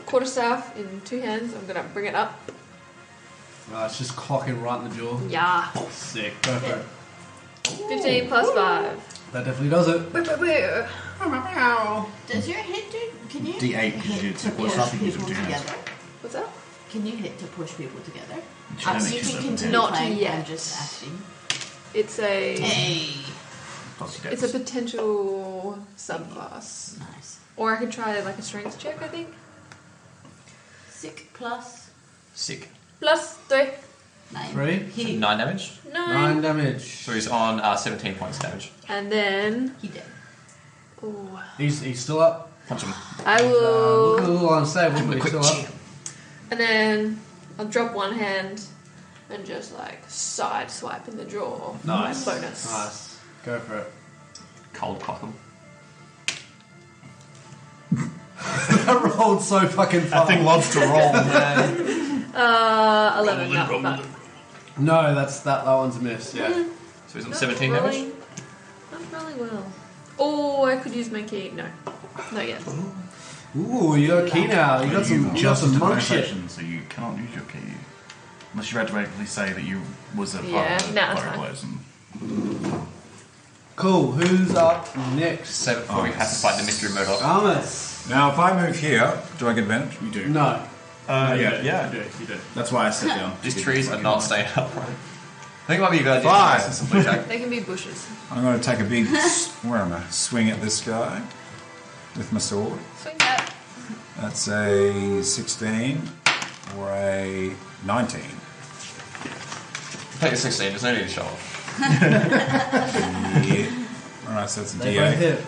quarterstaff in 2 hands, I'm gonna bring it up It's just clocking right in the jaw. Yeah. Sick. Go for it. 15 plus 5. That definitely does it. Does your hit do? Can you D8 because hit you to push push up and use people your two hands. together? What's that? Can you hit to push people together? Which damage You is can that? continue Not playing. yet. I'm just acting. It's a Plus your it's a dex. potential subclass. Nice. Or I could try like a strength check, I think. Sick plus Sick. Plus 3. 3. 9. So He 9 damage. 9 damage. So he's on 17 points damage. And then did. ooh, He's still up. Punch him. I Looking a will little unstable, but he's Quick still up. and then I'll drop one hand and just like side swipe in the draw. Nice. Bonus. Nice. Go for it. Cold cock him. That rolled so fucking fast. That thing loves to roll, man. 11. No, that one's a miss, yeah. So he's on 17 damage. Not really well. Oh, I could use my key. No, not yet. Ooh, you got a key now. You got some monk shit. So you cannot use your key. Unless you retroactively say that you was a part Yeah, of the nah, it's Pyroclasm. Cool, who's up next? So before we have to fight the mystery Murdoch. Thomas. Now, if I move here, do I get advantage? You do. No. Yeah. You do. That's why I sat down. These trees are not staying upright. I think it might be a good idea. 5. To simply attack. They can be bushes. I'm going to take a big where am I? Swing at this guy with my sword. Swing that. That's a 16 or a 19. Take a 16. There's no need to show off. Yeah. Alright, so that's a They both D8. hit.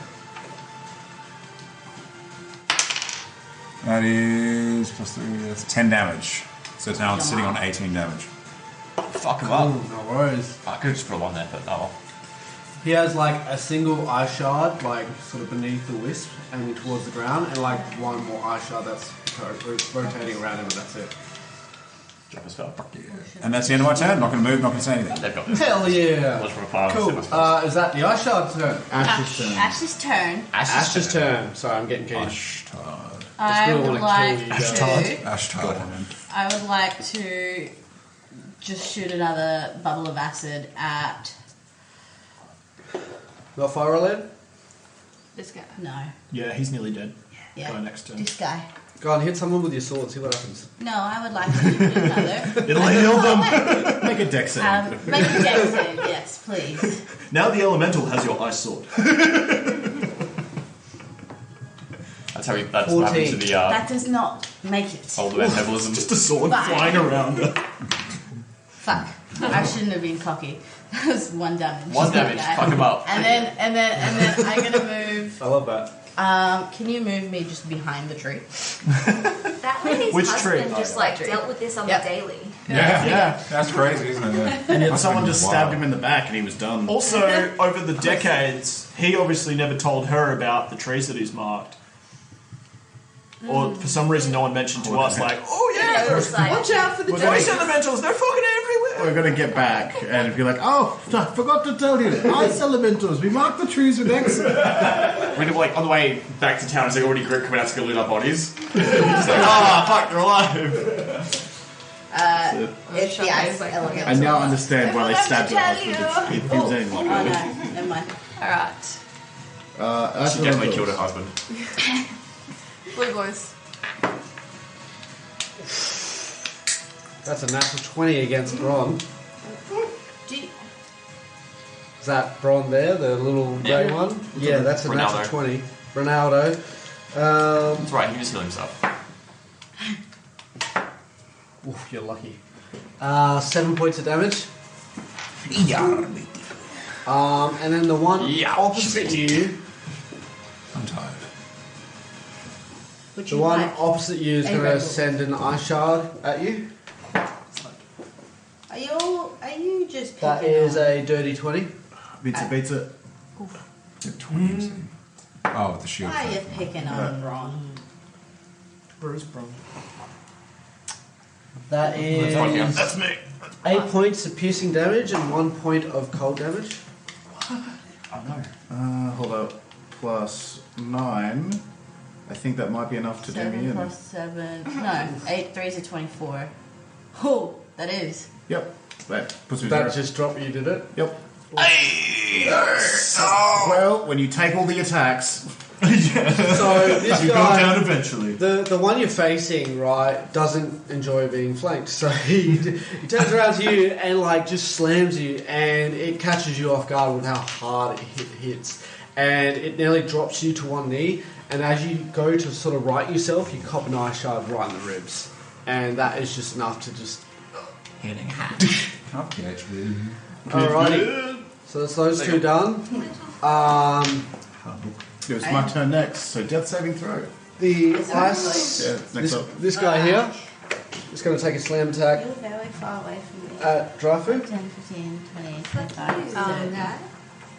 That is plus 3, that's 10 damage. So it's now sitting on 18 damage. Fuck him Cool, up. no worries. I could have just put one there, but oh well. He has like a single eye shard, like sort of beneath the wisp, aiming towards the ground, and like one more eye shard that's rotating around him, and that's it. Drop a spell. And that's the end of my turn. Not going to move, not going to say anything. They've got this. Hell yeah! Watch from afar. Cool. Is that the eye shard's turn? Ash's turn. Ash's turn. Ash's turn. Sorry, I'm getting keen. Ashtard. I really would wanna like kill you to. guys. Ashtard. I would like to just shoot another bubble of acid at. Not fire related? This guy. No. Yeah, he's nearly dead. Yeah. Go next turn. This guy. Go on, hit someone with your sword. See what happens. No, I would like to shoot another. It'll heal them. Make a dex save. Make a dex save, yes, please. Now the elemental has your ice sword. That's how that's what happened to the That does not make it. older man herbalism. Just a sword Fine. flying around. Fuck. I shouldn't have been cocky. That was 1 damage. One damage. Okay. Fuck him up. And then I'm gonna move. I love that. Can you move me just behind the tree? That lady's Which husband tree? just like dealt with this on Yep. the daily. Yeah, that's crazy, isn't it? Yeah. And yet Must someone have been just wild. stabbed him in the back and he was done. Also, over the decades, he obviously never told her about the trees that he's marked. Or for some reason, no one mentioned to us, like, oh yeah, It was like, watch out for the We're ice gonna- elementals, they're fucking everywhere. We're gonna get back and if you're like, oh, I forgot to tell you, ice elementals, we marked the trees with X. We're like on the way back to town, as they already coming out to go loot our bodies. It's like, ah, fuck, they're alive. It's the ice Like, element. I now understand why they stabbed her tell husband. you. It was anything Oh like no, that. never mind. Alright. She definitely killed her husband. Blue boys. That's a natural 20 against Bron. Do you, Is that Bron there, the little grey one? Yeah, that's a natural Ronaldo. 20. Ronaldo. That's right, he just healed himself. Oof, you're lucky. 7 points of damage. And then the one opposite you, I'm tired. would the you one like? opposite you is a going red to bull? send an ice shard at you. Are you just picking That is on? a dirty 20. Beats it. 20. Oh, with the shield. Why are you picking on Ron? Bruce, bro. That is That's me. 8 points of piercing damage and 1 point of cold damage. Hold up. Plus 9. I think that might be enough to do me 7 in. plus 7. No, 8 3 is a 24. Oh, That is. Yep. That puts me That zero. just dropped you, did it? Yep. Well, when you take all the attacks, So this You go guy, down eventually. the one you're facing, right, doesn't enjoy being flanked. So he turns around to you and like just slams you, and it catches you off guard with how hard it hits, and it nearly drops you to one knee. And as you go to sort of right yourself, you cop an ice shard right in the ribs, and that is just enough to just Hitting. Up PHB. alrighty. So that's those two done. it was my turn next. So death saving throw. The ice. Yeah, next up. This guy here is going to take a slam attack You're very far away from me. at Dryfu. 10, 15, 20, 25. that.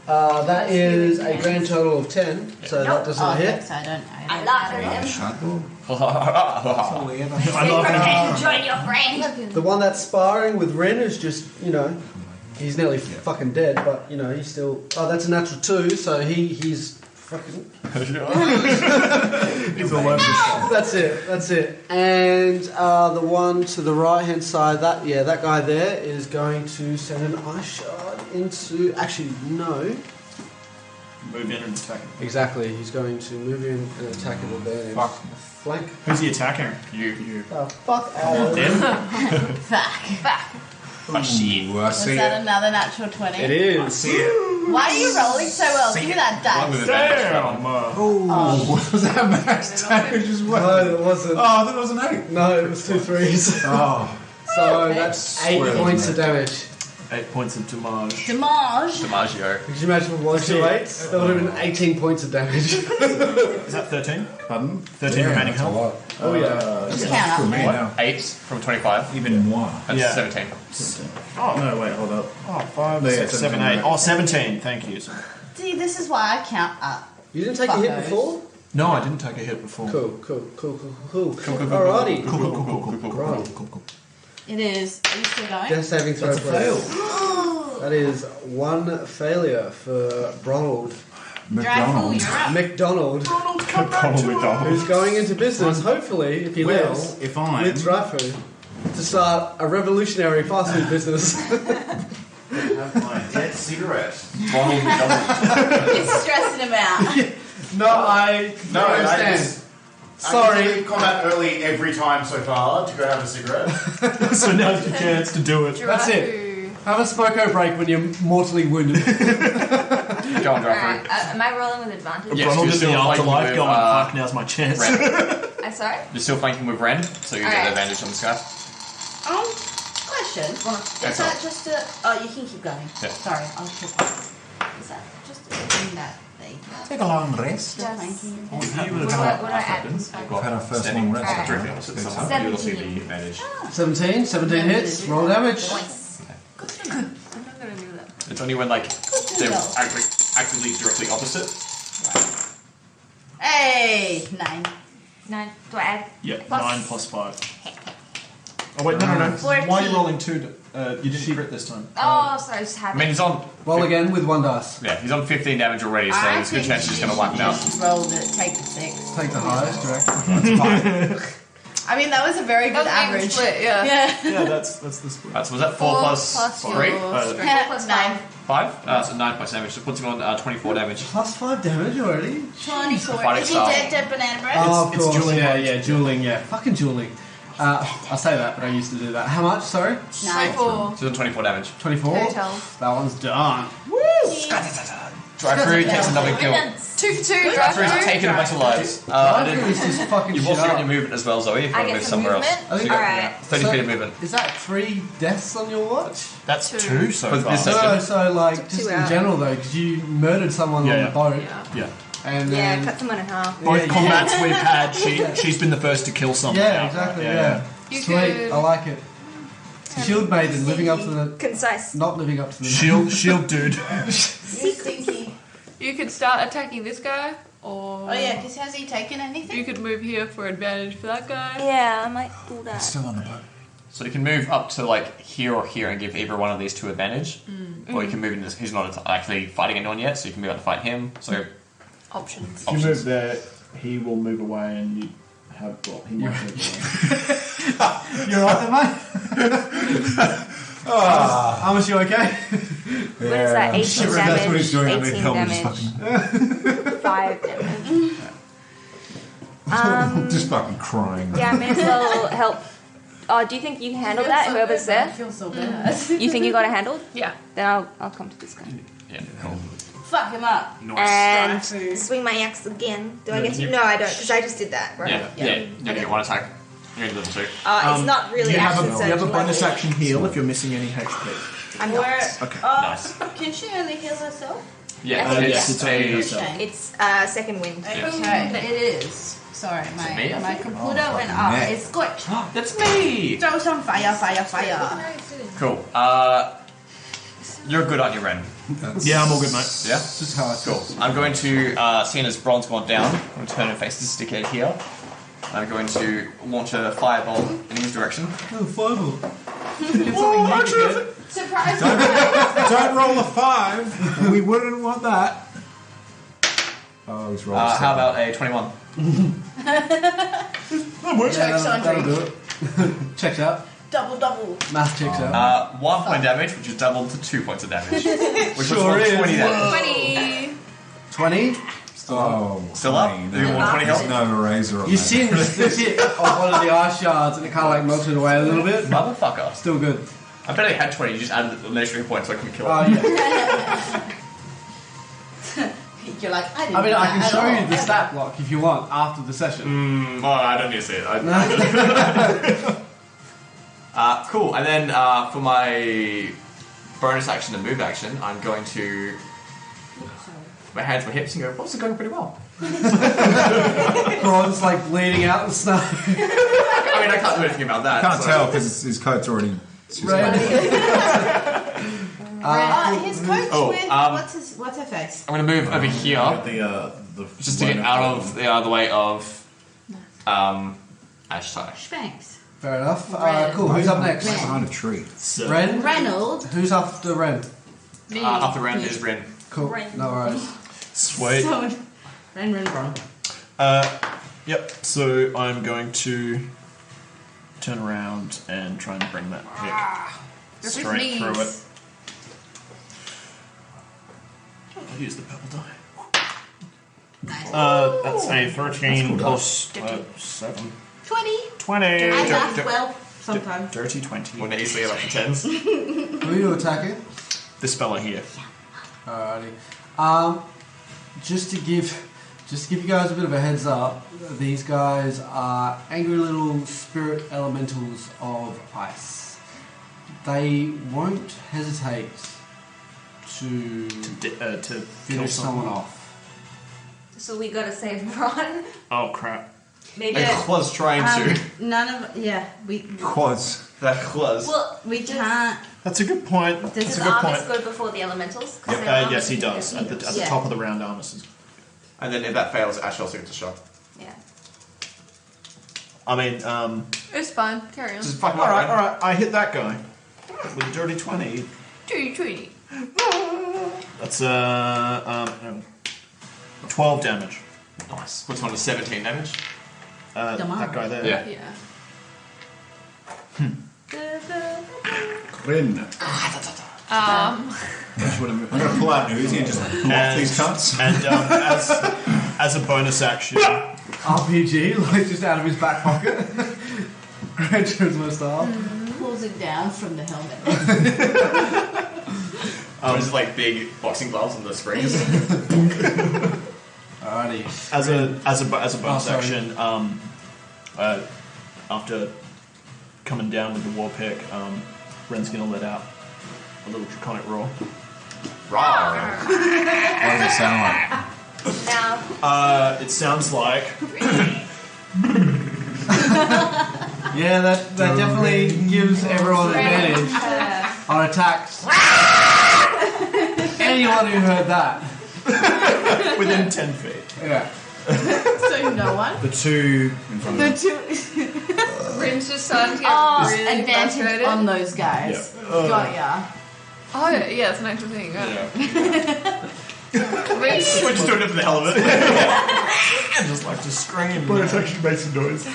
That is a grand total of 10, so that does not hit. So I don't. I laugh at him. Shadow. I love Pretend to join your friend. The one that's sparring with Ren is just, he's nearly fucking dead, but, he's still... Oh, that's a natural 2, so he's fucking... He's all over the shop. That's it. And the one to the right-hand side, that guy there is going to send an ice shard into... Actually, no. Move in and attack him. Exactly, he's going to move in and attack at advantage. Fuck. Flank. Who's he attacking? You. Oh, fuck Come on, out. then. Fuck. Machine. Ooh, I Was see that it. another natural 20? It is. See it. Why are you rolling so well? See Give me it. that dice. Damn! Oh, was that max damage as well? No, it wasn't. Oh, I thought it was an 8. No, it was 2 3s. Oh. So that's 8 Swear points to of damage. 8 points of damage. Damage. DiMaggio. Could you imagine if it was 2 8s? That would have been 18 points of damage. Is that 13? Pardon? 13 Yeah, remaining that's a health? lot. Oh, yeah. Just count For up. me now. 8 from 25. Even more. That's Yeah. 17. Oh, no, wait, hold up. Oh, 5, Yeah, 6, 7, 8. Oh, 17. Thank you. See, this is why I count up. You didn't take a hit Fuckos. before? No, I didn't take a hit before. Cool. Alrighty. Cool. It is. Are you still going? Death saving throw. That's a fail. That is 1 failure for Ronald McDonald, you're up. McDonald, McDonald. who's going into business, hopefully, if he Well, lives, if I'm... with Dryfu, to start a revolutionary fast food business. have my dead cigarette. Ronald McDonald. You're stressing him out. No, I No, I understand. just... Sorry. I leave combat early every time so far to go have a cigarette. So now's your chance to do it. That's it. Have a smoko break when you're mortally wounded. Go on, Alright, Dryfruit. am I rolling with advantage? Yes, Ronald you're in the still afterlife flanking going, with, fuck, now's my chance. Ren. I'm sorry? You're still flanking with Ren, so you get Alright. advantage on this guy. Question. Is That's that all. just a... Oh, you can keep going. Yeah. Sorry, I'll keep going. Is that just a thing that they... Take a long rest. Just thanking you? What do I add? We've had our first long rest. Alright. Terrific. Opposite someone, you'll see the 17. advantage. 17 hits, roll damage. Points. I'm not gonna do that. It's only when like they're actively directly opposite. Hey! 9. 9. Do I add? Yeah, Plus- 9 plus 5. Oh, wait, no. 14. Why are you rolling 2? You didn't crit this time. Oh, sorry, just I happy. mean, he's on. Roll again with 1 dice. Yeah, he's on 15 damage already, so I there's a good think chance he's just gonna wipe him out. just roll the... Take the 6. Take the highest, correct? I mean, that was a very good That was an even average. split, yeah. Yeah. Yeah, that's the split. Right, so was that 4 plus 3? your strength. Yeah, plus 9. 5? So 9 plus damage, so puts him on 24 damage. Plus 5 damage already? 24. Fighting Is he style. dead banana bread? Oh, of it's course. dueling. Yeah, dueling, yeah. Fucking dueling. I say that, but I used to do that. How much, sorry? 9. 24. So he's on 24 damage. 24? Total. That one's done. Dryfruit takes another kill. 2 for 2, Dryfruit's Dryfruit. taken a bunch of lives. Dryfruit is just fucking You've shit also got up. your movement as well, Zoe, if you I want to get move some somewhere else. movement? I think- So you got Alright. 30 So- feet of movement. Is that 3 deaths on your watch? That's 2. 2 so For far. this No, section. so like, Took just 2 in out. general though, because you murdered someone Yeah, on yeah. the boat, Yeah. Yeah. and Yeah, then... cut someone in half. Both Yeah, combats we've had, she's been the first to kill someone. Yeah, exactly, yeah. You Sweet, could- I like it. Shield maiden, living up to the... Concise. Not living up to the... Shield dude. Stinky. You could start attacking this guy, or Oh yeah, because has he taken anything? you could move here for advantage for that guy. Yeah, I might do that. Still on the boat. So you can move up to like here or here and give either one of these 2 advantage. Or you can move into. He's not actually fighting anyone yet, so you can move out to fight him. So Options. If you move there, he will move away and you have. Well, he might move away. You're right there, mate? Amos, you okay? What is that? 18 damage. That's what he's doing. 18 damage. 5 damage. Just fucking crying. Yeah, I may as well help. Oh, do you think you can handle that? Whoever's there? I feel so bad. You think you got it handled? Yeah. Then I'll come to this guy. Yeah, cool. Fuck him up. And swing my axe again. Do I get to? No, I don't, because I just did that, right? Yeah. You get one attack. You're going to level 2. It's not really You have action a surge bonus level. action heal if you're missing any HP. I'm not. Okay. Nice. Can she only heal herself? Yeah, yes, it's only a... yourself. It's second wind. Okay, it is. Sorry, me? my computer went up. me. It's glitched. That's me! Throw some fire. Cool. You're good on your Ren. Yeah, I'm all good, mate. Yeah? This is how I Cool. I'm going to, seeing as Bron's gone down, I'm going to turn and face this dickhead here. I'm going to launch a fireball in his direction. Oh, fireball. Surprise! Don't roll a 5. We wouldn't want that. Oh, he's rolled. How about a 21? Checks on that'll drink. do it. Checks out. Double. Math checks out. 1 point damage, which is doubled to 2 points of damage. Which Sure was is. 20 damage. 20? 20? Oh, Still up? 20. Do you want 20 health? No eraser on You that. singed the tip of one of the ice shards and it kind of like melted away a little bit. Motherfucker. Still good. I bet I had 20, you just added an extra hit point so I couldn't kill Oh, him. yeah. You're like, I didn't I mean, do I can that show at you the all. stat block if you want after the session. Well, I don't need to see it. Cool, and then for my bonus action and move action, I'm going to my hands on my hips and go, what's it going pretty well? Bron's like bleeding out and stuff. I mean, I can't do anything about that. Can't so- tell because his coat's already. His coach Oh, with what's her face? I'm going to move over here The just to get out of the way of Ashtai. Spanks. Fair enough. Ren. Cool. Who's up next? Ren. Behind a tree. Ren? Reynolds. Who's after Ren? Me. After Ren is Ren. Cool. Ren. No worries. Sweet. Ren Bron. Yep, so I'm going to turn around and try and bring that pick straight through it. I'll use the purple die. Nice. That's a 13 cool plus 7. 20. 20. I laugh well sometimes. Dirty 20. When they easily get up to 10s. Who are you attacking? This fella here. Alrighty. Just to give you guys a bit of a heads up, these guys are angry little spirit elementals of ice. They won't hesitate to To finish someone off. So we gotta save Ron. Oh crap. Maybe. I was trying to. None of we Quads. That was. Well, we can't. That's a good point. Does That's does a good Armus point. go before the elementals? 'Cause then Yep, Armus yes, he can does. get At the Yeah. top of the round, Armus is. And then if that fails, Ash also gets a shot. Yeah. I mean, It's fine. Carry on. Just fuck alright, alright. I hit that guy with a dirty 20. 220. That's 12 damage. Nice. Puts one to 17 damage. That guy there. Yeah. Yeah. Rin. Um, I'm going to pull out an Uzi and just pull off these cunts. And as a bonus action, RPG, like just out of his back pocket. Gran Turismo style. Pulls it down from the helmet. Just like big boxing gloves on the springs. Alrighty. as a bonus sorry. action, after coming down with the war pick, Ren's gonna let out a little draconic roar. Rawr. What does it sound like? Now, It sounds like Yeah, that definitely gives everyone advantage on attacks. Anyone who heard that. within 10 feet. Yeah. So no one. The two in front of The two. Rin's just starting to get really Advantage frustrated. on those guys. Got ya. Oh, yeah, it's an actual thing. Yeah. Rin's We're just doing it for the hell of it. I just like to scream. But it's actually makes some noise.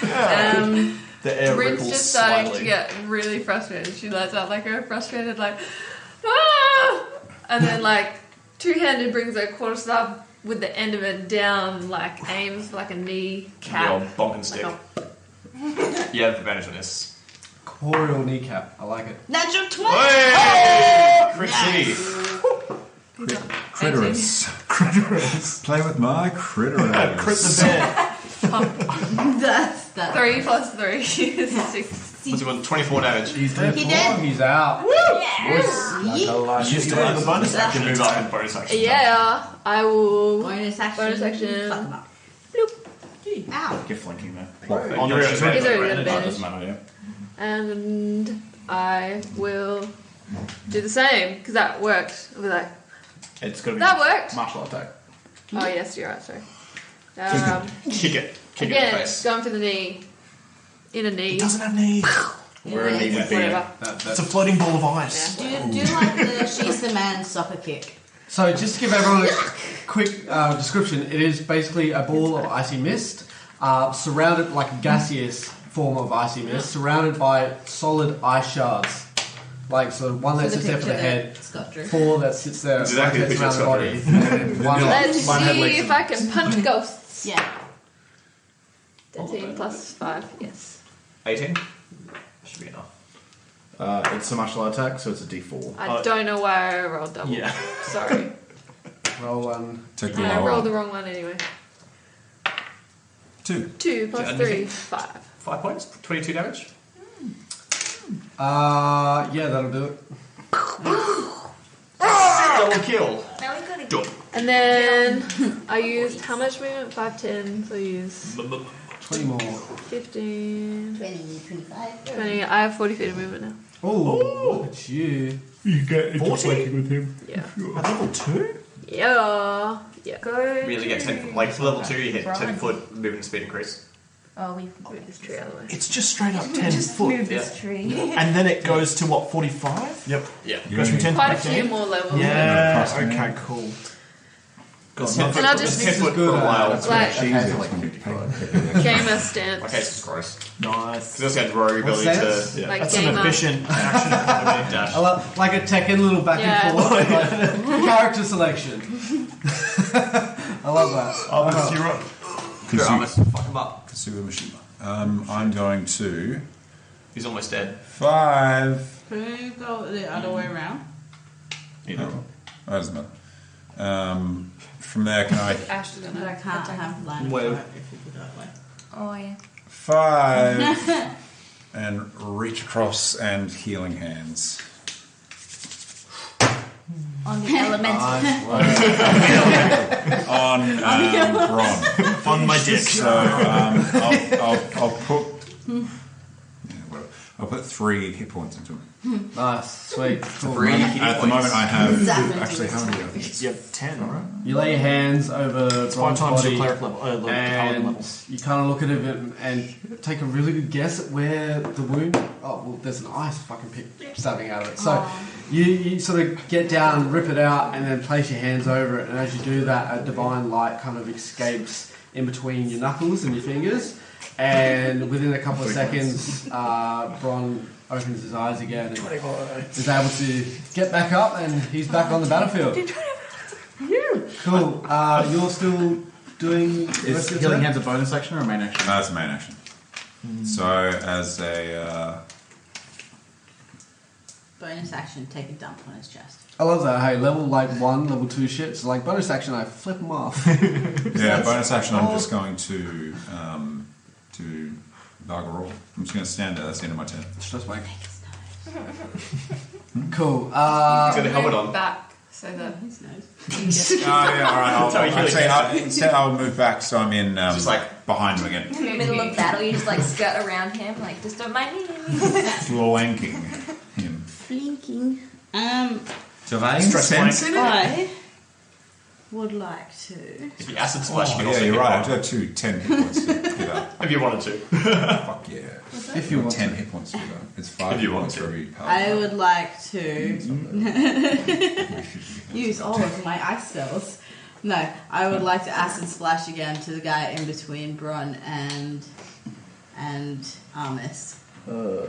The air Rin's ripples just starting slightly. to get really frustrated. She lets out like a frustrated like, ah! And then like two-handed brings her quarterstaff with the end of it down, like aims for like a knee The cap. old bonk and stick. Like You have advantage on this. Corporeal kneecap. I like it. Natural 20! Hey! Crit City. Critterus. Play with my critterus. Crit the bear. That's 3 plus 3 is 6. What's he want? 24 damage. He's dead. He did. He's out. You still have the bonus action. Move up in bonus action. Yeah, I will. Bonus action. Bonus action. Fuck them up. Ow. Get flanking there. Oh, no, she's He's ready. already got Oh, advantage. doesn't matter, yeah. And I will do the same because that worked. I'll be like, It's got to be that worked. martial attack. Oh yes, you're right. Sorry. Kick it. Kick it in the Again, face. going for the knee. In a knee. It doesn't have knees. Where a knee would be. Whatever. It's a floating ball of ice. Do like the she's the man soccer kick. So just to give everyone a quick description, it is basically a ball of icy mist, surrounded like a gaseous form of icy mist, surrounded by solid ice shards. Like so, one that sits there for the head, Scott drew. 4 that sits there Exactly rotates the around the picture body, and then one Let's one head see legs. if I can punch ghosts. Yeah. 13 plus 5, yes. 18? Should be enough. It's a martial attack, so it's a D4. I don't know why I rolled double. Yeah. Sorry. Roll one. Take the I lower rolled the one. wrong one anyway. 2. 2 plus Yeah, 3, anything? 5. 5 points? 22 damage? Yeah, that'll do it. Double kill. Now we gotta Done. And then I used how much movement? 5, 10. So I use 20 more. 15, 20, 25. 20. I have 40 feet of movement now. Oh, look at you. You get 40? with him. Yeah. At level 2? Yeah. Yeah. Go. Really get 10 like for level 2 you hit 10 foot movement speed increase. Oh, we've Move this tree out of the way. It's just straight up 10 foot. moved this tree. And then it goes to what, 45? Yep. Yeah. It goes from 10 to Quite a few 15? more levels. Yeah, Cross me. okay, cool. It's And I'll just 10 foot for a while. like gamer My stance. case is gross. Nice. Because I also had rogue What's ability that? to Like That's an gamer. efficient action economy. dash. I love, like a Tekken little back Yeah. and forth. Like, character selection. I love that. Oh, that's you're right. Sure, I'm gonna fuck him up. Kasuga Mishima. I'm going to He's almost dead. 5. Can we go the other way around? Oh, that doesn't matter. From there, can I Ash is But gonna I can't attack. have line of Wave. sight if you do that way. Oh, yeah. 5 and reach across and healing hands? On the elemental. On Bron. On my dick. So I'll put. Yeah, well, I'll put 3 hit points into him. Nice, sweet. Cool. 3 hit At the points. moment, I have Exactly. actually how many? I think it's You have 10, alright? You lay your hands over 5 Bron's times body your cleric level, paladin and level. you kind of look at it and take a really good guess at where the wound. Oh well, there's an ice fucking pick stabbing out of it. So you sort of get down, rip it out, and then place your hands over it. And as you do that, a divine light kind of escapes in between your knuckles and your fingers. And within a couple of seconds, Bron opens his eyes again and is able to get back up, and he's back on the battlefield. Cool. You're still doing. the rest Is of your healing turn? hands a bonus action or a main action? That's a main action. So as a Bonus action, take a dump on his chest. I love that. Hey, level like 1, level 2 shit. So like bonus action, I flip them off. bonus action, I'm just going to Gargle roll. I'm just going to stand there. That's the end of my turn. Stress wank. Cool. He's got a helmet Move on. back so that His nose. Oh yeah, all right. That's how he kills Instead, I'll move back so I'm in Just like behind him again, In the middle of battle, you just like skirt around him, like, just don't mind me. flanking him. Flanking. Stress flank. I would like to. If you acid splash, you can Yeah, also you're hit right. one. I've got 2 10 hit points to give up. If you wanted to. Fuck yeah. If you want 10 to. hit points to give up. It's 5 If you hit want points to. for every I paladin. would like to use all of my ice spells. No, I would like to acid splash again to the guy in between Bron and and Armis. Wait,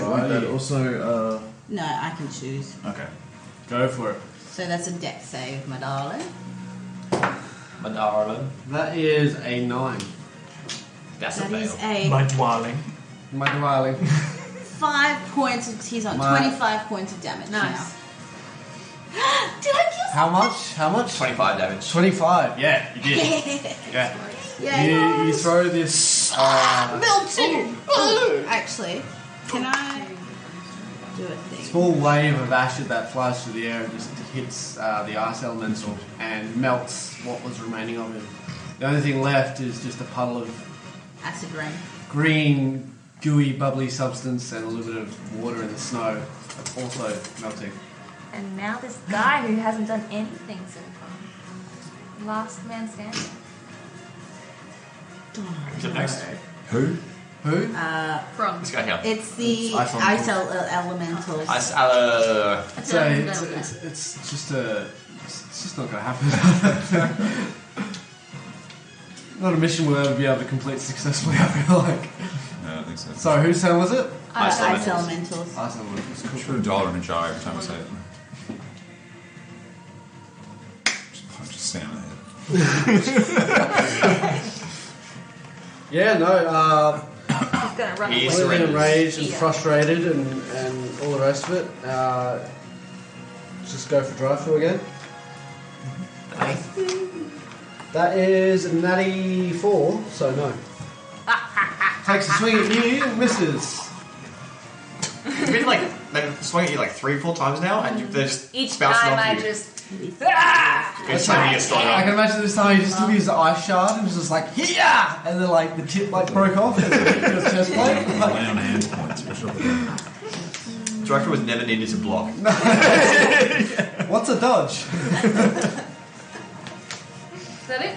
Right, that also. No, I can choose. Okay. Go for it. So that's a deck save, my darling. My darling. That is a 9. That's That a is fail. a My darling. My darling. 5 points. He's on 25 points of damage Nice. now. Did I kill? How much? How much? 25 damage. 25. Yeah, you did. Yeah. Yeah. You throw this. Melting. Actually, can I do a thing? Small wave of acid that flies through the air and just hits the ice elemental and melts what was remaining of him. The only thing left is just a puddle of Acid rain. green, gooey, bubbly substance and a little bit of water in the snow that's also melting. And now this guy who hasn't done anything so far. Last man standing. Who's up next? Who? Who? From. This guy here. It's the Ice ice elementals. Ice So it's just not going to happen. Not a mission we'll ever be able to complete successfully, I feel like. No, I don't think so. So whose turn was it? Ice Ice elementals. elementals. Ice elementals. I Cool. should put a dollar in a jar every time I say it. Just punch a Sam in the head. Yeah, no, He's gonna run He away. is completely surrenders. enraged and Yeah. frustrated and all the rest of it. Just go for drive through again. That is natty 4, so no. Takes a swing at you, misses. It's been like, they've swung at you like 3-4 times now, and they're just Each bouncing time off I you. just. It's time to get started. I can imagine this time he just took his ice shard and was just like, yeah! And then like the tip like broke off and it hit his chest plate. Lay on hand points. For sure. Director was never needed to block. What's a dodge? Is that it?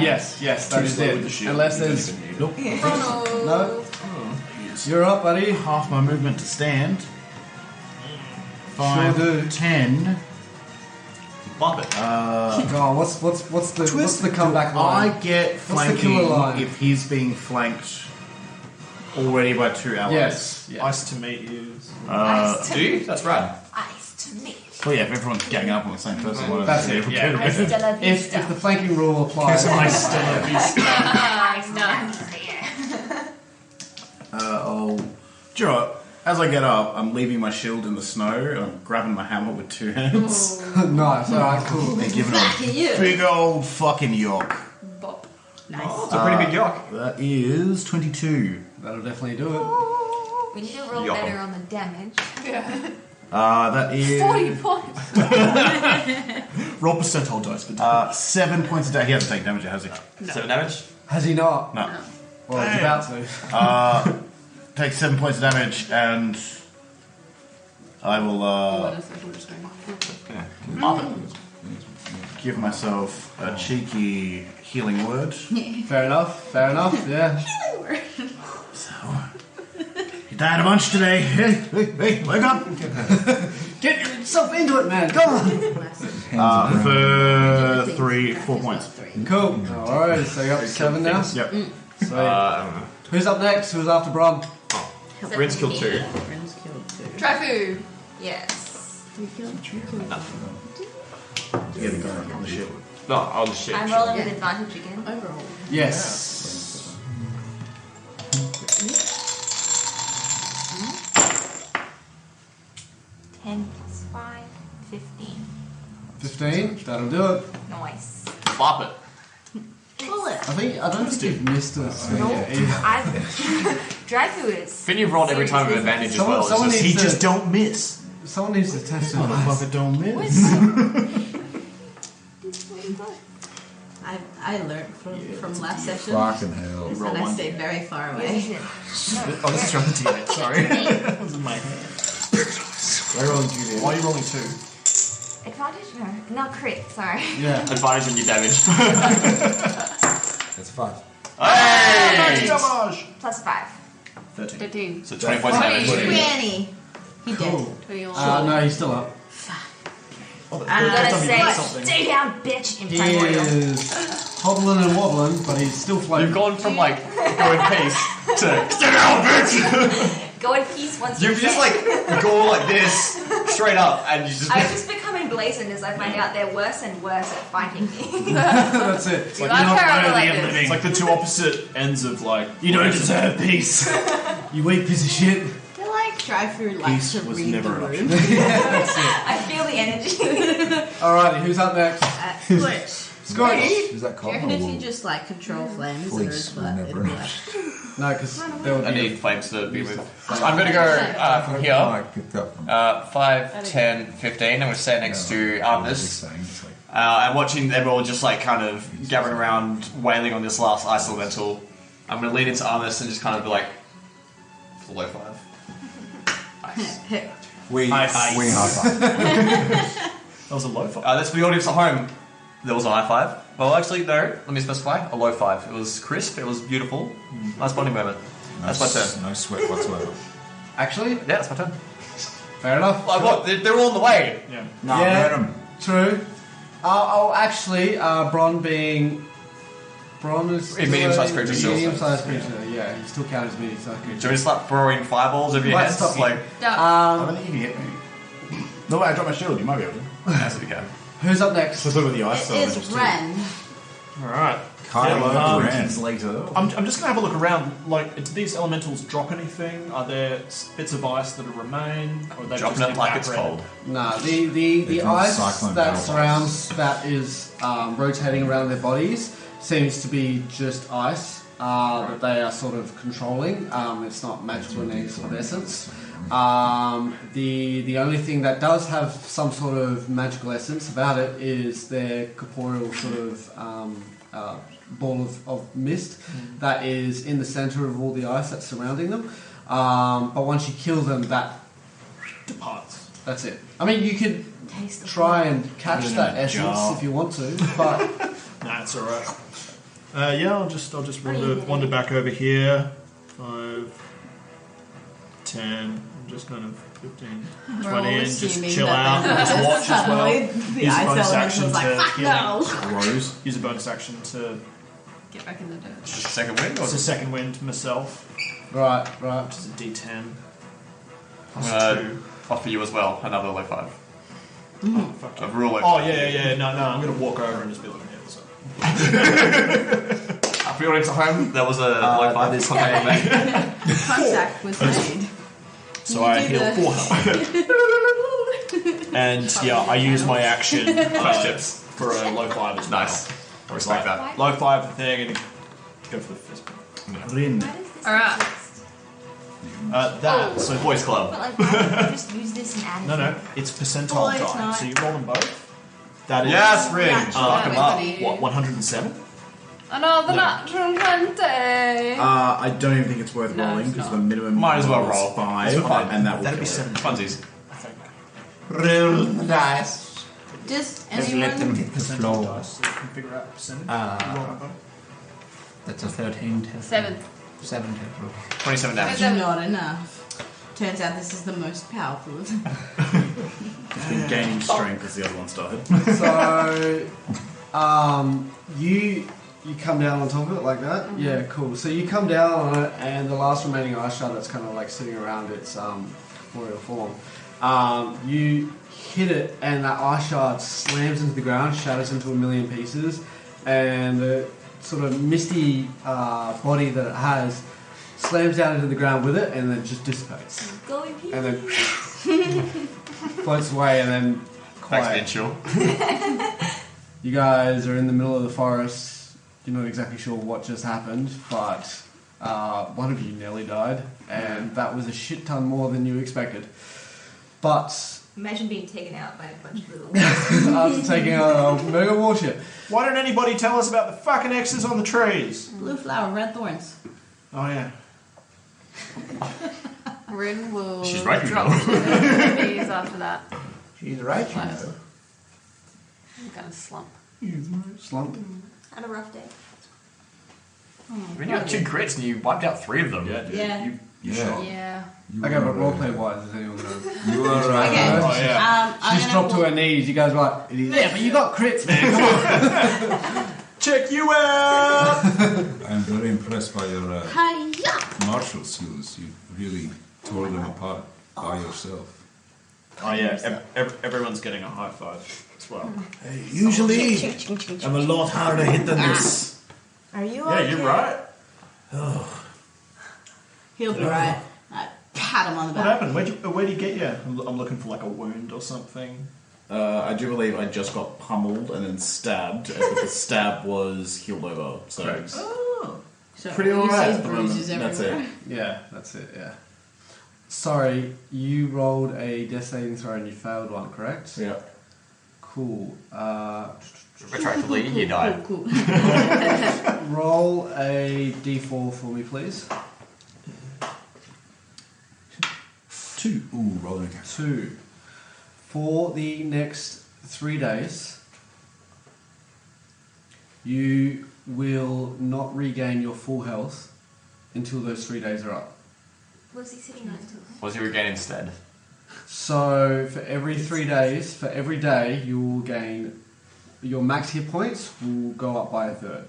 Yes, that Too is slow it. with the shield. Unless there's... Nope. No. You're up, buddy. Half my movement to stand. 5, Sure do. 10. Bump it. Oh, what's the comeback I line? get What's the killer flanking line? if he's being flanked already by 2 allies. Yes. Nice to meet you. Do you? That's right. Ice to me. Well, yeah, if everyone's getting up on the same person, why don't That's they it, ever yeah. do Ice it? de la If vista. the flanking rule applies... Ice de la Do you know what? As I get up, I'm leaving my shield in the snow and I'm grabbing my hammer with 2 hands Nice, alright, cool. and giving it You. a big old fucking yoke. Bop. Nice. Oh, it's a pretty big yoke. That is 22. That'll definitely do it. We need to roll Yup. better on the damage. Yeah. That is 40 points. Roll percentile dice for 7 points a day. He hasn't taken damage yet, has he? 7 damage. Has he not? No. Well, he's about to. Take 7 points of damage and I will give myself a cheeky healing word. Fair enough, yeah. You died a bunch today. Hey, wake up! Get yourself into it, man. Come on. For 4 points. Cool. Alright, so you're up to 7 now? Yep. Sweet. I don't know. Who's up next? Who's after Brom? Rinse killed 2. Friends killed 2. Trafu. Yes. We killed 2. Yeah, the guy on the ship. No, I'll just shit. I'm rolling with advantage again. Overall. Yes. 10 plus 5, 15. 15. That'll do it. Nice. Bop it. Pull it. I don't think you've missed a swing yet either. Dracu is. Finn, you've rolled every time with advantage as Someone- well. someone It's just- needs He to- just don't miss. Someone needs to test it. Motherfucker don't miss. I learned from last session. Fucking hell. And I stayed very far away. Oh, this is from the T8, sorry. That was in my hand. We're rolling 2 Why are you rolling 2? Advantage? No. Not crit, sorry. Yeah. Advantage on your damage. That's 5. Hey! Plus 5. 13. 13. So 20 points of damage. 20. He did. 21. No, he's still up. I'm gonna Something. say, stay down, bitch, in He 5 more. is hobbling and wobbling, but he's still floating. You've gone from like go in peace to get out, bitch. Go in peace once You've just like go like this straight up, and you just. I just become emblazoned as I find out they're worse and worse at fighting me. That's it. It's like you're not worthy of living. It's like the two opposite ends of like You don't deserve peace. You weak piece of shit. I like drive through like Peace to was read never the an room. That's it. I feel the energy. Alrighty, who's up next? Scorch. Scorch. Is that Do you cold? reckon if you just like control flames or Police is will that never it'd be know. like No, because there would I be need flames to be with. I'm going to go from here. I picked up from 5, 10, 15. I'm going to stay next to Artemis. And watching them all just like kind of gathering around, wailing on this last ice elemental. I'm going to lean into Artemis and just kind of be like, for low 5. Nice. We high five. that was a low 5. That's for the audience at home. There was a high 5. Well, actually, no. Let me specify. A low 5. It was crisp. It was beautiful. Nice bonding moment. That's my turn. No sweat whatsoever. Actually, Yeah, that's my turn. fair enough. Like what? They're all on the way. Yeah. No, Yeah. let 'em. True. Actually, Bron is A medium-sized creature still. Medium-sized creature. Yeah, he still counts as medium-sized Do you creature. want to start throwing fireballs over your Let's heads? stop. Like, I don't think you can hit me. No way, I dropped my shield. You might be able to. that's what you can. Who's up next? So with the ice it is Ren. Alright. Kylo Ren. Ren. Later. I'm just going to have a look around. Like, do these elementals drop anything? Are there bits of ice that remain? Or are they Dropping just it like it's evaporated? cold. Nah, the They're ice cyclone that barrel surrounds that is rotating around their bodies seems to be just ice that they are sort of controlling. It's not magical in any sort of essence. The only thing that does have some sort of magical essence about it is their corporeal sort of ball of mist that is in the center of all the ice that's surrounding them. But once you kill them, that Departs. that's it. I mean, you could Taste the try and catch Put it in that a essence jar. if you want to, but Nah, it's alright. Yeah, I'll just What are you wander hitting? back over here. 5, 10, I'm just kind of 15, We're all 20, and just assuming chill that out and just watch as well. suddenly the Use ice bonus elemental action was like, to fuck heal. no. Rose. Use a bonus action to. Get back in the dirt. Just a second wind, or It's a second wind myself, right. which is a D10. I'm gonna offer you as well another low 5. Oh, fuck A yeah. real low Oh, 5. yeah. No, I'm going to walk over and just be looking at it. So. For your audience at home, there was a low 5. that is Contact made. Contact was made. So I You do heal the- 4 health. And yeah, I use my action Tips. for a low 5 as well. Nice. I respect that. Low 5 thing and go for the fist bump. Rin. Why does this Alright. exist? That, so Boys Club. But like, why don't you just use this and add it? No, it's percentile Oh, it's die. not. So you roll them both. That is Yes, Ring. Yeah, Fuck 'em up. everybody. what 107. Another natural 20. I don't even think it's worth No, rolling it's because not. the minimum Might as well is roll. 5, It's fine. and that will That'd be kill 7 it. funsies. I think. Roll the dice. Just Just let them anyone. hit the Percentile floor. dice, so you can figure out percentage. Roll them both. That's a 13 to 7. 7 total. 27 damage. Not enough. Turns out this is the most powerful of them. It's been gaining strength as the other one started. so you come down on top of it like that. Yeah, cool. So you come down on it, and the last remaining ice shard that's kind of like sitting around its corporeal form. You hit it, and that ice shard slams into the ground, shatters into a million pieces, and the sort of misty body that it has slams down into the ground with it, and then just dissipates, Go in peace. and then floats away, and then Back to quiet. being chill. You guys are in the middle of the forest. You're not exactly sure what just happened, but one of you nearly died, and that was a shit ton more than you expected. But Imagine being taken out by a bunch of little. after taking out a mega warship, Why don't anybody tell us about the fucking X's on the trees? Blue flower, red thorns. Oh yeah. Rin will She's right, you drop know. to her knees after that. She's right, you Nice. know. I'm gonna slump. slump. Had a rough day. When you got 2 crits and you wiped out 3 of them. Yeah, dude. Yeah. Yeah. Yeah. You Okay, but were, roleplay wise, is anyone going? You were. Okay. Oh yeah. I'm She's gonna dropped to her knees. You guys were like, yeah, but you got crits, man. Come on. Check you out! I'm very impressed by your Hiya! martial skills. You really tore them apart by yourself. Oh yeah, everyone's getting a high five as well. Usually, I'm a lot harder hit than this. Are you Yeah, okay? you're right. He'll be right. I pat him on the What back. happened? Where'd he get you? I'm looking for like a wound or something. I do believe I just got pummeled and then stabbed, but the stab was healed over. So Correct. Oh. So pretty all you see alright is at the bruises moment. That's everywhere. it. Yeah, that's it, yeah. Sorry, you rolled a death saving throw and you failed one, correct? Yeah. Cool. Retroactively, you died. Cool. Roll a d4 for me, please. 2. Ooh, rolling again. 2. For the next 3 days, you will not regain your full health until those 3 days are up. Was he sitting next to us? What's your regain instead? So for every 3 days, for every day, you will gain your max hit points will go up by a third.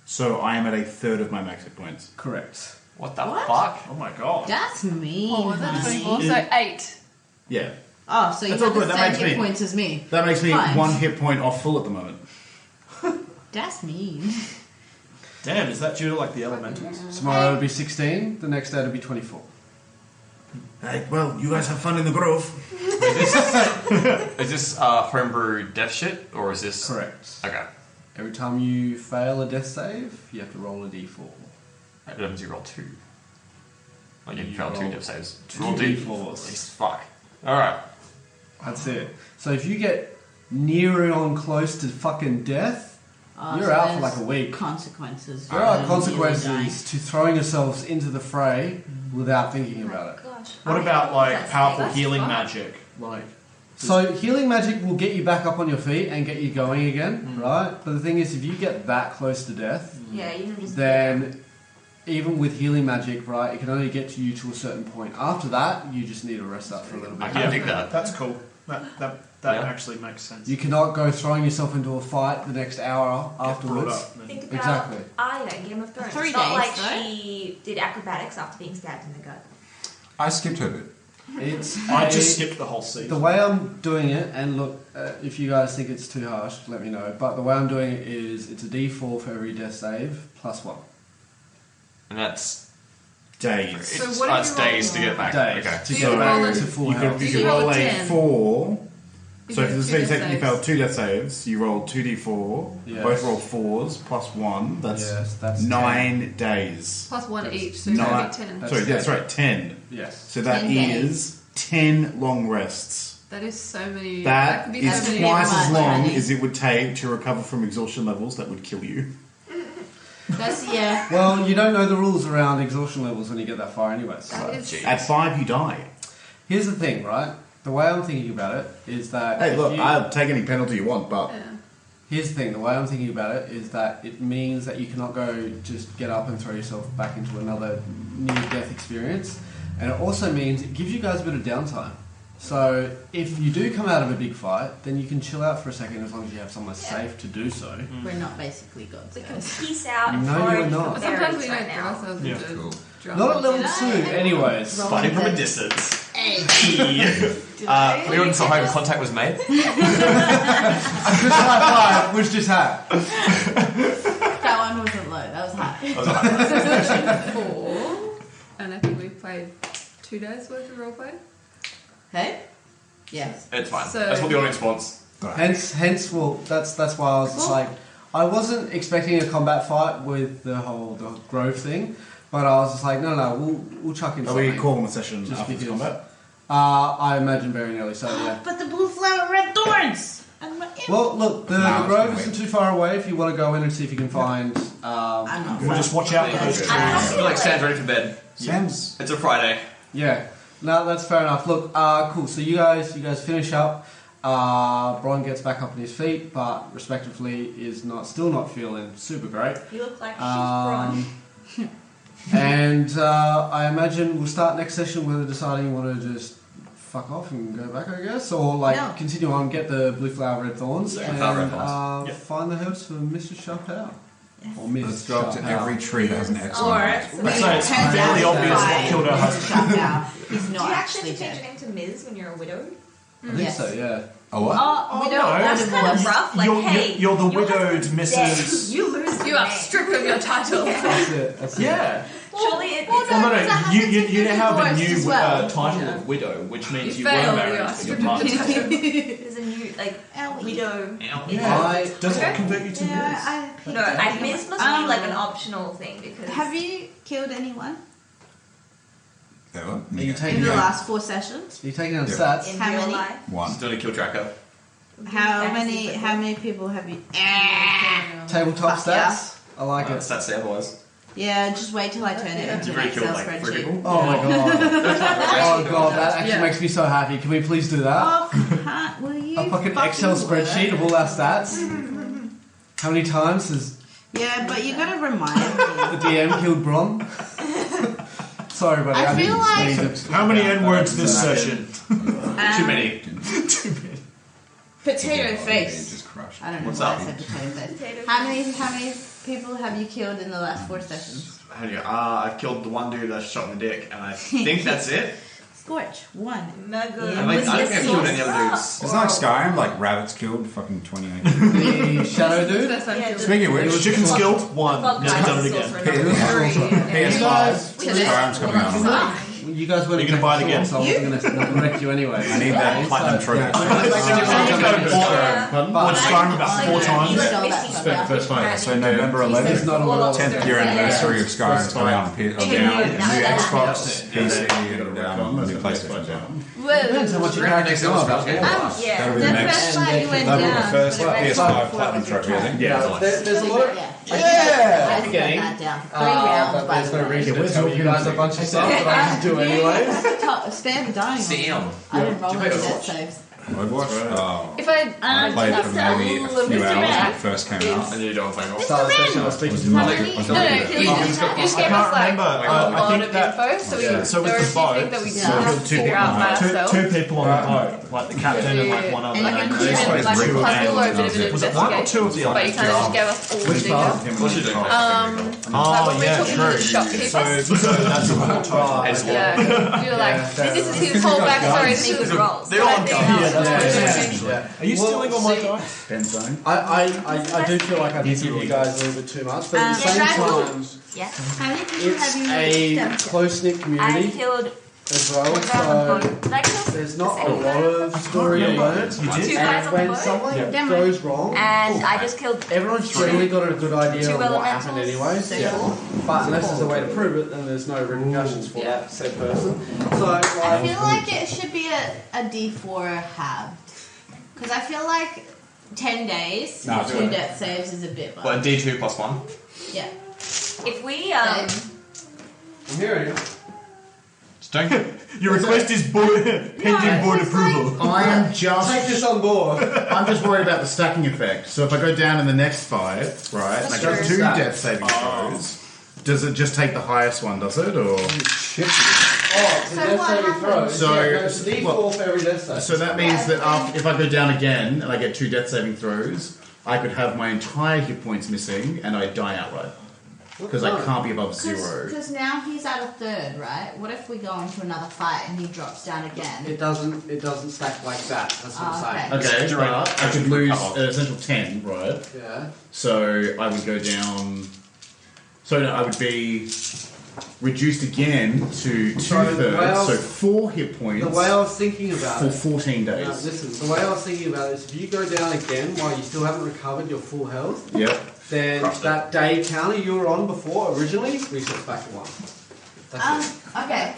So I am at a third of my max hit points. Correct. What the What? fuck? Oh my god. That's mean. Oh, was that honey. 24? So 8. Yeah. Oh, so you That's have all good. the That same makes hit me- points as me. That makes me Fine. 1 hit point off full at the moment. That's mean. Damn, is that due to like the elementals? Tomorrow it'll be 16, the next day it'll be 24. Right, well, you guys have fun in the grove. Is this homebrew death shit, or is this... Correct. Okay. Every time you fail a death save, you have to roll a d4. That means you roll 2. Like you You failed 2 roll death saves. 2 Roll d4s. Fuck. Alright. That's it. So if you get near on close to fucking death, Oh, you're so out for there's like a week. Consequences. There are consequences to throwing yourselves into the fray without thinking about it. Gosh. What I about think like that's- powerful that's healing fun. magic? Like So healing magic will get you back up on your feet and get you going again, right? But the thing is, if you get that close to death, Yeah, you can just. then even with healing magic, right, it can only get to you to a certain point. After that, you just need to rest up for a little I bit. can dig that. that's cool. That Yeah. actually makes sense. You cannot go throwing yourself into a fight the next hour afterwards. Think about Exactly. Arya in Game of Thrones. 3 it's not days, like though. she did acrobatics after being stabbed in the gut. I skipped her bit. It's I a- just skipped the whole season. The way I'm doing it, and look, if you guys think it's too harsh, let me know. But the way I'm doing it is it's a d4 for every death save plus 1. And that's... Days. So what if It's you roll days to get back. Days Okay. to So get you back roll to a- full You health. could, you So could you roll roll a a 10. 4. You So do for this two thing, death you saves. failed 2 death saves, you rolled 2d4, Yes. both rolled 4s, plus 1, that's, Yes, that's 9 days. Plus 1 That's each, so nine- it's 10. That's Sorry, that's 10. right, 10. Yes. So that 10 is 10 long rests. That is so many. That could be is so many. twice as much, long honey. as it would take to recover from exhaustion levels that would kill you. That's yeah. Well, you don't know the rules around exhaustion levels when you get that far anyway. That So. is. Jeez. At 5, you die. Here's the thing, right? The way I'm thinking about it is that... Hey, if look, you- I'll take any penalty you want, but Yeah. Here's the thing, the way I'm thinking about it is that it means that you cannot go just get up and throw yourself back into another near-death experience. And it also means it gives you guys a bit of downtime. So if you do come out of a big fight, then you can chill out for a second as long as you have somewhere safe to do so. We're not basically gods. We can guys. peace out and No, throw you're in not. from Sometimes we berries don't right throw now. ourselves Yeah. into Cool. drama. Not at level Did 2, I? anyways. Roll Fighting from a the- distance. Hey. Anyone saw home contact was made? Just high five, which just happened. That one wasn't low. That was high. That was a high five. So it's actually 4, and I think we've played 2 days worth of roleplay. Hey. Yes. It's fine. So- That's what the audience wants. Hence, well, that's why I was just like, I wasn't expecting a combat fight with the grove thing, but I was just like, no, we'll chuck in are we something. calling a session Just after this because- combat? I imagine very nearly so, yeah. But the blue flower, red thorns. And my Well, look, the No, grove it's isn't too far away if you want to go in and see if you can find. I'm not. We'll just watch out for those trees. I feel like Sam's ready for bed. Sam's. It's a Friday. Yeah, no, that's fair enough. Look, cool. So you guys finish up. Bron gets back up on his feet, but respectively is still not feeling super great. You look like she's Um, Bron. And I imagine we'll start next session whether deciding you want to just fuck off and go back, I guess, or like No. continue on, get the blue flower, red thorns, and Flower, red thorns. find the herbs for Mr. Sharpel. Or Ms. Let's go up to Sharpel. every tree that has an X Or on it. maybe So it it's turns really out obvious what by killed her Mr. husband. Sharpel. He's Do not you actually actually have to change dead. your name to Ms. when you're a widow? I think Yes. so, yeah. Oh, what? Oh, widow no. or That's kind of divorced. rough. Like, hey, you're the your widowed husband's dead. Mrs. You lose the You are name. stripped of your title. That's it. That's it. Yeah. Surely it Well, is. Well, no, That no. happens You if you you're have a divorced new as well. title Yeah. of widow, which means You you, failed, were married you are to your stripped of partner. your title. There's a new, like, widow. Yeah. Does it convert you to Ms? Yeah, No, I Ms must be like an optional thing because. Have you killed anyone There, what? Are you in taking the out, last 4 sessions? are you taking out Yeah. stats? in How real many? life. One. Still a kill tracker. How many people have you? Tabletop Fuck yeah. stats? I like it. That's there, boys. Yeah, just wait till I turn it into You've an already killed Excel like 3 spreadsheet. people. Oh my god. Oh god, that actually Yeah. makes me so happy. Can we please do that? Oh, can't, will you? A fucking Excel spreadsheet of all our stats? How many times has Yeah, but you gotta remind the me. DM killed Bron? Sorry, buddy. I feel didn't like- mean to- How many N-words this session? Too many. Potato face. Just crushed. I don't know What's why up? I said potato face. Potato How many people have you killed in the last 4 sessions? How do you? I've killed the one dude that shot in the dick, and I think that's it. Scorch, 1. Mega. Yeah. I think I've killed any other dudes. It's like Skyrim, like rabbits killed, fucking 28. The shadow dude? First time Yeah, killed. Speaking of which, Chicken skilled? One. Fuck Never guys, done it sorcerer again. number 3. PS5, Yeah. Skyrim's coming out. You guys weren't Are you gonna buy it again? so I wasn't going to correct you anyway. I need that platinum trophy. Watched Skyrim about 4 times. You stole that from me. First fight. So November 11th, It's not a lot. 10th year anniversary of Skyrim's coming out on new Xbox, PC, and new PlayStation. Depends how much your characters know about it. Yeah. That'll be The the next. first fight you went That'll be down. the first but the rest PS5 of the platinum was your trophy, I turn. think. Yeah. There's a lot of... I Yeah! put that down. 3 rounds, But by there's the no way. reason to tell you guys a bunch of stuff that I just do anyways. Stand dying. CM. I didn't roll Do any you play death Overwatch? saves. Overwatch? Oh. If I I played for maybe a few hours when it first came out. And you don't play more. Start the session, I was speaking to No, Mike. you just gave us like remember. a I lot think of that- info, so we So with there are a the few boat, things that we Yeah. have to figure out by ourselves. Two people on the boat, like the captain and like one other. Like a Anyone mission, who's like a really puzzle or a bit of an Was it one or two of the investigation, but you kind of just gave us all the details. What's she doing? Like when we yeah, took him to the shopkeeper. That's a whole time. Yeah, you're like, this is his whole backstory. This is rolls. They're all Yeah. Are you stealing all my dice? I do feel like I did give you guys a little bit too much, but at the same yeah, time, Yeah. How many people it's have you a stabbed? close-knit I community killed. as well, Two guys on the so boat. Did I kill there's not the a second lot guy? of story to learn. You did? Two guys And on the when boat? something Yeah. goes wrong, And I just killed. everyone's generally got a good idea Two of what elementals. happened anyway. So Yeah. cool. But unless there's a way to prove it, then there's no repercussions for that said person. So I like, feel like it should be a D4 halved. Because I feel like 10 days, No, it's 2 fine. death saves is a bit much. What, D2 plus 1? Yeah. If we I'm hearing it. Just don't get. Your request is pending board approval. I am Take just. this on board. I'm just worried about the stacking effect. So if I go down in the next fight, right, and I got true. 2 death saving throws, does it just take the highest one? Does it, or? Oh, it's a So death what saving happens? throw. So- Yeah, no, it's a D4 for every death save. So that means that after, if I go down again and I get 2 death saving throws, I could have my entire hit points missing and I die outright because I can't be above 0. Because now he's at a 3rd, right? What if we go into another fight and he drops down again? It doesn't stack like that. That's what Oh, I'm saying. Okay, but I could lose an essential 10, right? Yeah. So I would go down. So no, I would be reduced again to 2/3, so 4 hit points The way I was thinking about for it. 14 Now, days. listen, the way I was thinking about it is if you go down again while you still haven't recovered your full health, Yep. then that day counter you were on before originally resets back to 1. That's it. Okay.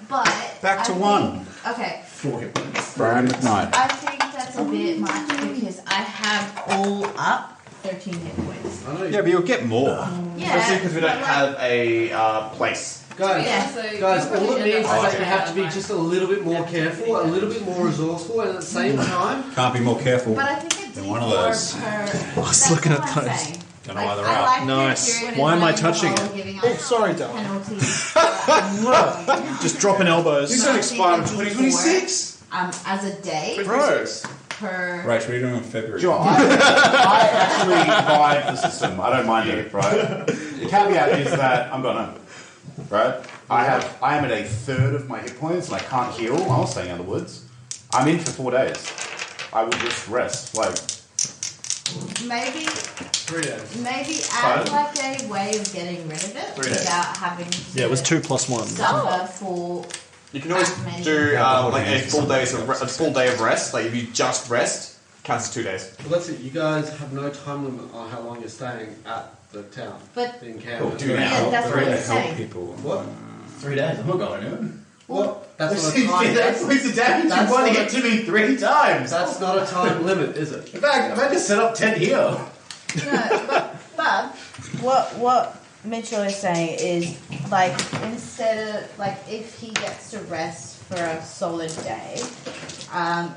But. Back to I 1. think- Okay. 4 hit points. Brian McKnight. I think that's a bit much because I have all up 13 hit points. I know you. Yeah, but you'll get more. Yeah. Especially because we don't but, like, have a place. Guys, Yeah. guys, all it means is Oh, that you okay. have to be just a little bit more careful, a little bit more resourceful, and at the same time, Can't be more careful. But I think it's Then one of those. I was looking at those. Don't know why they're out. Nice. Why am I touching it? oh, sorry, darling. Just dropping elbows. These don't expire in 2026. as a day Gross. per. Right, what are you doing in February? Sure, I actually vibe the system. I don't mind it, right? The caveat is that I'm going home, right? I am at a third of my hit points and I can't heal. I'm not staying out of the woods. I'm in for 4 days. I will just rest. Like, Maybe 3 days. maybe add like a way of getting rid of it 3 days. without having to Yeah, it was 2 plus 1. suffer for. You can always that many. do like a hands full day of rest. Like if you just rest, counts as 2 days. Well, that's it. You guys have no time limit on how long you're staying at the town. But- in camp. do now. Yeah, that's what Trying to I'm help saying. people. What? 3 days. I'm not going in. Well, that's not a time. that's the damage. That's You want to not get to me 3 times. That's not a time limit, is it? In fact, I've had to set up 10 here. No, but what Mitchell is saying is like instead of like if he gets to rest for a solid day,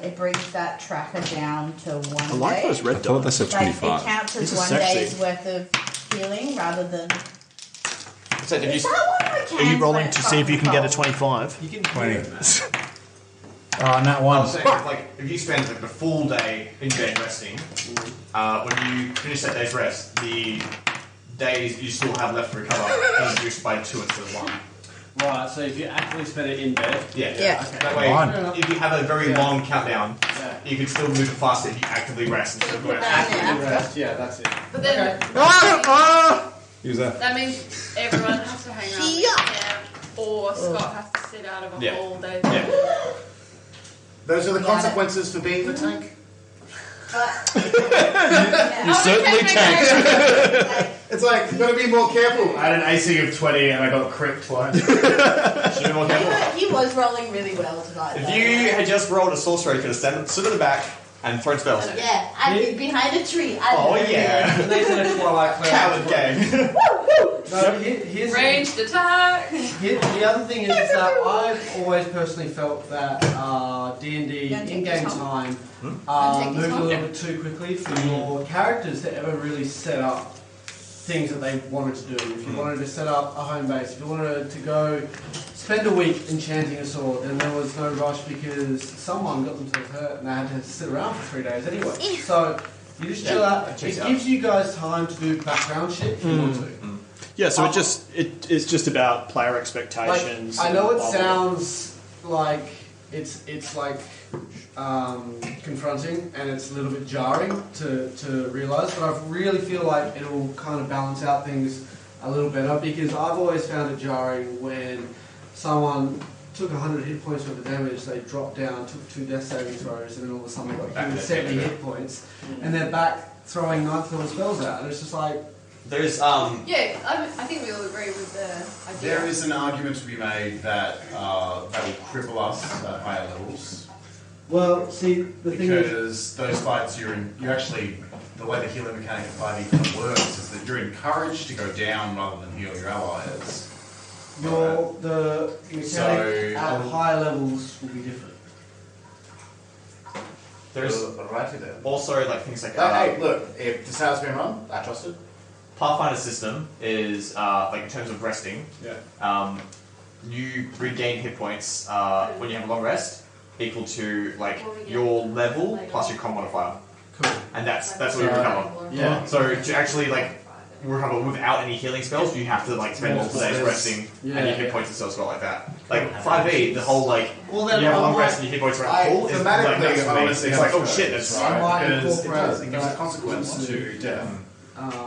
it brings that tracker down to 1 I like day. those red I thought dots. they said Like it 25. counts as These are 1 sexy. day's worth of healing rather than. So if Is you, that one of my Are you cans rolling went to see if you can get a fucking 25? you can 20. do it, man. Oh, and that I one. was saying, like, if you spend like the full day in bed resting, when you finish that day's rest, the days you still have left to recover is reduced by 2 instead of 1. Right. So if you actually spend it in bed. Yeah. Yeah. That way, Fine. if you have a very Yeah. long countdown, Yeah. you can still move it faster if you actively rest instead of rest. Actively rest. Yeah, that's it. But then Use that. that means everyone has to hang around the camp, or Scott has to sit out of a Yeah. whole day. Yeah. Those are the consequences for being the tank. You certainly tanked. It's like, you've got to be more careful. I had an AC of 20 and I got crit twice. Should be more careful. He was rolling really well tonight. If though. you had just rolled a sorcerer, you could have stood at the back and thrown spells. Yeah, I'd be behind a tree. Oh yeah. And they said a Twilight Cleric. Coward gang. No, but here's Ranged attack. the other thing is that I've always personally felt that D&D Don't take in-game this time Don't take this moved a home. little bit too quickly for your characters to ever really set up things that they wanted to do. If you wanted to set up a home base, if you wanted to go spend a week enchanting a sword, then there was no rush because someone got themselves hurt and they had to sit around for 3 days anyway. So you just chill out. It checks out. gives you guys time to do background shit if you want to. Yeah, so it's just about player expectations. I know and it blah, blah, blah. sounds like it's like confronting and it's a little bit jarring to realise, but I really feel like it'll kind of balance out things a little better because I've always found it jarring when someone took 100 hit points worth of damage, they dropped down, took 2 death saving throws, and then all of a sudden they got Back healed to 70 the hit points, and they're back throwing 9th level spells out, and it's just like, There's Yeah, I think we all agree with the idea. There is an argument to be made that that will cripple us at higher levels. well, see, the thing is, Because those fights you actually, the way the healing mechanic of 5e kind of works is that you're encouraged to go down rather than heal your allies. the mechanic So- at higher levels will be different. there's Righty then. also like things like Hey, look, if this has been run, I trust it. Pathfinder system is like in terms of resting. Yeah. You regain hit points when you have a long rest, equal to like your level plus your con modifier, Cool. and that's what you recover. Yeah. So to actually like recover without any healing spells, you have to like spend multiple days resting, and your hit points themselves go like that. Like 5e, the whole like Well, then you have a long I rest and your hit points are at full is like thematically, that's I want to see it's how like oh it shit, goes, that's I might Because it incorporate does. It gives a that consequence to death.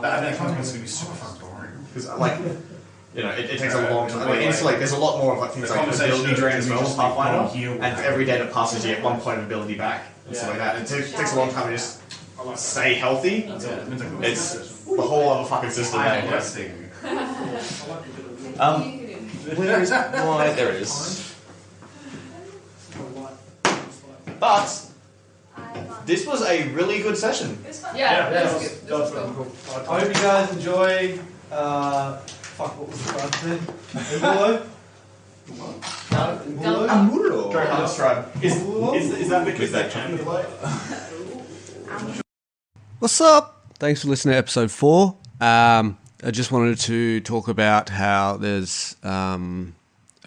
That consequence is going to be super fucking boring. because like. You know, it takes a long time. Like, it's like there's a lot more of like things like ability drain as well as Pathfinder, and for every day that passes, you get 1 point of ability back and stuff like that. And it takes a long time to just stay healthy. It's the whole other fucking system. I am man. resting. Where is why there is? But this was a really good session. Yeah, that that's was- good. that was This is cool. I hope you guys enjoy. Fuck, what was the guy's name? Imbulo? Imbulo? Amuro. Drake Hunter's tribe. Is that because they can? What's up? Thanks for listening to episode 4. I just wanted to talk about how there's a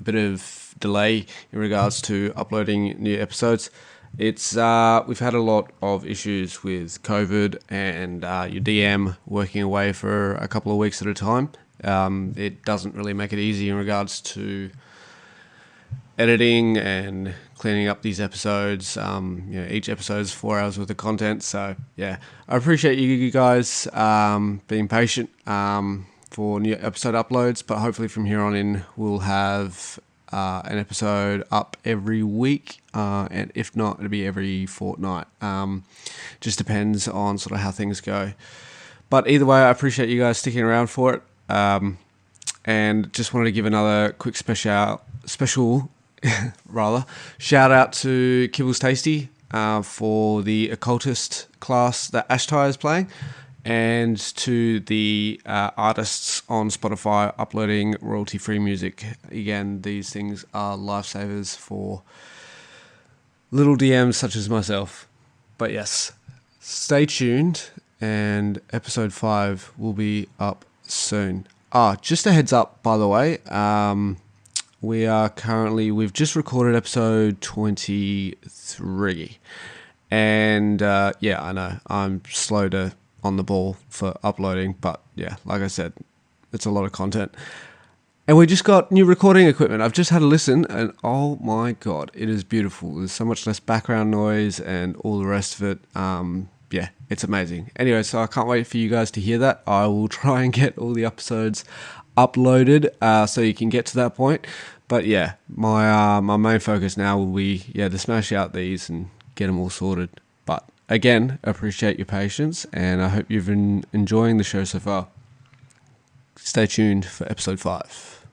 bit of delay in regards to uploading new episodes. It's we've had a lot of issues with COVID and your DM working away for a couple of weeks at a time. It doesn't really make it easy in regards to editing and cleaning up these episodes. Each episode is 4 hours worth of content. So yeah, I appreciate you guys being patient for new episode uploads. But hopefully from here on in, we'll have an episode up every week, and if not, it'll be every fortnight. Just depends on sort of how things go. But either way, I appreciate you guys sticking around for it. And just wanted to give another quick special shout out to Kibbles Tasty for the occultist class that Ashtai is playing, and to the artists on Spotify uploading royalty-free music. Again, these things are lifesavers for little DMs such as myself. But yes, stay tuned, and episode 5 will be up soon. Just a heads up, by the way, we've just recorded episode 23, and I know I'm slow on the ball for uploading, but yeah, like I said, it's a lot of content. And we just got new recording equipment. I've just had a listen, and oh my god, it is beautiful. There's so much less background noise and all the rest of it. It's amazing. Anyway, so I can't wait for you guys to hear that. I will try and get all the episodes uploaded so you can get to that point. But yeah, my main focus now will be to smash out these and get them all sorted. But again, appreciate your patience, and I hope you've been enjoying the show so far. Stay tuned for episode 5.